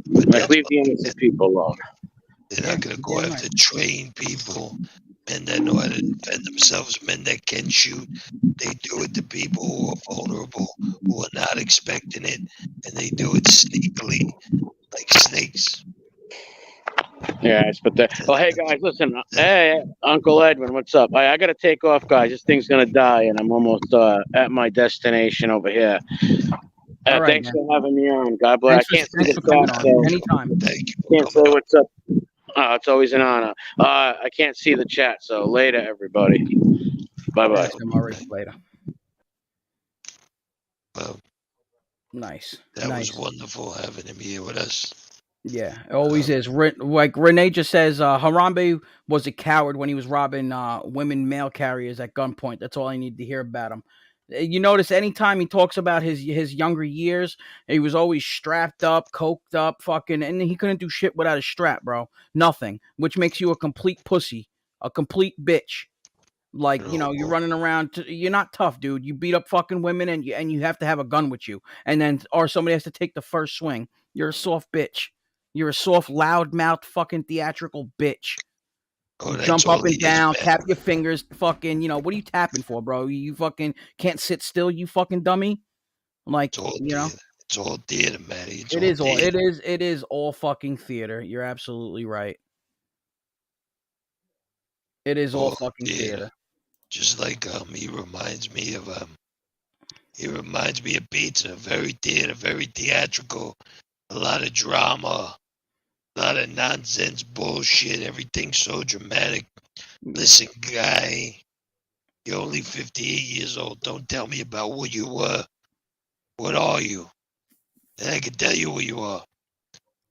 Like, leave the innocent people alone. They're Yeah, not going to you're go damn after right. trained people, men that know how to defend themselves, men that can shoot. They do it to people who are vulnerable, who are not expecting it, and they do it sneakily, like snakes. Yes, but oh, hey guys, listen. Hey, Uncle Edwin, what's up? I got to take off, guys. This thing's gonna die, and I'm almost at my destination over here. All right, Thanks man. for having me on. God bless. I can't see Thanks the for coming chat, on. so Anytime. Thank you for can't say coming on. what's up. It's always an honor. I can't see the chat, so later, everybody. Bye bye. Thanks, Amari. Later. Well, Nice. that Nice. was wonderful having him here with us. Yeah, it always is. Like Renee just says, Harambe was a coward when he was robbing women mail carriers at gunpoint. That's all I need to hear about him. You notice anytime he talks about his younger years, he was always strapped up, coked up, fucking, and he couldn't do shit without a strap, bro. Nothing, which makes you a complete pussy, a complete bitch. Like, you know, you're running around. You're not tough, dude. You beat up fucking women, and you have to have a gun with you, and then or somebody has to take the first swing. You're a soft bitch. You're a soft, loud-mouthed, fucking theatrical bitch. Oh, You that's jump all up and he is, down, man. tap your fingers, fucking. You know what are you tapping for, bro? You fucking can't sit still, you fucking dummy. Like, It's all you know, theater. It's all theater, Matty. It's it all is all. theater. It is all fucking theater. You're absolutely right. It is all fucking theater. Just like he reminds me of pizza. Very theater, very theatrical. A lot of drama, a lot of nonsense, bullshit. Everything's so dramatic. Listen, guy, you're only 58 years old. Don't tell me about what you were. What are you? And I can tell you what you are.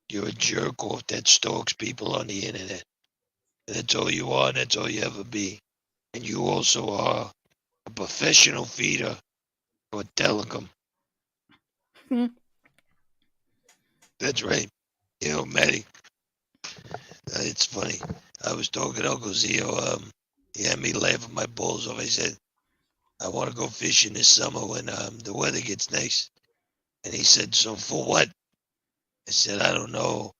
You're a jerk off that stalks people on the internet. And that's all you are, and that's all you ever be. And you also are a professional feeder or telecom. That's right. You know, Matty, it's funny. I was talking to Uncle Zio. He had me laughing my balls off. I said, I want to go fishing this summer when the weather gets nice. And he said, so for what? I said, I don't know.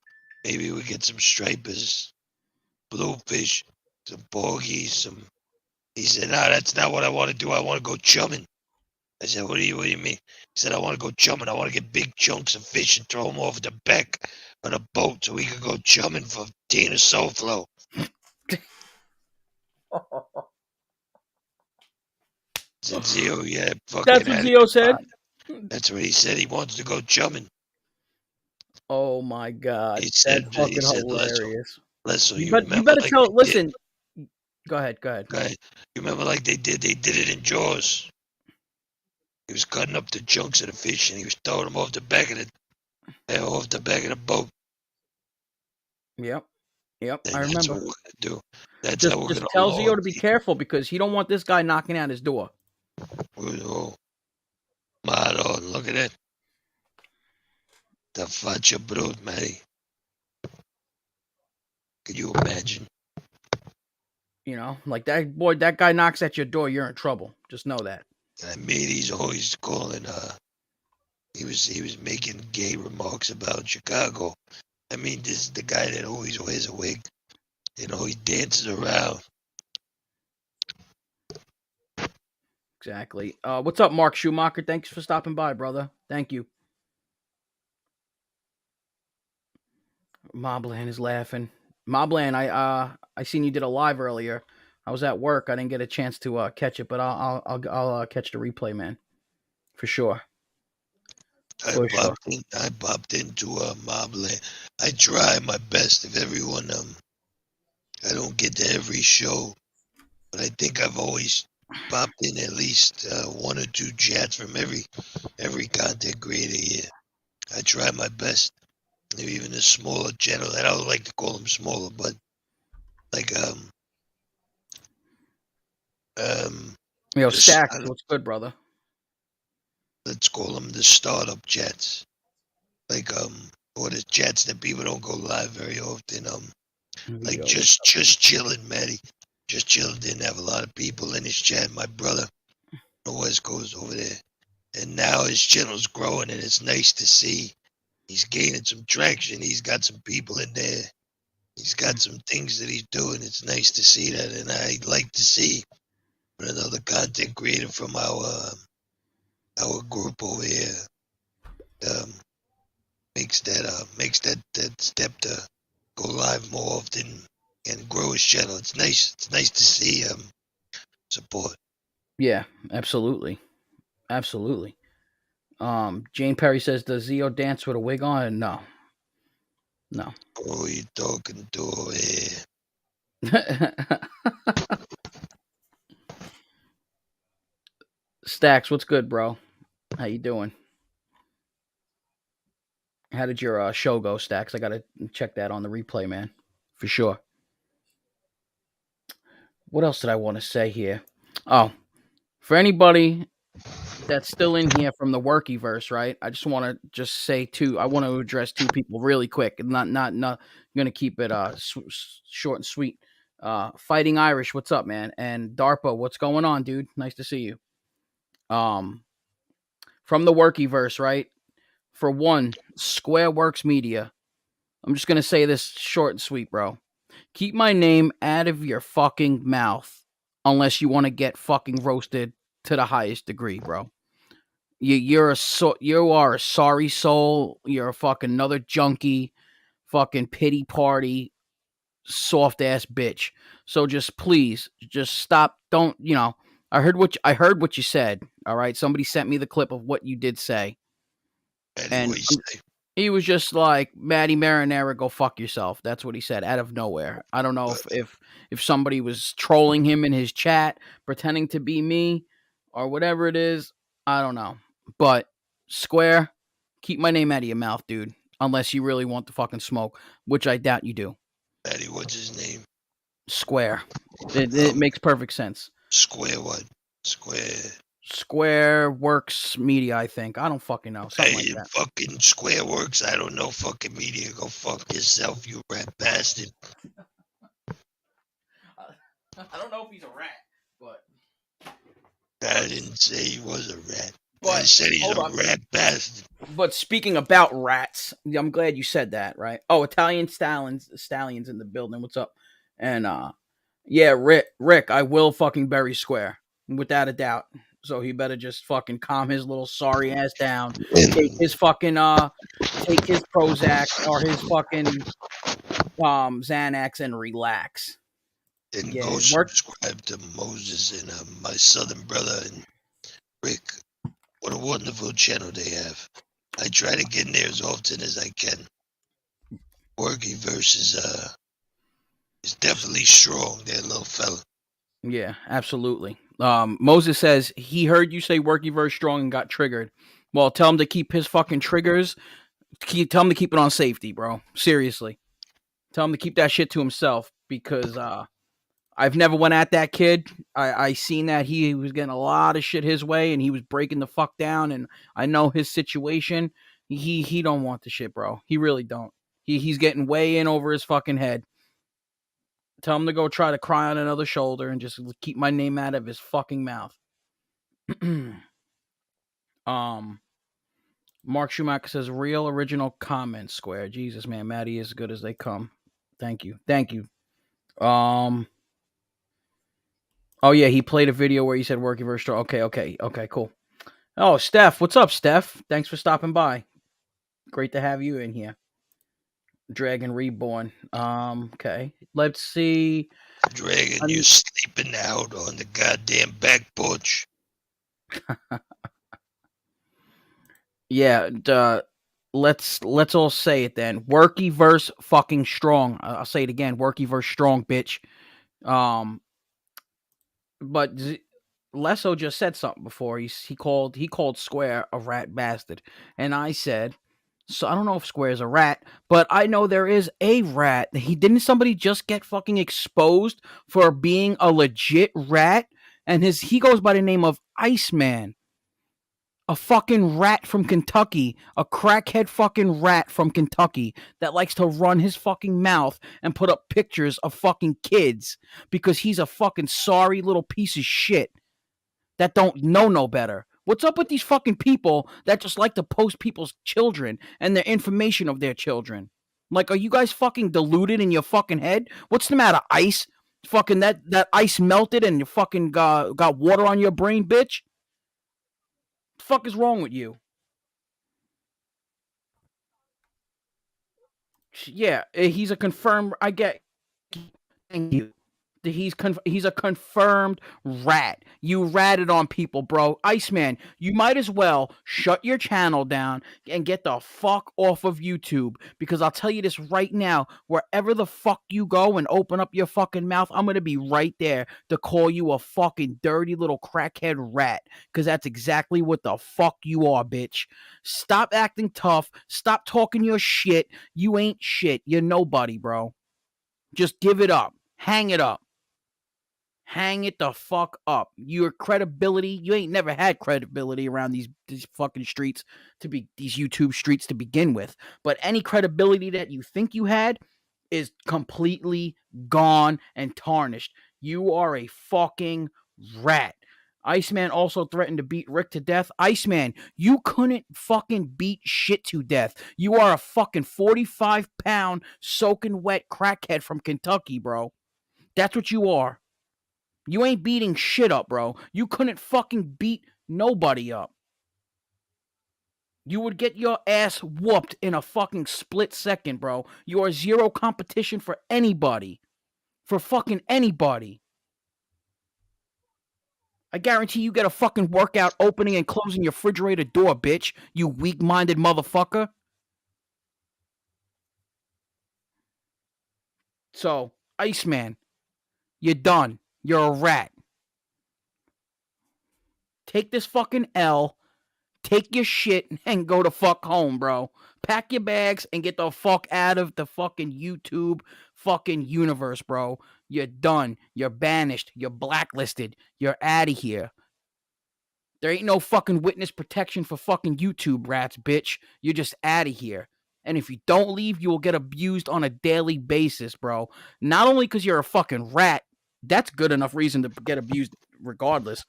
Maybe we get some stripers, bluefish, some porgies, some. He said, no, that's not what I want to do. I want to go chumming. I said, what do you mean? He said, I want to go chumming. I want to get big chunks of fish and throw them off the back of the boat so we can go chumming for Tina Soulflow. Said Zio, yeah, fucking. That's what Zio said. That's what he said. He wants to go chumming. Oh my god, He said, that's fucking hilarious. Lesso, You better like tell. Listen, go ahead. You remember like they did it in Jaws. He was cutting up the chunks of the fish and he was throwing them off the back of the boat. Yep. And I remember. That's what we're gonna do. That's Just, how we're gonna tell Zio to be careful because he don't want this guy knocking at his door. Oh, Maro, look at that. The faccia brute, Matty. Can you imagine? You know, like that guy knocks at your door, you're in trouble. Just know that. I mean, he's always calling. He was making gay remarks about Chicago. I mean, this is the guy that always wears a wig. You know, he dances around. Exactly. What's up, Mark Schumacher? Thanks for stopping by, brother. Thank you. Mobland is laughing. Mobland, I seen you did a live earlier. I was at work. I didn't get a chance to catch it, but I'll catch the replay, man, for sure. I popped into Mobland. I try my best. If everyone, I don't get to every show, but I think I've always popped in at least one or two chats from every content creator here. I try my best. Maybe even a smaller channel. I don't like to call them smaller, but like Stacks, what's good, brother? Let's call them the startup chats. Like or the chats that people don't go live very often. Like just chilling, Matty. Just chilling. Didn't have a lot of people in his chat. My brother always goes over there, and now his channel's growing, and it's nice to see. He's gaining some traction. He's got some people in there He's got some things that he's doing. It's nice to see that, and I like to see when another content creator from our group over here makes that step to go live more often and grow his channel. It's nice. It's nice to see support. Yeah, absolutely. Absolutely. Jane Perry says, does Zio dance with a wig on? No. No. Who are you talking to here? Stacks, what's good, bro? How you doing? How did your show go, Stacks? I gotta check that on the replay, man, for sure. What else did I want to say here? Oh, for anybody that's still in here from the Workyverse, right? I just want to say I want to address two people really quick. Not. I'm gonna keep it short and sweet. Fighting Irish, what's up, man? And DARPA, what's going on, dude? Nice to see you. From the Workyverse, right? For one, Squareworks Media. I'm just gonna say this short and sweet, bro. Keep my name out of your fucking mouth unless you want to get fucking roasted to the highest degree, bro. You are a sorry soul. You're a fucking another junkie, fucking pity party, soft ass bitch. So just please, just stop. Don't I heard what you said. All right, somebody sent me the clip of what you did say, and he was just like, Maddie Marinara, go fuck yourself. That's what he said out of nowhere. I don't know if somebody was trolling him in his chat, pretending to be me, or whatever it is. I don't know. But Square, keep my name out of your mouth, dude. Unless you really want the fucking smoke, which I doubt you do. Maddie, what's his name? Square. It makes perfect sense. Square what? Squareworks Media, I think. I don't fucking know. Something like that. Fucking Squareworks. I don't know fucking media. Go fuck yourself, you rat bastard. I don't know if he's a rat, but I didn't say he was a rat. But, I said he's a rat bastard. But speaking about rats, I'm glad you said that, right? Oh, Italian Stallions in the building. What's up? And yeah, Rick, I will fucking bury Square without a doubt. So he better just fucking calm his little sorry ass down. Take his fucking take his Prozac or his fucking Xanax and relax. And go subscribe to Moses and my southern brother and Rick. What a wonderful channel they have. I try to get in there as often as I can. Workyverse is definitely strong, that little fella. Yeah, absolutely. Moses says he heard you say Workyverse strong and got triggered. Well, tell him to keep his fucking triggers. Tell him to keep it on safety, bro. Seriously. Tell him to keep that shit to himself because I've never went at that kid. I seen that he was getting a lot of shit his way and he was breaking the fuck down, and I know his situation. He don't want the shit, bro. He really don't. He's getting way in over his fucking head. Tell him to go try to cry on another shoulder and just keep my name out of his fucking mouth. Mark Schumacher says, real original comment, Square. Jesus, man, Maddie is as good as they come. Thank you. Oh yeah, he played a video where he said Workyverse strong. Okay, cool. Oh, Steph, what's up, Steph? Thanks for stopping by. Great to have you in here. Dragon Reborn. Okay. Let's see. Dragon, you're sleeping out on the goddamn back porch. Yeah, let's all say it then. Workyverse fucking strong. I'll say it again. Workyverse strong, bitch. But Lesso just said something before. He called Square a rat bastard, and I said, so I don't know if Square is a rat, but I know there is a rat. Didn't somebody just get fucking exposed for being a legit rat? And he goes by the name of Iceman. A fucking rat from Kentucky. A crackhead fucking rat from Kentucky that likes to run his fucking mouth and put up pictures of fucking kids because he's a fucking sorry little piece of shit that don't know no better. What's up with these fucking people that just like to post people's children and their information of their children? Like, are you guys fucking deluded in your fucking head? What's the matter, Ice? Fucking that ice melted and you fucking got water on your brain, bitch? The fuck is wrong with you? Yeah, he's a confirmed. I get. Thank you. He's a confirmed rat. You ratted on people, bro. Iceman, you might as well shut your channel down and get the fuck off of YouTube. Because I'll tell you this right now, wherever the fuck you go and open up your fucking mouth, I'm gonna be right there to call you a fucking dirty little crackhead rat. Because that's exactly what the fuck you are, bitch. Stop acting tough. Stop talking your shit. You ain't shit. You're nobody, bro. Just give it up. Hang it up. Hang it the fuck up. Your credibility, you ain't never had credibility around these fucking streets these YouTube streets to begin with. But any credibility that you think you had is completely gone and tarnished. You are a fucking rat. Iceman also threatened to beat Rick to death. Iceman, you couldn't fucking beat shit to death. You are a fucking 45-pound soaking wet crackhead from Kentucky, bro. That's what you are. You ain't beating shit up, bro. You couldn't fucking beat nobody up. You would get your ass whooped in a fucking split second, bro. You are zero competition for anybody. For fucking anybody. I guarantee you get a fucking workout opening and closing your refrigerator door, bitch. You weak-minded motherfucker. So, Iceman, you're done. You're a rat. Take this fucking L, take your shit, and go to fuck home, bro. Pack your bags and get the fuck out of the fucking YouTube fucking universe, bro. You're done. You're banished. You're blacklisted. You're out of here. There ain't no fucking witness protection for fucking YouTube rats, bitch. You're just out of here. And if you don't leave, you will get abused on a daily basis, bro. Not only because you're a fucking rat, that's good enough reason to get abused regardless.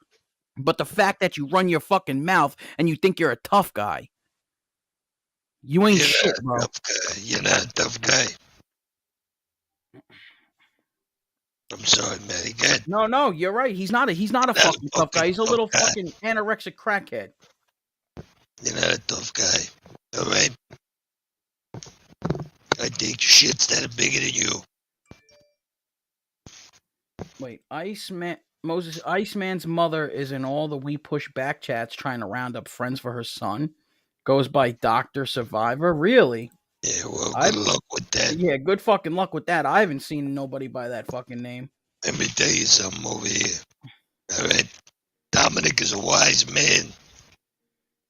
But the fact that you run your fucking mouth and you think you're a tough guy. You ain't shit, bro. You're not a tough guy. I'm sorry, Matty. God. No, you're right. He's not a fucking tough guy. He's a little fucking anorexic crackhead. You're not a tough guy. All right? I think your shit's that bigger than you. Wait, Iceman's mother is in all the We Push Back chats trying to round up friends for her son. Goes by Dr. Survivor. Really? Yeah, well, good luck with that. Yeah, good fucking luck with that. I haven't seen nobody by that fucking name. Let me tell you something over here. All right? Dominic is a wise man.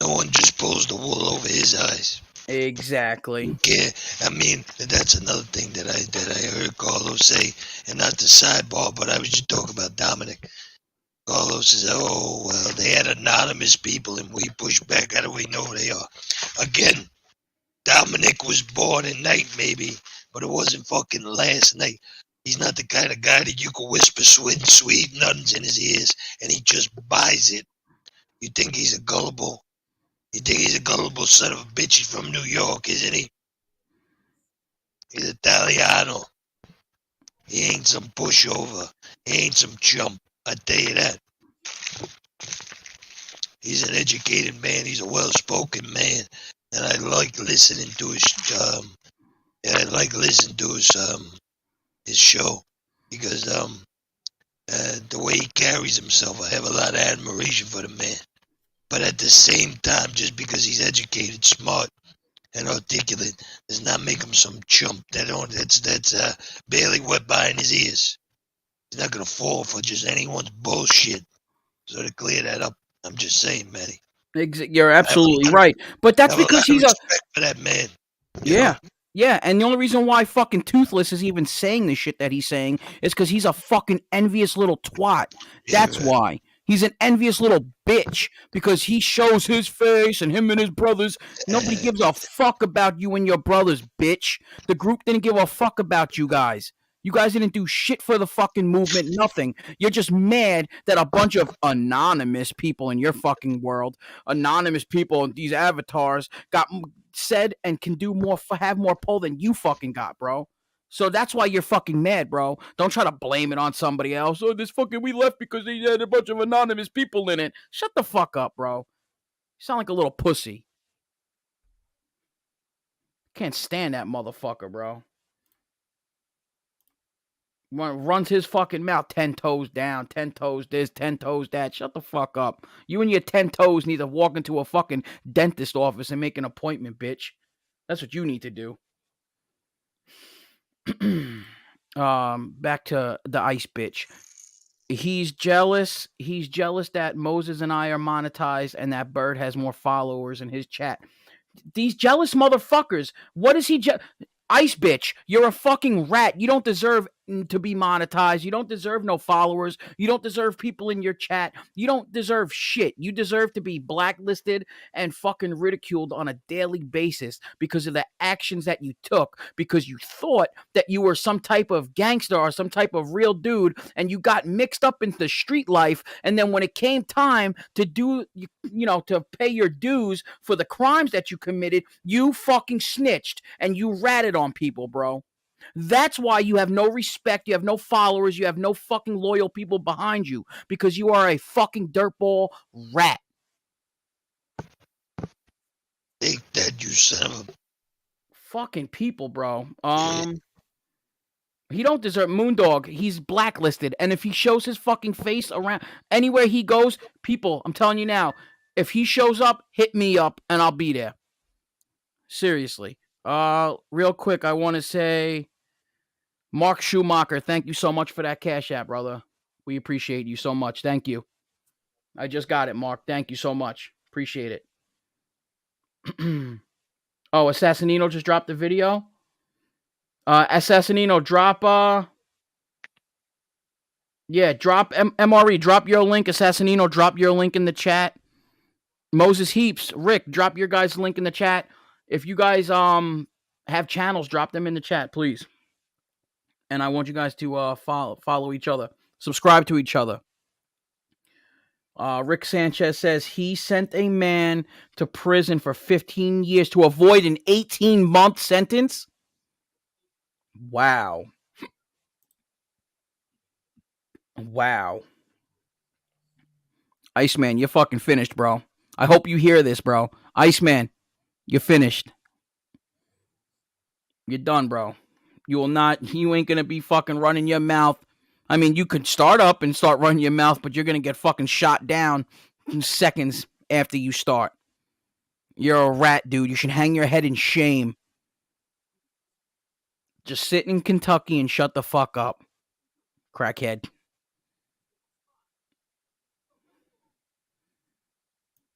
No one just pulls the wool over his eyes. Exactly. Yeah, I mean, that's another thing that I heard Carlos say, and not the sidebar, but I was just talking about Dominic. Carlos says, oh, well, they had anonymous people and We Push Back. How do we know who they are? Again, Dominic was born at night, maybe, but it wasn't fucking last night. He's not the kind of guy that you can whisper sweet nothings in his ears, and he just buys it. You think he's a gullible? You think he's a gullible son of a bitch? He's from New York, isn't he? He's Italiano. He ain't some pushover. He ain't some chump. I tell you that. He's an educated man. He's a well-spoken man, and I like listening to his show because the way he carries himself, I have a lot of admiration for the man. But at the same time, just because he's educated, smart, and articulate does not make him some chump. That's barely wet behind his ears. He's not gonna fall for just anyone's bullshit. So to clear that up, I'm just saying, Matty. You're absolutely right. But that's because he's a respect for that man. Yeah. Yeah, and the only reason why fucking Toothless is even saying the shit that he's saying is because he's a fucking envious little twat. That's why. He's an envious little bitch because he shows his face and him and his brothers. Nobody gives a fuck about you and your brothers, bitch. The group didn't give a fuck about you guys. You guys didn't do shit for the fucking movement, nothing. You're just mad that a bunch of anonymous people in your fucking world, anonymous people, these avatars, got said and can do more, have more pull than you fucking got, bro. So that's why you're fucking mad, bro. Don't try to blame it on somebody else. Oh, this fucking, we left because they had a bunch of anonymous people in it. Shut the fuck up, bro. You sound like a little pussy. Can't stand that motherfucker, bro. Runs his fucking mouth 10 toes down, 10 toes this, 10 toes that. Shut the fuck up. You and your 10 toes need to walk into a fucking dentist office and make an appointment, bitch. That's what you need to do. Back to the ice bitch. He's jealous. He's jealous that Moses and I are monetized and that Bird has more followers in his chat. These jealous motherfuckers. What is he? Ice bitch, you're a fucking rat. You don't deserve to be monetized. You don't deserve no followers. You don't deserve people in your chat. You don't deserve shit. You deserve to be blacklisted and fucking ridiculed on a daily basis because of the actions that you took, because you thought that you were some type of gangster or some type of real dude, and you got mixed up into street life. And then when it came time to do, to pay your dues for the crimes that you committed, you fucking snitched and you ratted on people, bro. That's why you have no respect, you have no followers, you have no fucking loyal people behind you, because you are a fucking dirtball rat. Take that, you son of a... Fucking people, bro. He don't deserve Moondog. He's blacklisted, and if he shows his fucking face around anywhere he goes, people, I'm telling you now, if he shows up, hit me up and I'll be there. Seriously. Real quick, I want to say, Mark Schumacher, thank you so much for that Cash App, brother. We appreciate you so much. Thank you. I just got it, Mark. Thank you so much. Appreciate it. Oh, Assassinino just dropped the video. Assassinino, drop, drop MRE, drop your link. Assassinino, drop your link in the chat. Moses Heaps, Rick, drop your guys' link in the chat. If you guys have channels, drop them in the chat, please. And I want you guys to follow each other, subscribe to each other. Rick Sanchez says he sent a man to prison for 15 years to avoid an 18-month sentence. Wow. Wow. Iceman, you're fucking finished, bro. I hope you hear this, bro. Iceman, you're finished. You're done, bro. You ain't gonna be fucking running your mouth. I mean, you could start up and start running your mouth, but you're gonna get fucking shot down in seconds after you start. You're a rat, dude. You should hang your head in shame. Just sit in Kentucky and shut the fuck up, crackhead.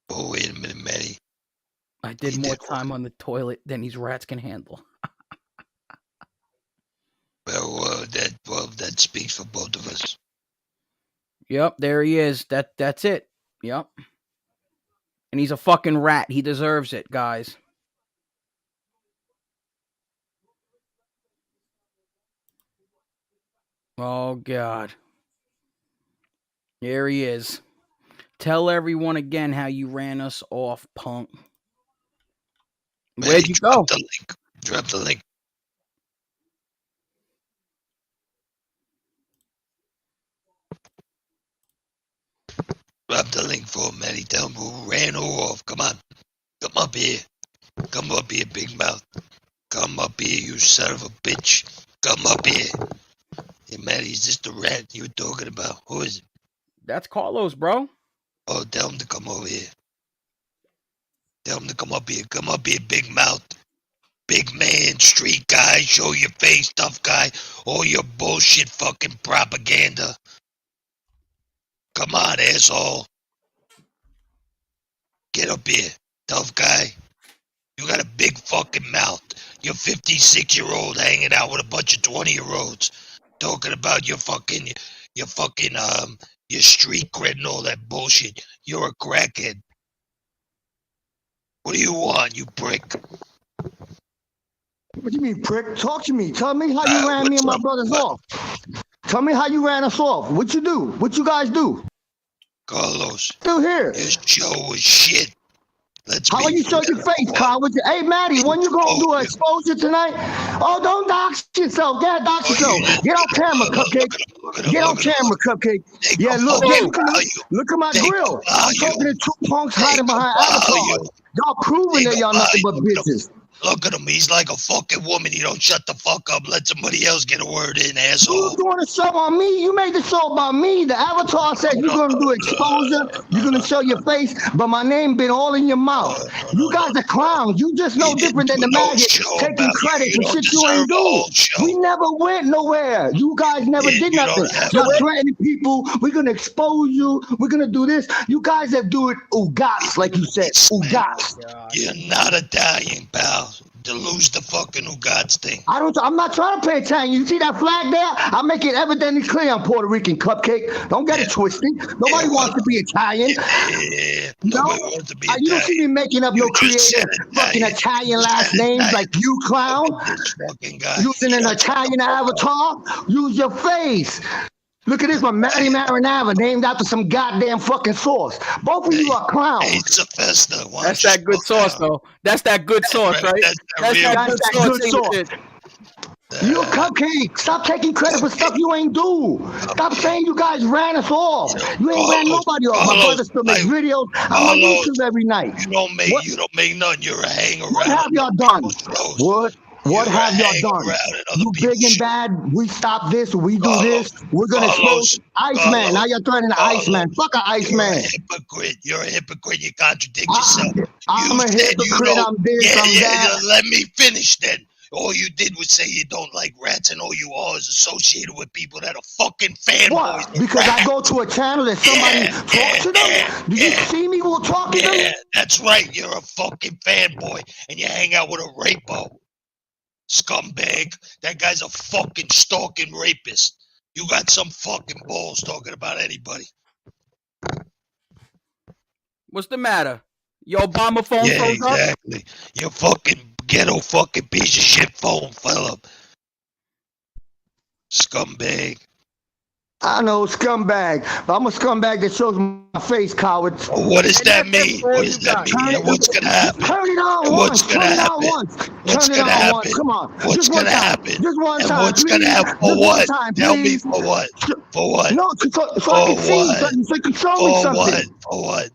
Oh, wait a minute, Matty. I did more time on the toilet than these rats can handle. Well, that speaks for both of us. Yep, there he is. That's it. Yep. And he's a fucking rat. He deserves it, guys. Oh, God. There he is. Tell everyone again how you ran us off, punk. Where'd you go? Drop the link. Drop the link for him, Matty. Tell him who ran off. Come on. Come up here. Come up here, big mouth. Come up here, you son of a bitch. Come up here. Hey, Matty, is this the rat you were talking about? Who is it? That's Carlos, bro. Oh, tell him to come over here. Tell him to come up here. Come up here, big mouth. Big man, street guy, show your face, tough guy. All your bullshit fucking propaganda. Come on, asshole. Get up here, tough guy. You got a big fucking mouth. You're 56-year-old hanging out with a bunch of 20-year-olds. Talking about your street cred and all that bullshit. You're a crackhead. What do you want, you prick? What do you mean, prick? Talk to me. Tell me how you ran me what's and my up? brothers What? off. Tell me how you ran us off. What you do? What you guys do? Carlos, Still here. this show was shit. Let's How be will you show your fair. face, Kyle? Hey, Maddie, when you gonna do an exposure tonight? Oh, don't dox yourself. Yeah, dox yourself. Get on camera, Cupcake. Get on camera, Cupcake. Yeah, look, look at my grill. I'm talking to two punks hiding behind avatars. Y'all proving that y'all nothing but bitches. Look at him. He's like a fucking woman. He don't shut the fuck up. Let somebody else get a word in, You asshole. doing a show on me? You made the show about me. The avatar said you're gonna do exposure. You're gonna show your face, but my name been all in your mouth. You guys are clowns. You just no different than the maggot taking credit for shit you ain't do. We never went nowhere. You guys never did nothing. Y'all threatening people. We're gonna expose you. We're gonna do this. You guys that do it ugats, like you said. Ugats. You're not Italian, pal. To lose the fucking Ugats thing. I'm not trying to play Italian. You see that flag there? I make it evidently clear I'm Puerto Rican, Cupcake. Don't get it twisted. Nobody wants to be Italian. Nobody wants to be Italian. You don't see me making up no creative fucking Italian last names like you, clown. Using an Italian avatar. Use your face. Look at this one, Maddie Marinara, named after some goddamn fucking sauce. Both of you are clowns. It's a festa. That's that good sauce, though. That's that good sauce, right? That's that good sauce. You a Cupcake. Stop taking credit for stuff you ain't do. Stop saying you guys ran us off. You ain't ran nobody off. My brother still make videos. I'm on YouTube every night. You don't make nothing. You're a hanger around. What have y'all done? What have y'all done? You big and bad. We stop this. We do this. We're gonna expose Iceman. Now you're threatening Iceman. Fuck a Iceman. You're a hypocrite. You contradict yourself. I'm a hypocrite. I'm this. I'm that. Let me finish then. All you did was say you don't like rats, and all you are is associated with people that are fucking fanboys. What? Because I go to a channel and somebody talks to them? Do you see me while talking to them? That's right. You're a fucking fanboy, and you hang out with a rapo. Scumbag. That guy's a fucking stalking rapist. You got some fucking balls talking about anybody. What's the matter? Your Obama phone froze up? Exactly. Your fucking ghetto fucking piece of shit phone fell up. Scumbag. I know, scumbag. But I'm a scumbag that shows my face, cowards. What does that mean? What does that mean? And what's gonna happen? Turn it on once. Turn it on once. What's Turn it gonna on happen? once. Come on. What's Just one gonna time. happen? Just one And time. what's please. gonna happen? For Just what? one time, Tell me please. for what? For what? No, so I can see something. So you can show me For something. what? For what?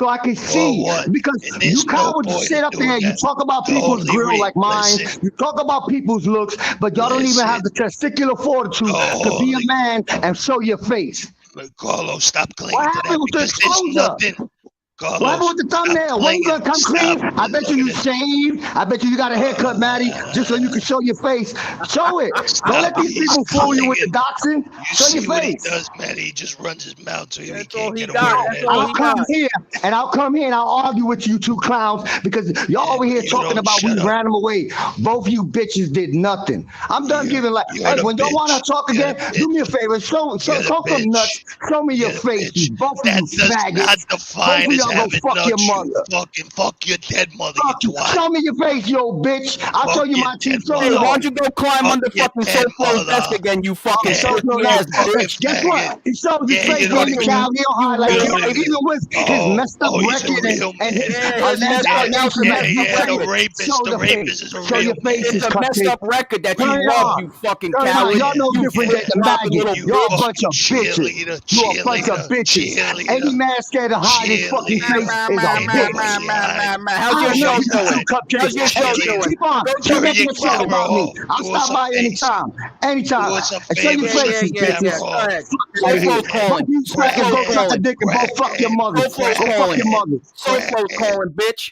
So I can see, what? because And there's you cowards no point sit up in doing there, you that. talk about people's Totally grill like mine, listen. you talk about people's looks, but y'all don't even Listen. have the testicular fortitude to be a man and show your face. Carlos, stop clinging What to that happened with the because there's exposure? nothing. Carlos, What happened with the thumbnail? When you gonna come clean? I bet you shaved. I bet you got a haircut, Maddie, just so you can show your face. Show it. Don't let these people fool you with the doxing. Show see your what he face. does, man. He just runs his mouth so he That's all can't he get got. away. That's all I'll he come got. here and I'll argue with you two clowns because y'all over here you talking don't about we shut up. ran them away. Both of you bitches did nothing. I'm done giving like, you're hey, the when y'all want to bitch. talk You're again, the do me a favor. Show You're some the nuts. Show me your You're the face. bitch. You both of That you does faggots. not Both define of as y'all go having fuck your nuts, mother. Fuck your dead mother, Fuck you you. twat. Show me your face, you old bitch. I'll Fuck show you your my teeth. dead Show Hey, me mother. why all. don't you go climb Fuck under your fucking dead SoFlo's mother. desk again, you fucking Yeah. Shows no pussy ass love. bitch? Guess faggot. what? He shows his Yeah, face you on don't the even- cow. He don't hide like you you. don't even- Even with his messed up he's a record real and his man. Yeah, his alleged messed up- now it's a messed up the record. rapist. Show The the rapist face. is a Show real your face. man. It's a messed up record that you Turn it love, on. you fucking Turn it on. coward. Y'all no You different than the flip-flopping maggot. little Y'all a bitch. bunch of bitches. You a bunch of bitches. Any man scared to hide his fucking face is a bitch. How's your show doing? How's your show doing? Keep on. Go Keep turn making your a song camera about me. off. I'll Do us stop by a anytime. Anytime. Do us a And show your favor. faces, bitches. Go ahead. Right here. SoFlo's calling. Both you crackers go suck a dick and Crack. both fuck your mother. Go SoFlo's fuck calling. your mother. SoFlo's calling, bitch.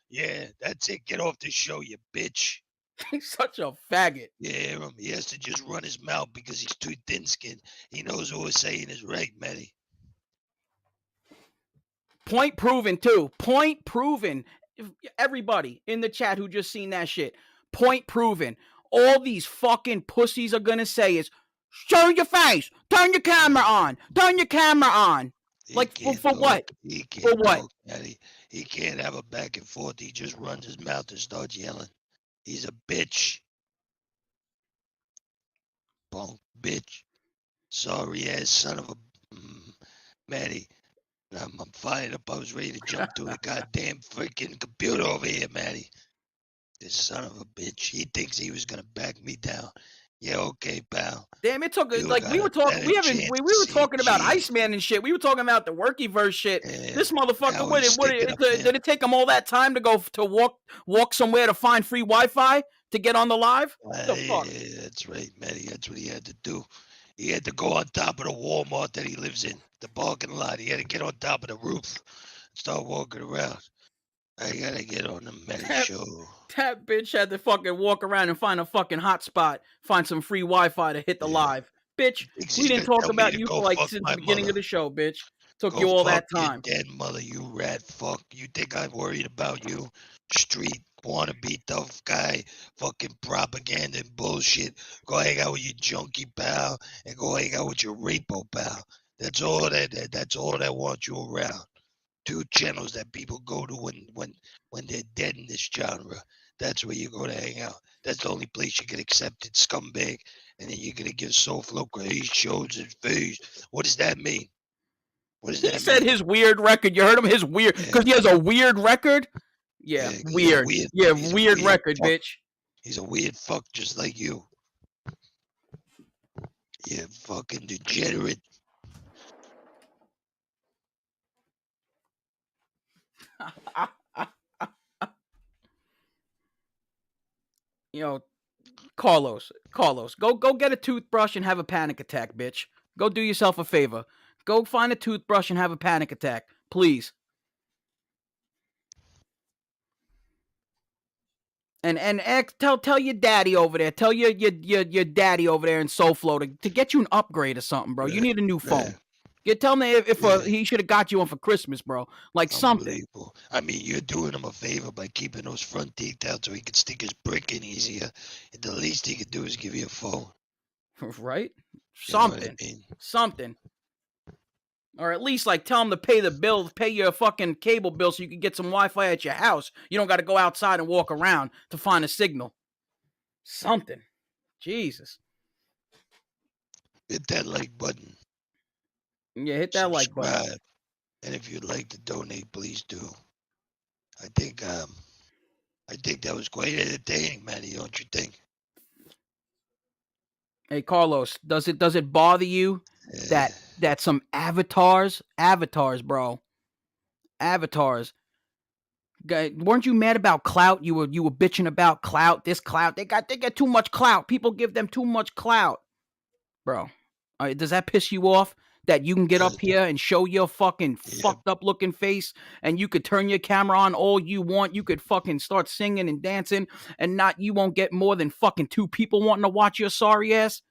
Yeah, that's it. Get off the show, you bitch. He's such a faggot. Yeah, he has to just run his mouth because he's too thin-skinned. He knows what we're saying is right, Matty. Point proven, too. Point proven. Everybody in the chat who just seen that shit. Point proven. All these fucking pussies are gonna say is, show your face. Turn your camera on. Turn your camera on. He Like, can't for talk. what? He can't For what? talk, Matty. He can't have a back and forth. He just runs his mouth and starts yelling. He's a bitch. Punk bitch. Sorry ass son of a. Matty, I'm fired up. I was ready to jump to the goddamn freaking computer over here, Matty. This son of a bitch. He thinks he was gonna back me down. Yeah, okay, pal. Damn, it took You like got we a were talking. better We haven't. chance We to were see talking about Jesus. Iceman and shit. We were talking about the workyverse shit. Yeah, This motherfucker. now What? he's sticking up there. Did it take him all that time to go to walk somewhere to find free Wi-Fi to get on the live? What the fuck? Yeah, that's right, Matty. That's what he had to do. He had to go on top of the Walmart that he lives in, the parking lot. He had to get on top of the roof and start walking around. I gotta get on the Matty show. That bitch had to fucking walk around and find a fucking hotspot, find some free Wi-Fi to hit the Yeah. live. Bitch, Thinks we he's didn't gonna talk tell me about to you go for like fuck since my the beginning of mother. the show, bitch. Took Go you all that fuck your time. dead mother, you rat fuck. You think I'm worried about you? Street wannabe tough guy, fucking propaganda and bullshit. Go hang out with your junkie pal and go hang out with your rapo pal. That's all that wants you around. 2 channels that people go to when they're dead in this genre. That's where you go to hang out. That's the only place you get accepted, scumbag. And then you're gonna give Soulflow he shows his face. What does that mean? What does He that said mean? his weird record. You heard him? His weird, because he has a weird record. Yeah, 'cause he's a weird. Yeah, he's a weird record, fuck. bitch. He's a weird fuck just like you. You fucking degenerate. You know, Carlos, go get a toothbrush and have a panic attack, bitch. Go do yourself a favor. Go find a toothbrush and have a panic attack, please. And tell your daddy over there. Tell your daddy over there in Soulflow to get you an upgrade or something, bro. You need a new phone. You tell me if he should have got you one for Christmas, bro. Like something. Unbelievable. I mean, you're doing him a favor by keeping those front teeth out so he can stick his brick in easier. And the least he could do is give you a phone. Right? You know what I Something. mean? Something. Or at least like tell him to pay the bill, pay your fucking cable bill so you can get some Wi-Fi at your house. You don't got to go outside and walk around to find a signal. Something. Jesus. Hit that like button. Yeah, hit that like button. Subscribe. And if you'd like to donate, please do. I think that was quite entertaining, Matty, don't you think? Hey Carlos, does it bother you Yeah. that some avatars, bro, weren't you mad about clout? You were bitching about clout. This clout, they get too much clout. People give them too much clout, bro. Does that piss you off? That you can get up here and show your fucking fucked up looking face and you could turn your camera on all you want. You could fucking start singing and dancing and you won't get more than fucking 2 people wanting to watch your sorry ass.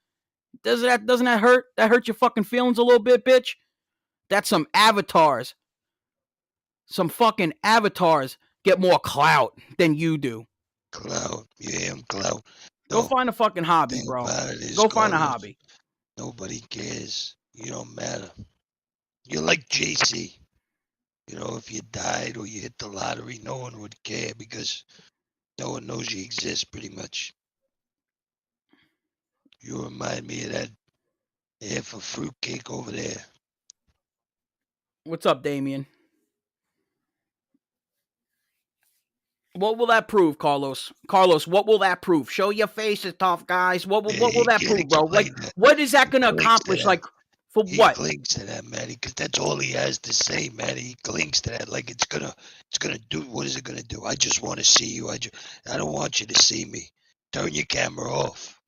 Doesn't that hurt? That hurt your fucking feelings a little bit, bitch? That's some avatars. Some fucking avatars get more clout than you do. Clout. Yeah, I'm clout. Go find a fucking hobby, thing bro. about it is, Go find a Carlos, hobby. Nobody cares. You don't matter. You're like JC. You know, if you died or you hit the lottery, no one would care because no one knows you exist pretty much. You remind me of that half a fruitcake over there. What's up, Damien? What will that prove, Carlos? Carlos, what will that prove? Show your faces, tough guys. What will that prove, bro? Like, what is that going to accomplish? Like, for He what? clings to that, Matty, because that's all he has to say, Matty. He clings to that like it's gonna do. What is it gonna do? I just want to see you. I don't want you to see me. Turn your camera off.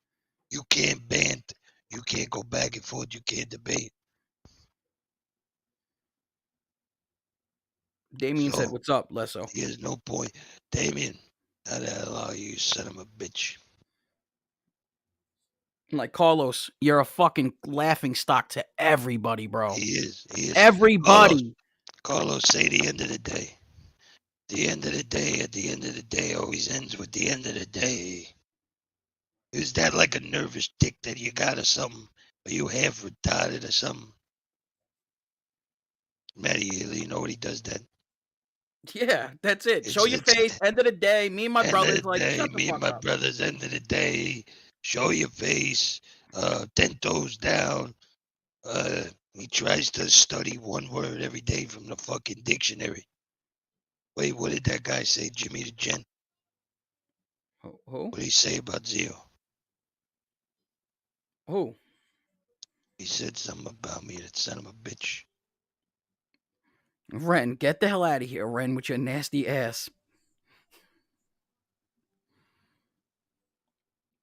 You can't bant. You can't go back and forth. You can't debate. Damien said, So, "What's up, Lesso?" There's no point. Damien, how the hell are you, son of a bitch? Like, Carlos, you're a fucking laughing stock to everybody, bro. He is. Everybody. Carlos, say the end of the day. The end of the day, at the end of the day, always ends with the end of the day. Is that like a nervous tick that you got or something? Are you half retarded or something? Matty, you know what he does that? Yeah, that's it. It's- Show your it's- face. End of the day, me and my End of brothers the like day, shut the me and fuck my up. brothers, end of the day, show your face, 10 toes down. He tries to study one word every day from the fucking dictionary. Wait, what did that guy say, Jimmy the Gent? Who? What did he say about Zio? Who? He said something about me, that son of a bitch. Ren, get the hell out of here, Ren, with your nasty ass.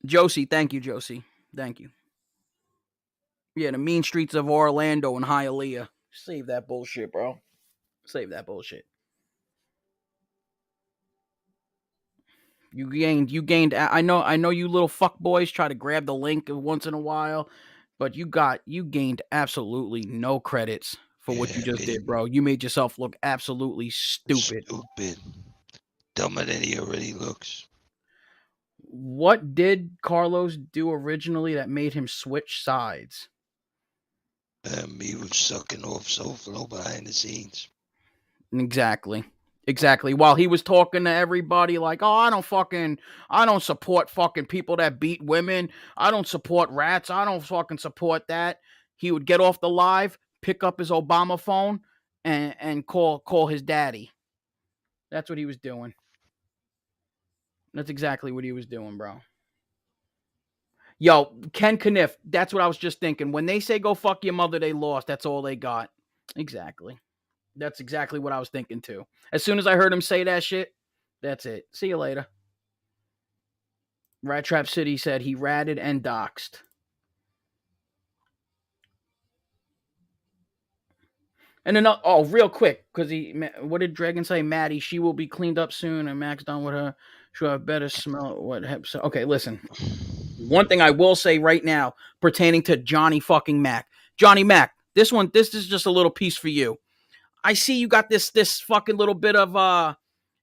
Josie, thank you, Josie. Thank you. Yeah, the mean streets of Orlando and Hialeah. Save that bullshit, bro. Save that bullshit. You gained. I know you little fuck boys try to grab the link once in a while, but you gained absolutely no credits for what you Yeah, just man. did, bro. You made yourself look absolutely stupid. Stupid. Dumber than he already looks. What did Carlos do originally that made him switch sides? He was sucking off SoFlo behind the scenes. Exactly. While he was talking to everybody like, oh, I don't support fucking people that beat women. I don't support rats. I don't fucking support that. He would get off the live, pick up his Obama phone, and call his daddy. That's what he was doing. That's exactly what he was doing, bro. Yo, Ken Kniff, that's what I was just thinking. When they say go fuck your mother, they lost. That's all they got. Exactly. That's exactly what I was thinking too. As soon as I heard him say that shit, that's it. See you later. Rat Trap City said he ratted and doxed. And then, real quick, because what did Dragon say? Maddie, she will be cleaned up soon, and Max done with her. She'll have better smell. Okay, listen. One thing I will say right now pertaining to Johnny fucking Mac. Johnny Mac, this is just a little piece for you. I see you got this fucking little bit of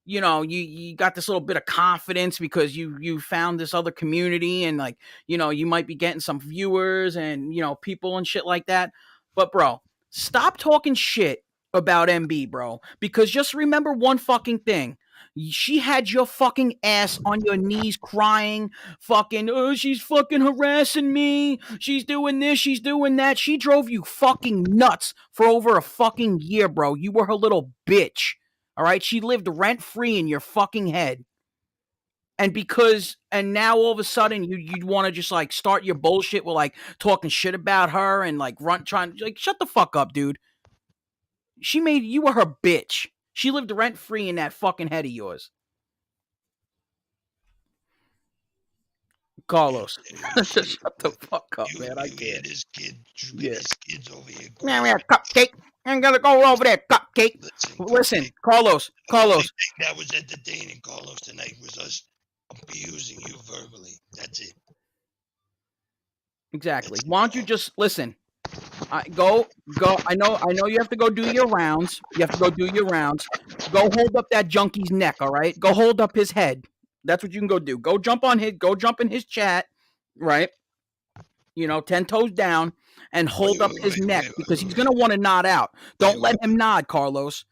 you got this little bit of confidence because you found this other community and like, you might be getting some viewers and, people and shit like that. But bro, stop talking shit about MB, bro, because just remember one fucking thing. She had your fucking ass on your knees crying, fucking, oh, she's fucking harassing me. She's doing this, she's doing that. She drove you fucking nuts for over a fucking year, bro. You were her little bitch. All right? She lived rent free in your fucking head. And now all of a sudden you'd want to just like start your bullshit with like talking shit about her and like shut the fuck up, dude. You were her bitch. She lived rent free in that fucking head of yours. Carlos. Shut the fuck up, man. I can't. His kid, Yeah. his kids over here. Man, cupcake. I'm gonna go over there, cupcake. Listen, Carlos. The only thing that was entertaining, Carlos, tonight was us abusing you verbally. That's it. Exactly. Why don't you just listen? Go. I know you have to go do your rounds. Go hold up that junkie's neck, all right? Go hold up his head. That's what you can go do. Go jump in his chat, right? 10 toes down and hold up his neck because he's going to want to nod out. Don't let him nod, Carlos.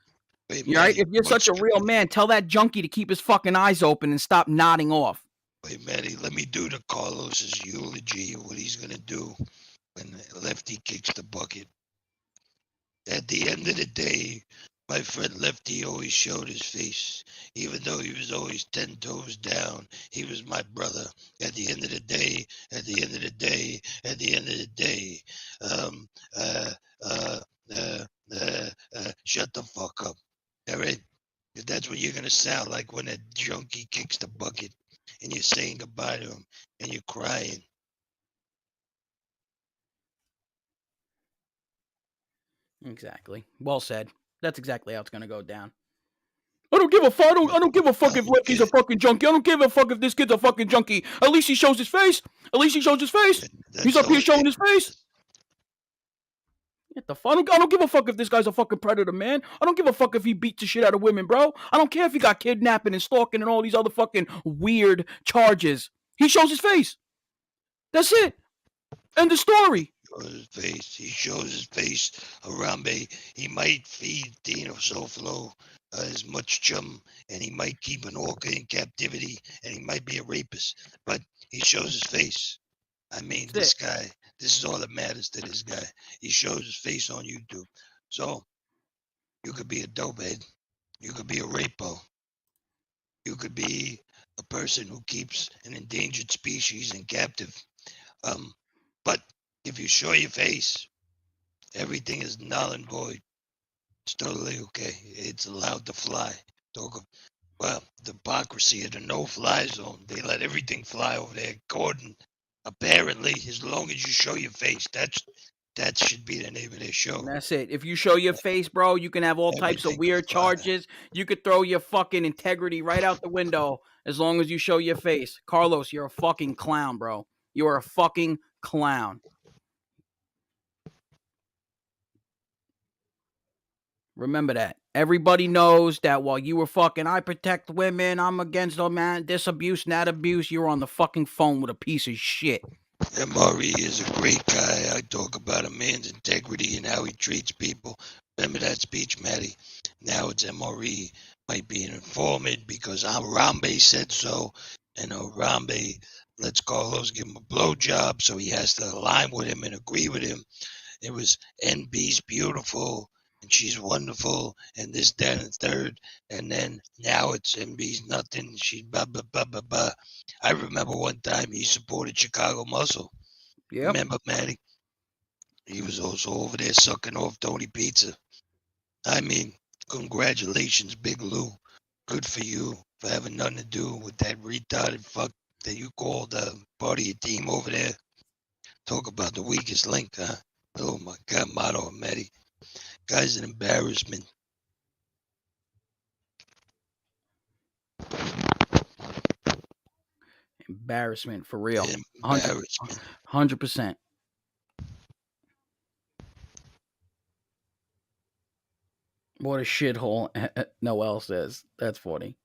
Wait, right? If you're such a real man, tell that junkie to keep his fucking eyes open and stop nodding off. Wait, Matty, let me do the Carlos's eulogy of what he's going to do when Lefty kicks the bucket. At the end of the day, my friend Lefty always showed his face. Even though he was always 10 toes down, he was my brother. At the end of the day, shut the fuck up. All right? That's what you're going to sound like when a junkie kicks the bucket and you're saying goodbye to him and you're crying. Exactly. Well said. That's exactly how it's gonna go down. I don't give a fuck. I don't give a fuck if Lefty's a fucking junkie. I don't give a fuck if this kid's a fucking junkie. At least he shows his face. He's up here showing his face. Get the fuck. I don't give a fuck if this guy's a fucking predator, man. I don't give a fuck if he beats the shit out of women, bro. I don't care if he got kidnapping and stalking and all these other fucking weird charges. He shows his face. That's it. End of story. He shows his face. Harambe, he might feed Dino SoFlo as much chum, and he might keep an orca in captivity, and he might be a rapist, but he shows his face. I mean, That's this guy, this is all that matters to this guy. He shows his face on YouTube. So, you could be a dopehead. You could be a rapo. You could be a person who keeps an endangered species in captive. But if you show your face, everything is null and void. It's totally okay. It's allowed to fly. Well, the hypocrisy of the no-fly zone. They let everything fly over there. Gordon, apparently, as long as you show your face, that should be the name of their show. And that's it. If you show your face, bro, you can have all types of Everything weird can fly. charges. You could throw your fucking integrity right out the window as long as you show your face. Carlos, you're a fucking clown, bro. You are a fucking clown. Remember that. Everybody knows that while you were fucking, I protect women, I'm against this abuse, that abuse, you're on the fucking phone with a piece of shit. MRE is a great guy. I talk about a man's integrity and how he treats people. Remember that speech, Matty? Now it's MRE. Might be an informant because Harambe said so. And Harambe lets Carlos give him a blowjob, so he has to align with him and agree with him. It was NB's beautiful, and she's wonderful, and this, that, and third. And then now it's NB's nothing. She's blah, blah, blah, blah, blah. I remember one time he supported Chicago Muscle. Yep. Remember, Matty? He was also over there sucking off Tony Pizza. I mean, congratulations, Big Lou. Good for you for having nothing to do with that retarded fuck that you called part of your team over there. Talk about the weakest link, huh? Oh my God, Mato and Matty. Guy's an embarrassment. Embarrassment for real. Embarrassment. 100%. What a shithole, Noel says. That's funny.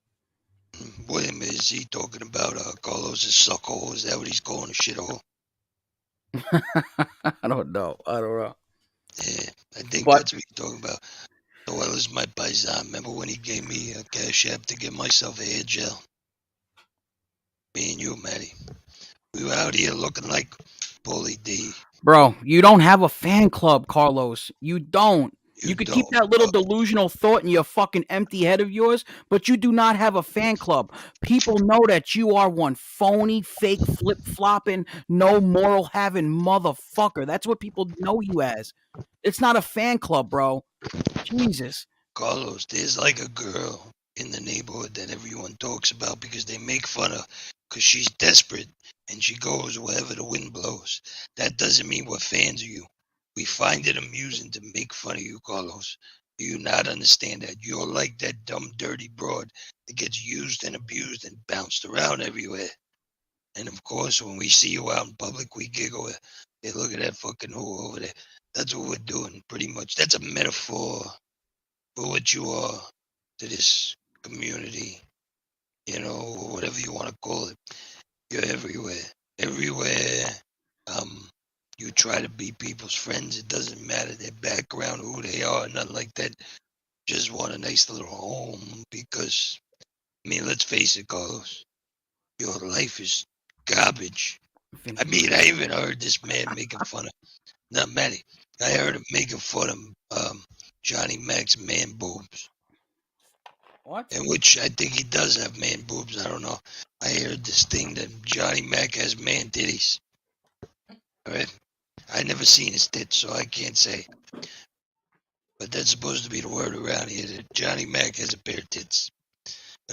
What is he talking about? Carlos' suckhole? Is that what he's calling a shithole? I don't know. Yeah, I think But- that's what he's talking about. Noel is my paisan. Remember when he gave me a cash app to get myself a hair gel? Me and you, Matty. We were out here looking like Paulie D. Bro, you don't have a fan club, Carlos. You don't. You could keep that little delusional thought in your fucking empty head of yours, but you do not have a fan club. People know that you are one phony, fake, flip-flopping, no moral having motherfucker. That's what people know you as. It's not a fan club, bro. Jesus. Carlos, there's like a girl in the neighborhood that everyone talks about because they make fun of because she's desperate and she goes wherever the wind blows. That doesn't mean we're fans of you. We find it amusing to make fun of you, Carlos. Do you not understand that? You're like that dumb, dirty broad that gets used and abused and bounced around everywhere. And of course, when we see you out in public, we giggle. Hey, look at that fucking whore over there. That's what we're doing, pretty much. That's a metaphor for what you are to this community, you know, or whatever you want to call it. You're everywhere. Everywhere. You try to be people's friends. It doesn't matter their background, who they are, nothing like that. Just want a nice little home because, I mean, let's face it, Carlos. Your life is garbage. I mean, I even heard this man making fun of, not Matty, I heard him making fun of Johnny Mac's man boobs. What? In which I think he does have man boobs. I don't know. I heard this thing that Johnny Mac has man titties. All right? I never seen his tits, so I can't say. But that's supposed to be the word around here that Johnny Mac has a pair of tits.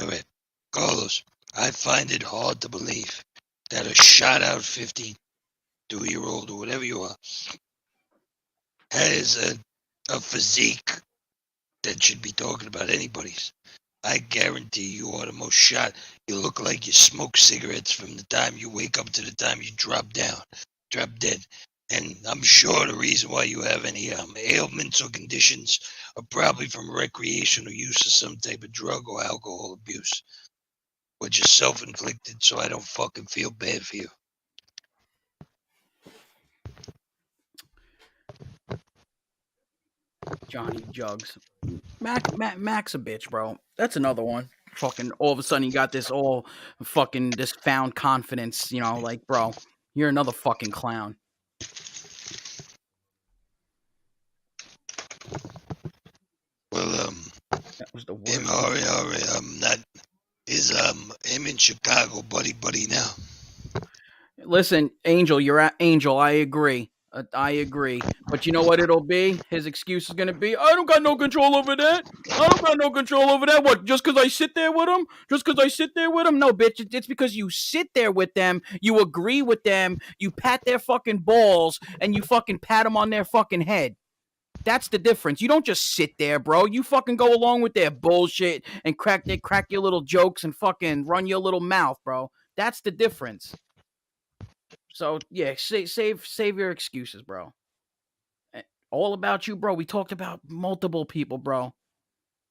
All right. Carlos, I find it hard to believe that a shot out 52-year-old or whatever you are has a physique that should be talking about anybody's. I guarantee you are the most shot. You look like you smoke cigarettes from the time you wake up to the time you drop dead. And I'm sure the reason why you have any ailments or conditions are probably from recreational use of some type of drug or alcohol abuse, which is self-inflicted, so I don't fucking feel bad for you. Johnny Jugs. Mac's a bitch, bro. That's another one. Fucking all of a sudden you got this all fucking this found confidence, you know, like, bro, you're another fucking clown. Well, That was the him, worst. not is him in Chicago, buddy now. Listen, Angel, you're at Angel. I agree. I agree. But you know what it'll be? His excuse is gonna be, I don't got no control over that. I don't got no control over that. What? Just because I sit there with him? Just because I sit there with him? No, bitch. It's because you sit there with them. You agree with them. You pat their fucking balls and you fucking pat them on their fucking head. That's the difference. You don't just sit there, bro. You fucking go along with their bullshit and crack your little jokes and fucking run your little mouth, bro. That's the difference. So yeah, save your excuses, bro. All about you, bro. We talked about multiple people, bro.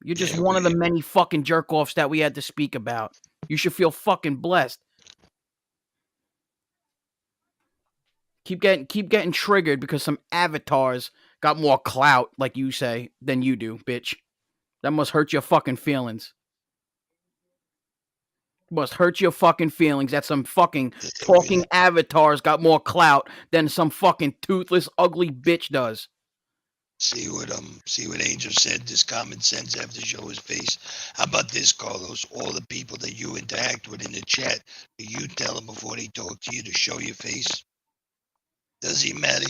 You're just Yeah, one of the many fucking jerk offs that we had to speak about. You should feel fucking blessed. Keep getting triggered because some avatars got more clout, like you say, than you do, bitch. That must hurt your fucking feelings. Must hurt your fucking feelings that some fucking talking avatars got more clout than some fucking toothless, ugly bitch does. See what Angel said. This common sense have to show his face. How about this, Carlos? All the people that you interact with in the chat, do you tell them before they talk to you to show your face? Does he matter?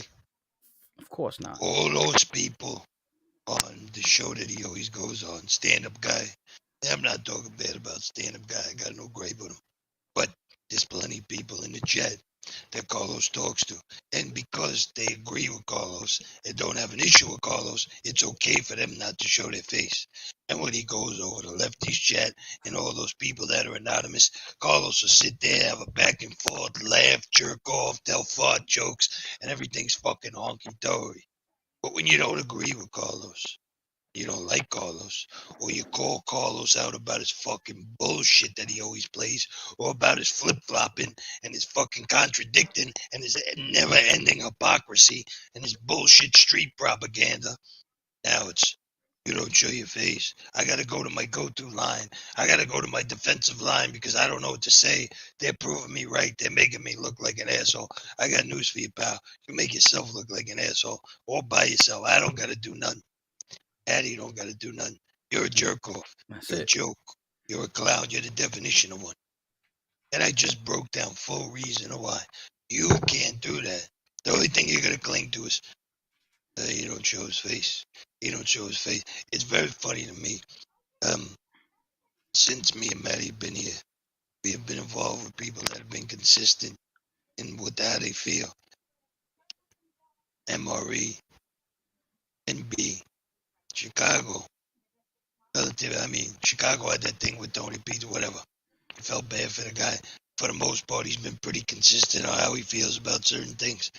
Of course not. All those people on the show that he always goes on, stand-up guy. I'm not talking bad about stand-up guy. I got no gripe with him. But there's plenty of people in the chat that Carlos talks to. And because they agree with Carlos and don't have an issue with Carlos, it's okay for them not to show their face. And when he goes over to Lefty's chat and all those people that are anonymous, Carlos will sit there, have a back and forth, laugh, jerk off, tell fart jokes, and everything's fucking honky-dory. But when you don't agree with Carlos, you don't like Carlos, or you call Carlos out about his fucking bullshit that he always plays, or about his flip-flopping and his fucking contradicting and his never-ending hypocrisy and his bullshit street propaganda, now it's, you don't show your face. I got to go to my go-to line. I got to go to my defensive line because I don't know what to say. They're proving me right. They're making me look like an asshole. I got news for you, pal. You make yourself look like an asshole all by yourself. I don't got to do nothing. Daddy don't got to do nothing. You're a jerk off. You're a joke. You're a clown. You're the definition of one. And I just broke down full reason why. You can't do that. The only thing you're going to cling to is he don't show his face. He don't show his face. It's very funny to me. Since me and Maddie have been here, we have been involved with people that have been consistent in how they feel. MRE, NB, Chicago. Chicago had that thing with Tony Pizza, whatever. I felt bad for the guy. For the most part, he's been pretty consistent on how he feels about certain things.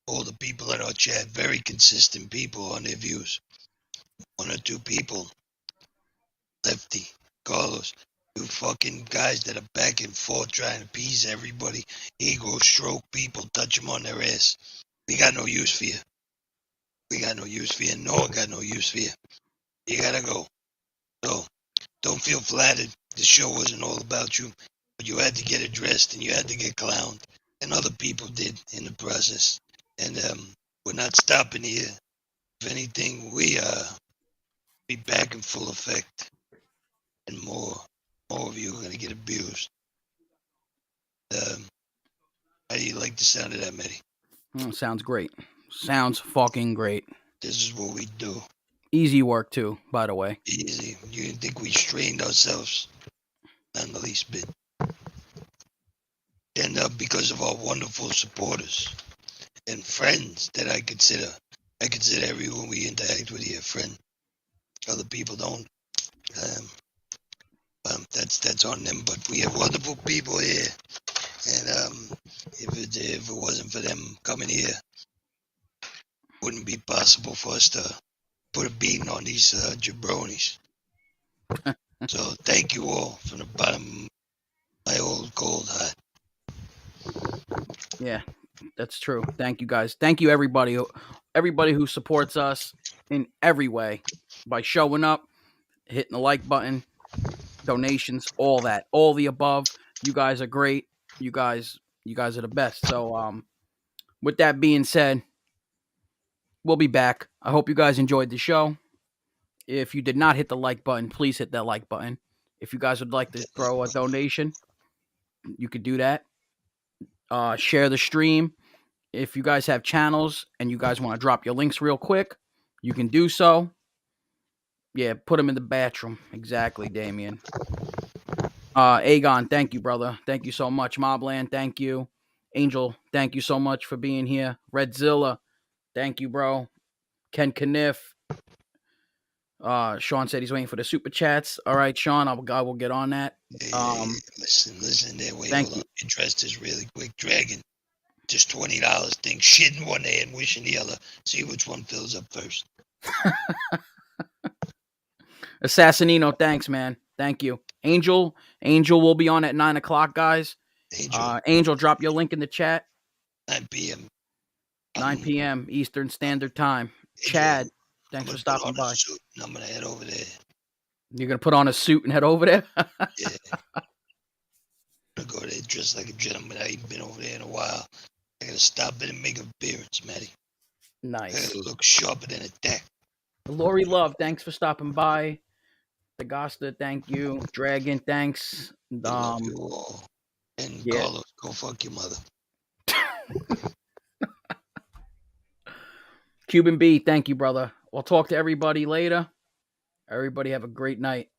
All the people in our chat, very consistent people on their views. One or two people, Lefty, Carlos, you fucking guys that are back and forth trying to appease everybody, ego stroke people, touch them on their ass. We got no use for you. We got no use for you. No one got no use for you. You gotta go. So, don't feel flattered. The show wasn't all about you, but you had to get addressed and you had to get clowned. And other people did in the process. And we're not stopping here. If anything, we be back in full effect. And more of you are going to get abused. How do you like the sound of that, Matty? Sounds great. Sounds fucking great. This is what we do. Easy work, too, by the way. Easy. You didn't think we strained ourselves? Not in the least bit. And because of our wonderful supporters and friends that I consider everyone we interact with here a friend. Other people don't. That's on them. But we have wonderful people here, and if it wasn't for them coming here, it wouldn't be possible for us to put a beating on these jabronis. So thank you all from the bottom of my old cold heart. Yeah, that's true. Thank you guys. Thank you everybody who supports us. in every way by showing up, hitting the like button, donations, all that, all the above. You guys are great. You guys are the best. So, with that being said, we'll be back. I hope you guys enjoyed the show. If you did not hit the like button, please hit that like button. If you guys would like to throw a donation, you could do that. Share the stream. If you guys have channels and you guys want to drop your links real quick, you can do so. Yeah, put them in the bathroom. Exactly, Damien. Aegon, thank you, brother. Thank you so much. Mobland, thank you. Angel, thank you so much for being here. Redzilla, thank you, bro. Ken Kniff. Sean said he's waiting for the super chats. All right, Sean, I will get on that. Listen there. Wait, thank hold you. on. Address this really quick. Dragon, just $20 thing. Shit in one hand, wishing the other. See which one fills up first. Assassinino, thanks, man. Thank you. Angel will be on at 9 o'clock, guys. Angel, drop your link in the chat. 9 p.m. 9 p.m. Eastern Standard Time. Chad, thanks for stopping by. I'm going to head over there. You're going to put on a suit and head over there? Yeah. I'm going to go there dressed like a gentleman. I ain't been over there in a while. I got to stop in and make an appearance, Matty. Nice. I got to look sharper than a tack. Lori Love, thanks for stopping by. The Gosta, thank you. Dragon, thanks. I love you all. And yeah. Carlos, go fuck your mother. Cuban B, thank you, brother. We'll talk to everybody later. Everybody have a great night.